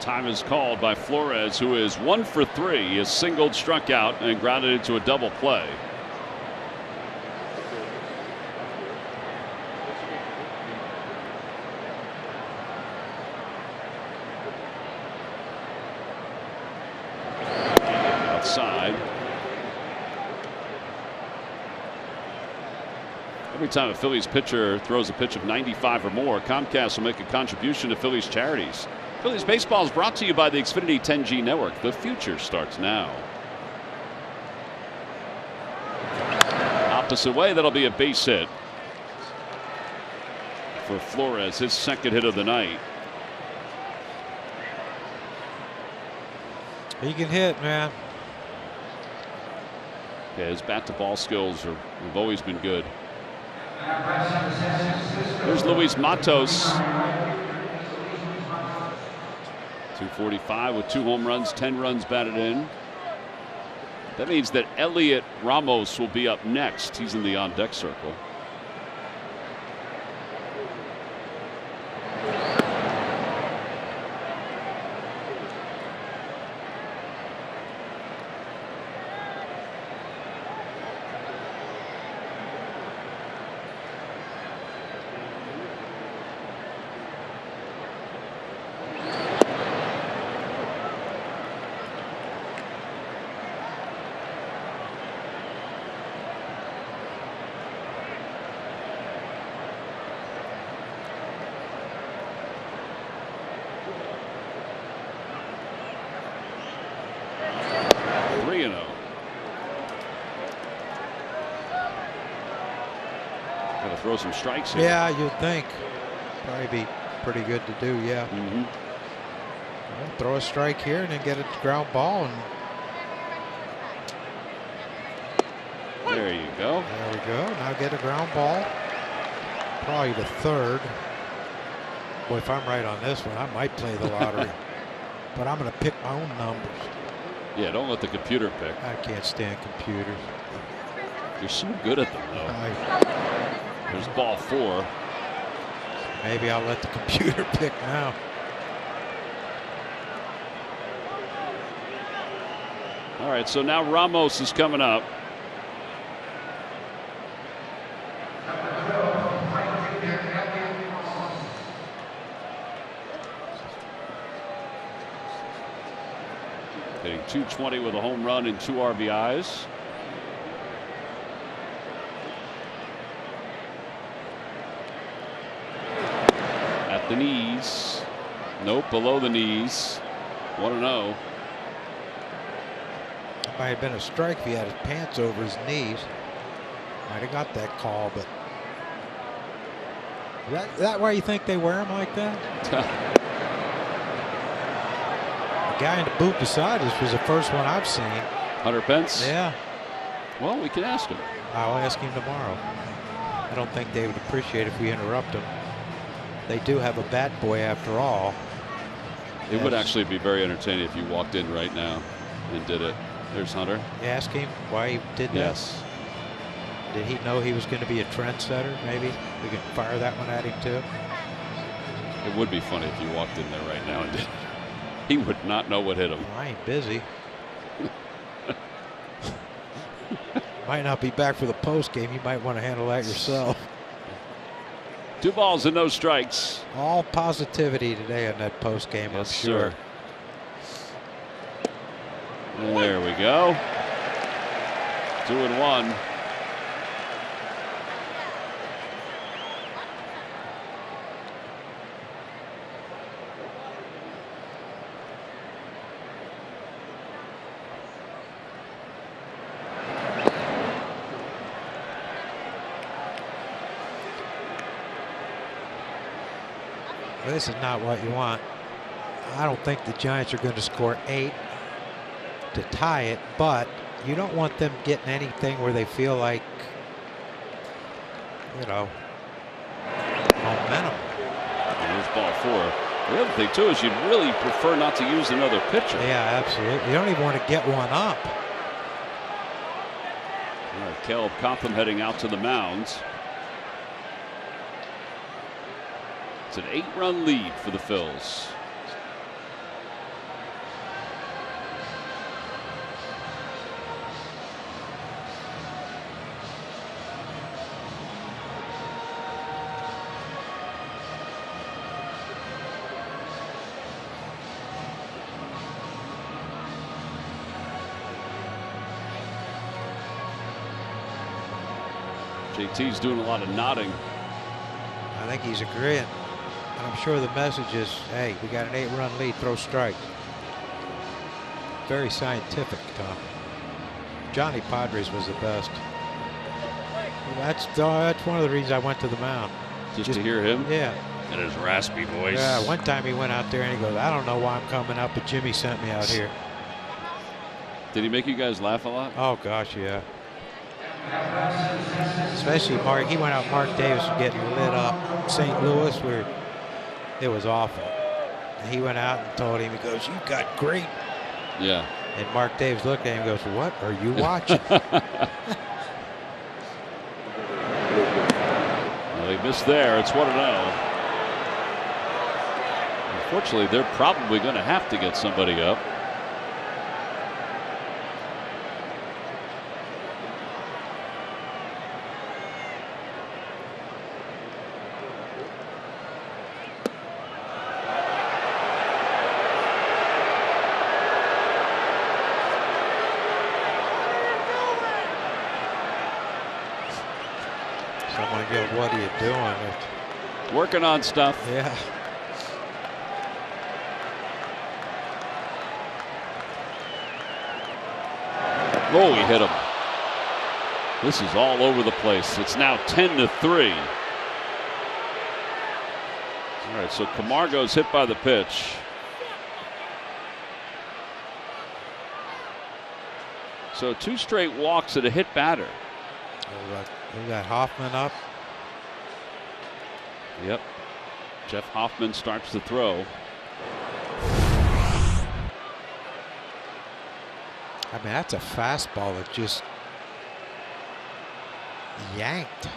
Time is called by Flores, who is 1 for 3. He has singled, struck out, and grounded into a double play. Outside. Every time a Phillies pitcher throws a pitch of 95 or more, Comcast will make a contribution to Phillies charities. Phillies baseball is brought to you by the Xfinity 10G network. The future starts now. Opposite way, that'll be a base hit for Flores, his 2nd hit of the night. He can hit, man. Yeah, his bat to ball skills have always been good. There's Luis Matos. 245 with 2 home runs, 10 runs batted in. That means that Elliot Ramos will be up next. He's in the on-deck circle. throw some strikes here. Yeah, you'd think. Probably be pretty good to do, yeah. Mm-hmm. Well, throw a strike here and then get a ground ball. And there you go. There we go. Now get a ground ball. Probably the third. Boy, if I'm right on this one, I might play the lottery. But I'm going to pick my own numbers. Yeah, don't let the computer pick. I can't stand computers. You're so good at them, though. There's ball 4. Maybe I'll let the computer pick now. All right, so now Ramos is coming up. Hitting .220 with a home run and 2 RBIs. At the knees. Nope, below the knees. 1-0. Might have been a strike if he had his pants over his knees. Might have got that call, but that why you think they wear them like that? The guy in the booth beside us was the first one I've seen. Hunter Pence? Yeah. Well, we can ask him. I'll ask him tomorrow. I don't think they would appreciate if we interrupt him. They do have a bat boy after all. It would actually be very entertaining if you walked in right now and did it. There's Hunter. You ask him why he did that? Yes. Did he know he was going to be a trendsetter? Maybe we could fire that one at him too. It would be funny if you walked in there right now and did. He would not know what hit him. Well, I ain't busy. Might not be back for the post game. You might want to handle that yourself. 2 balls and no strikes. All positivity today on that post game, yes, I'm sure. Sir. And there we go. 2-1. This is not what you want. I don't think the Giants are going to score 8 to tie it, but you don't want them getting anything where they feel like, you know, momentum. There's ball 4. The other thing, too, is you'd really prefer not to use another pitcher. Yeah, absolutely. You don't even want to get one up. All right, Caleb Cotham heading out to the mound. It's an 8-run lead for the Phils. JT's doing a lot of nodding. I think he's agreeing. And I'm sure the message is, hey, we got an 8-run lead, throw strike. Very scientific, Tom. Johnny Padres was the best. That's one of the reasons I went to the mound. Just to hear him? Yeah. And his raspy voice. Yeah, one time he went out there and he goes, I don't know why I'm coming up, but Jimmy sent me out here. Did he make you guys laugh a lot? Oh, gosh, yeah. Especially Mark. He went out, Mark Davis was getting lit up. St. Louis, where it was awful. And he went out and told him, he goes, you got great. Yeah. And Mark Davis looked at him and goes, what are you watching? Well, they missed there. It's 1-0. Unfortunately, they're probably going to have to get somebody up. Someone go, what are you doing? Working on stuff. Yeah. Oh, he hit him. This is all over the place. It's now 10-3. All right, so Camargo's hit by the pitch. So 2 straight walks and a hit batter. We got Hoffman up. Yep. Jeff Hoffman starts to throw. I mean, that's a fastball that just yanked.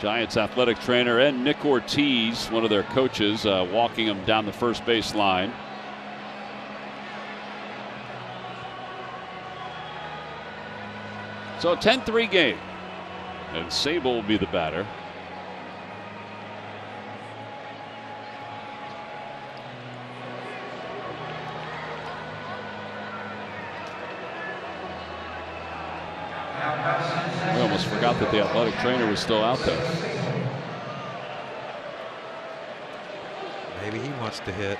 Giants athletic trainer and Nick Ortiz, one of their coaches, walking him down the first base line. So a 10-3 game. And Sable will be the batter. I almost forgot that the athletic trainer was still out there. Maybe he wants to hit.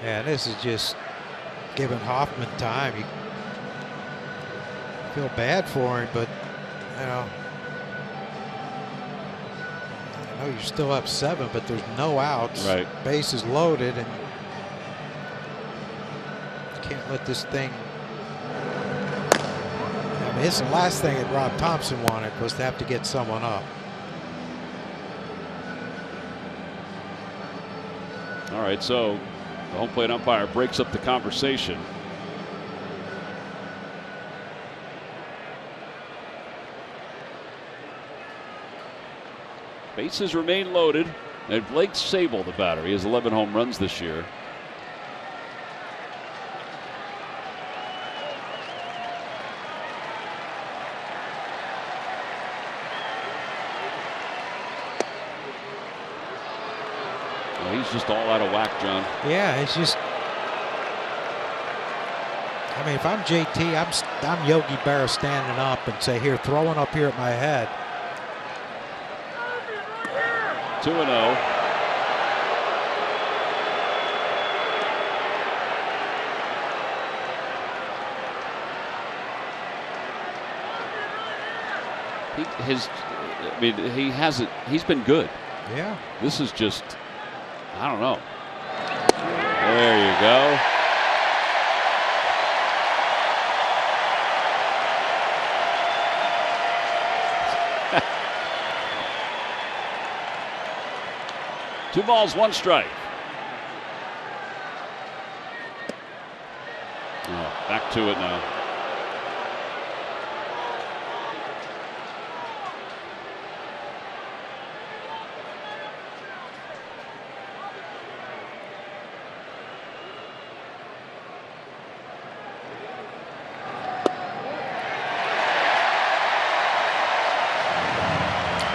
Yeah, this is just giving Hoffman time. You feel bad for him, but you know, I know you're still up 7, but there's no outs. Right. Base is loaded, and you can't let this thing. I mean, it's the last thing that Rob Thompson wanted, was to have to get someone up. All right, so the home plate umpire breaks up the conversation. Bases remain loaded. And Blake Sable, the batter. He has 11 home runs this year. Well, he's just all out of whack, John. Yeah, it's just. I mean, if I'm JT, I'm Yogi Berra standing up and say, here, throwing up here at my head. 2-0. He's been good. Yeah. This is just, I don't know. There you go. Two balls, one strike. Oh, back to it now.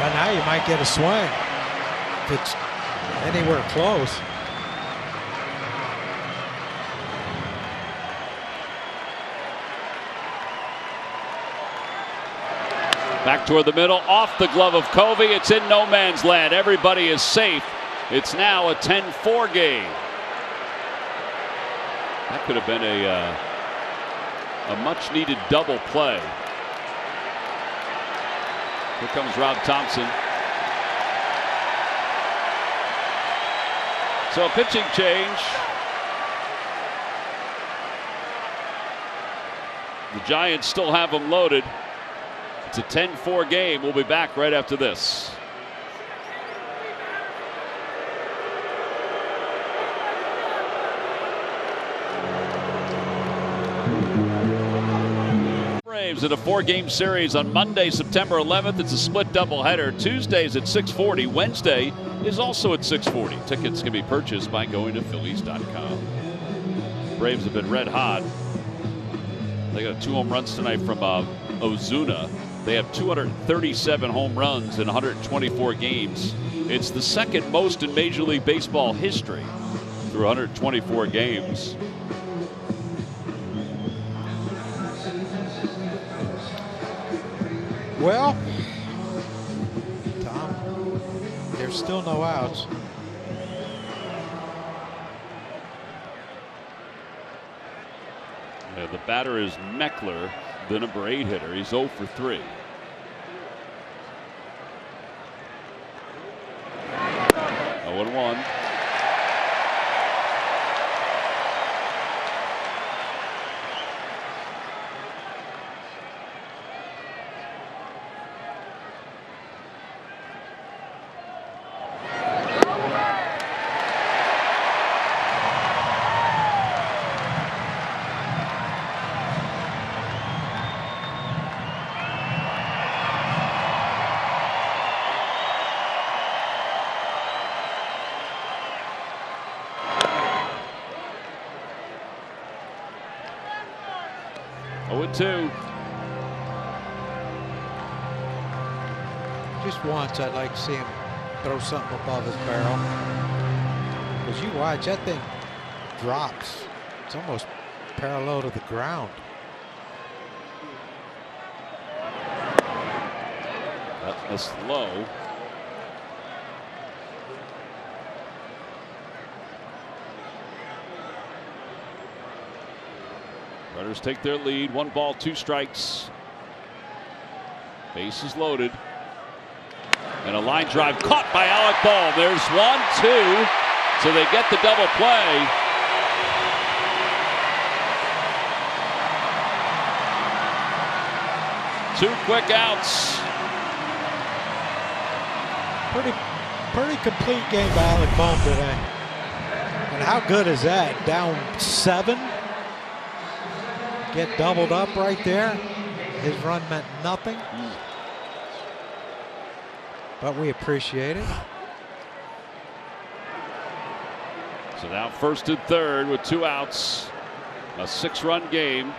But now you might get a swing if it's anywhere close. Back toward the middle, off the glove of Covey. It's in no man's land. Everybody is safe. It's now a 10-4 game. That could have been a much-needed double play. Here comes Rob Thompson. So a pitching change. The Giants still have them loaded. It's a 10-4 game. We'll be back right after this. Braves in a 4-game series on Monday, September 11th. It's a split doubleheader. Tuesdays at 6:40. Wednesday is also at 6:40. Tickets can be purchased by going to Phillies.com. Braves have been red hot. They got 2 home runs tonight from Ozuna. They have 237 home runs in 124 games. It's the second most in Major League Baseball history through 124 games. Well, Tom, There's still no outs. Yeah, the batter is Meckler, the number 8 hitter. He's 0 for 3. Oh, 1. Just once, I'd like to see him throw something above his barrel. Because you watch, that thing drops. It's almost parallel to the ground. That's low. Runners take their lead. 1 ball, 2 strikes. Base is loaded. And a line drive caught by Alec Bohm. There's 1, 2. So they get the double play. Two quick outs. Pretty complete game by Alec Bohm today. And how good is that? Down 7. Get doubled up right there. His run meant nothing. But we appreciate it. So now first and third with 2 outs. A 6-run game.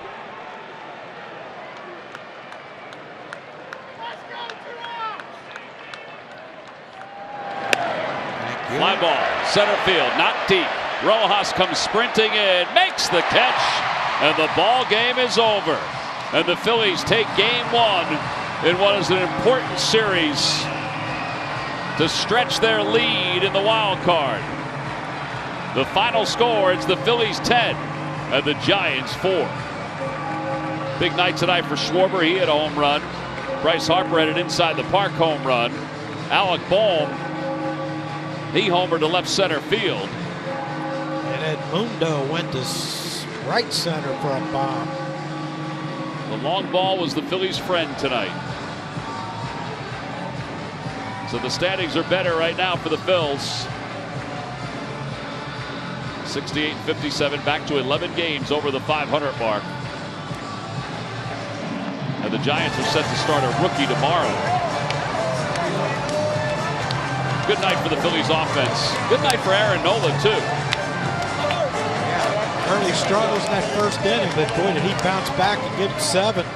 Fly ball, center field, not deep. Rojas comes sprinting in, makes the catch, and the ball game is over. And the Phillies take game 1 in what is an important series to stretch their lead in the wild card. The final score is the Phillies 10 and the Giants 4. Big night tonight for Schwarber. He hit a home run. Bryce Harper had an inside the park home run. Alec Bohm, he homered to left center field. And Edmundo went to right center for a bomb. The long ball was the Phillies' friend tonight. So the standings are better right now for the Phils. 68-57, back to 11 games over the 500 mark. And the Giants are set to start a rookie tomorrow. Good night for the Phillies offense. Good night for Aaron Nola, too. Yeah, early struggles in that first inning, but boy, did he bounce back and give it 7.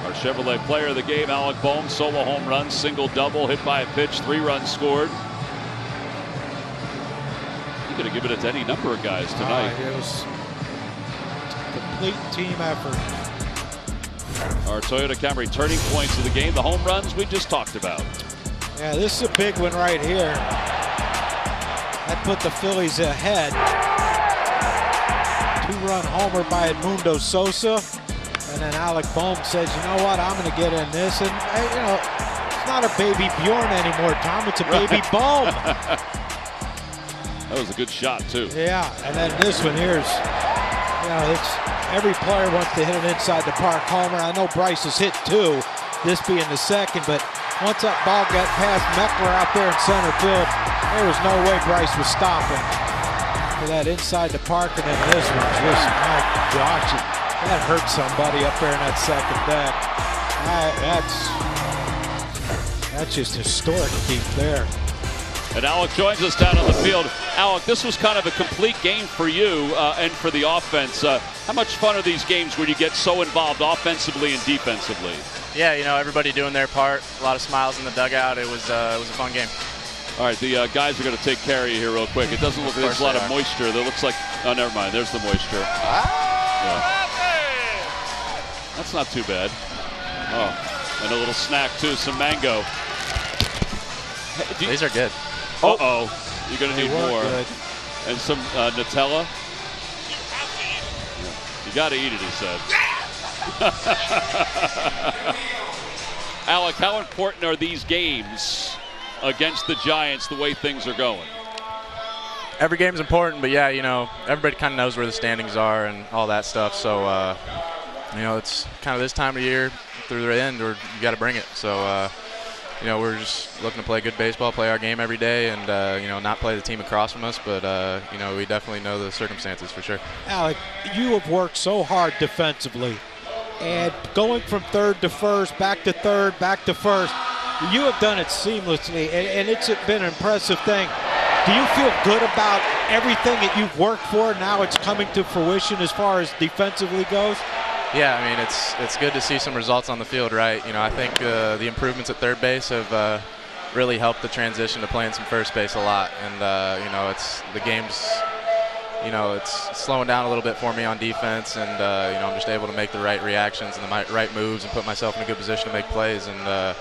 Our Chevrolet player of the game, Alec Bohm, solo home run, single double, hit by a pitch, 3 runs scored. You could have given it to any number of guys tonight. It was a complete team effort. Our Toyota Camry turning points of the game, the home runs we just talked about. Yeah, this is a big one right here. That put the Phillies ahead. 2-run homer by Edmundo Sosa. And then Alec Bohm says, you know what, I'm going to get in this. And, you know, it's not a baby Bjorn anymore, Tom. It's a baby Bohm. That was a good shot, too. Yeah, and then this one here's, you know, it's every player wants to hit an inside the park homer. I know Bryce has hit 2, this being the second, but once that ball got past Meckler out there in center field, there was no way Bryce was stopping for that inside the park. And then this one, just, my gosh, that hurt somebody up there in that second deck. That's just historic deep there. And Alec joins us down on the field. Alec, this was kind of a complete game for you and for the offense. How much fun are these games when you get so involved offensively and defensively? Yeah, you know, everybody doing their part. A lot of smiles in the dugout. It was a fun game. All right, the guys are going to take care of you here real quick. It doesn't look like there's a lot of moisture. There looks like, oh, never mind. There's the moisture. Yeah. That's not too bad. Oh, and a little snack, too, some mango. These are good. Uh-oh. You're going to need more. Good. And some Nutella. You got to eat it, he said. Alec, how important are these games against the Giants the way things are going? Every game's important, but yeah, everybody kind of knows where the standings are and all that stuff. So, it's kind of this time of year through the end, or you got to bring it. So, we're just looking to play good baseball, play our game every day, and, not play the team across from us. But, we definitely know the circumstances for sure. Alec, you have worked so hard defensively. And going from third to first, back to third, back to first, you have done it seamlessly, and it's been an impressive thing. Do you feel good about everything that you've worked for? Now it's coming to fruition as far as defensively goes? Yeah, I mean, it's good to see some results on the field, right? I think the improvements at third base have really helped the transition to playing some first base a lot. And, it's the game's, it's slowing down a little bit for me on defense. And, I'm just able to make the right reactions and the right moves and put myself in a good position to make plays and,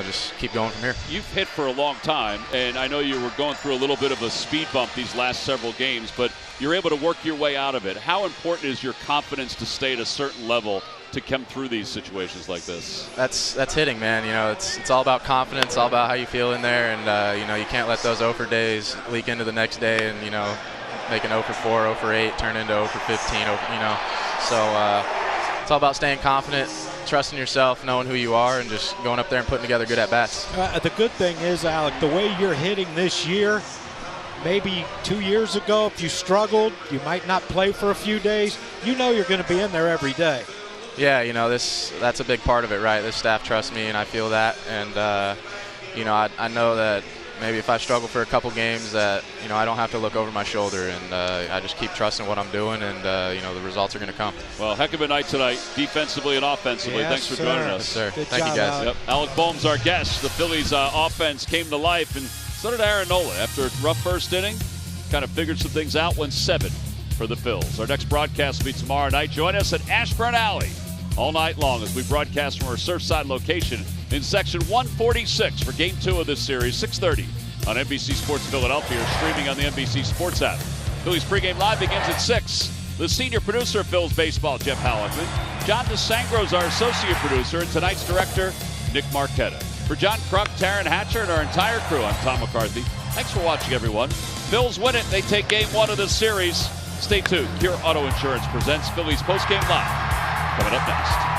just keep going from here. You've hit for a long time, and I know you were going through a little bit of a speed bump these last several games, but you're able to work your way out of it. How important is your confidence to stay at a certain level to come through these situations like this? That's hitting, man. It's all about confidence, all about how you feel in there, and you can't let those 0 for days leak into the next day and make an 0 for 4, 0 for 8 turn into 0 for 15. So it's all about staying confident, trusting yourself, knowing who you are, and just going up there and putting together good at-bats. The good thing is, Alec, the way you're hitting this year, maybe 2 years ago, if you struggled, you might not play for a few days. You're going to be in there every day. Yeah, that's a big part of it, right? This staff trusts me, and I feel that. And, I know that maybe if I struggle for a couple games that, I don't have to look over my shoulder, and I just keep trusting what I'm doing, and, the results are going to come. Well, heck of a night tonight, defensively and offensively. Yes, Thanks for joining us. Yes, sir. Good Thank job, you, guys. Alec. Alec Boehm's our guest. The Phillies offense came to life, and so did Aaron Nola. After a rough first inning, kind of figured some things out, went 7 for the Phils. Our next broadcast will be tomorrow night. Join us at Ashburn Alley all night long as we broadcast from our Surfside location in Section 146 for Game 2 of this series, 6:30 on NBC Sports Philadelphia, or streaming on the NBC Sports app. Phillies pregame live begins at 6. The senior producer of Phil's Baseball, Jeff Halleckman. John DeSangro is our associate producer, and tonight's director, Nick Marquetta. For John Kruk, Taryn Hatcher, and our entire crew, I'm Tom McCarthy. Thanks for watching, everyone. Phils win it. They take Game 1 of this series. Stay tuned. Pure Auto Insurance presents Phillies Postgame Live. Coming up next.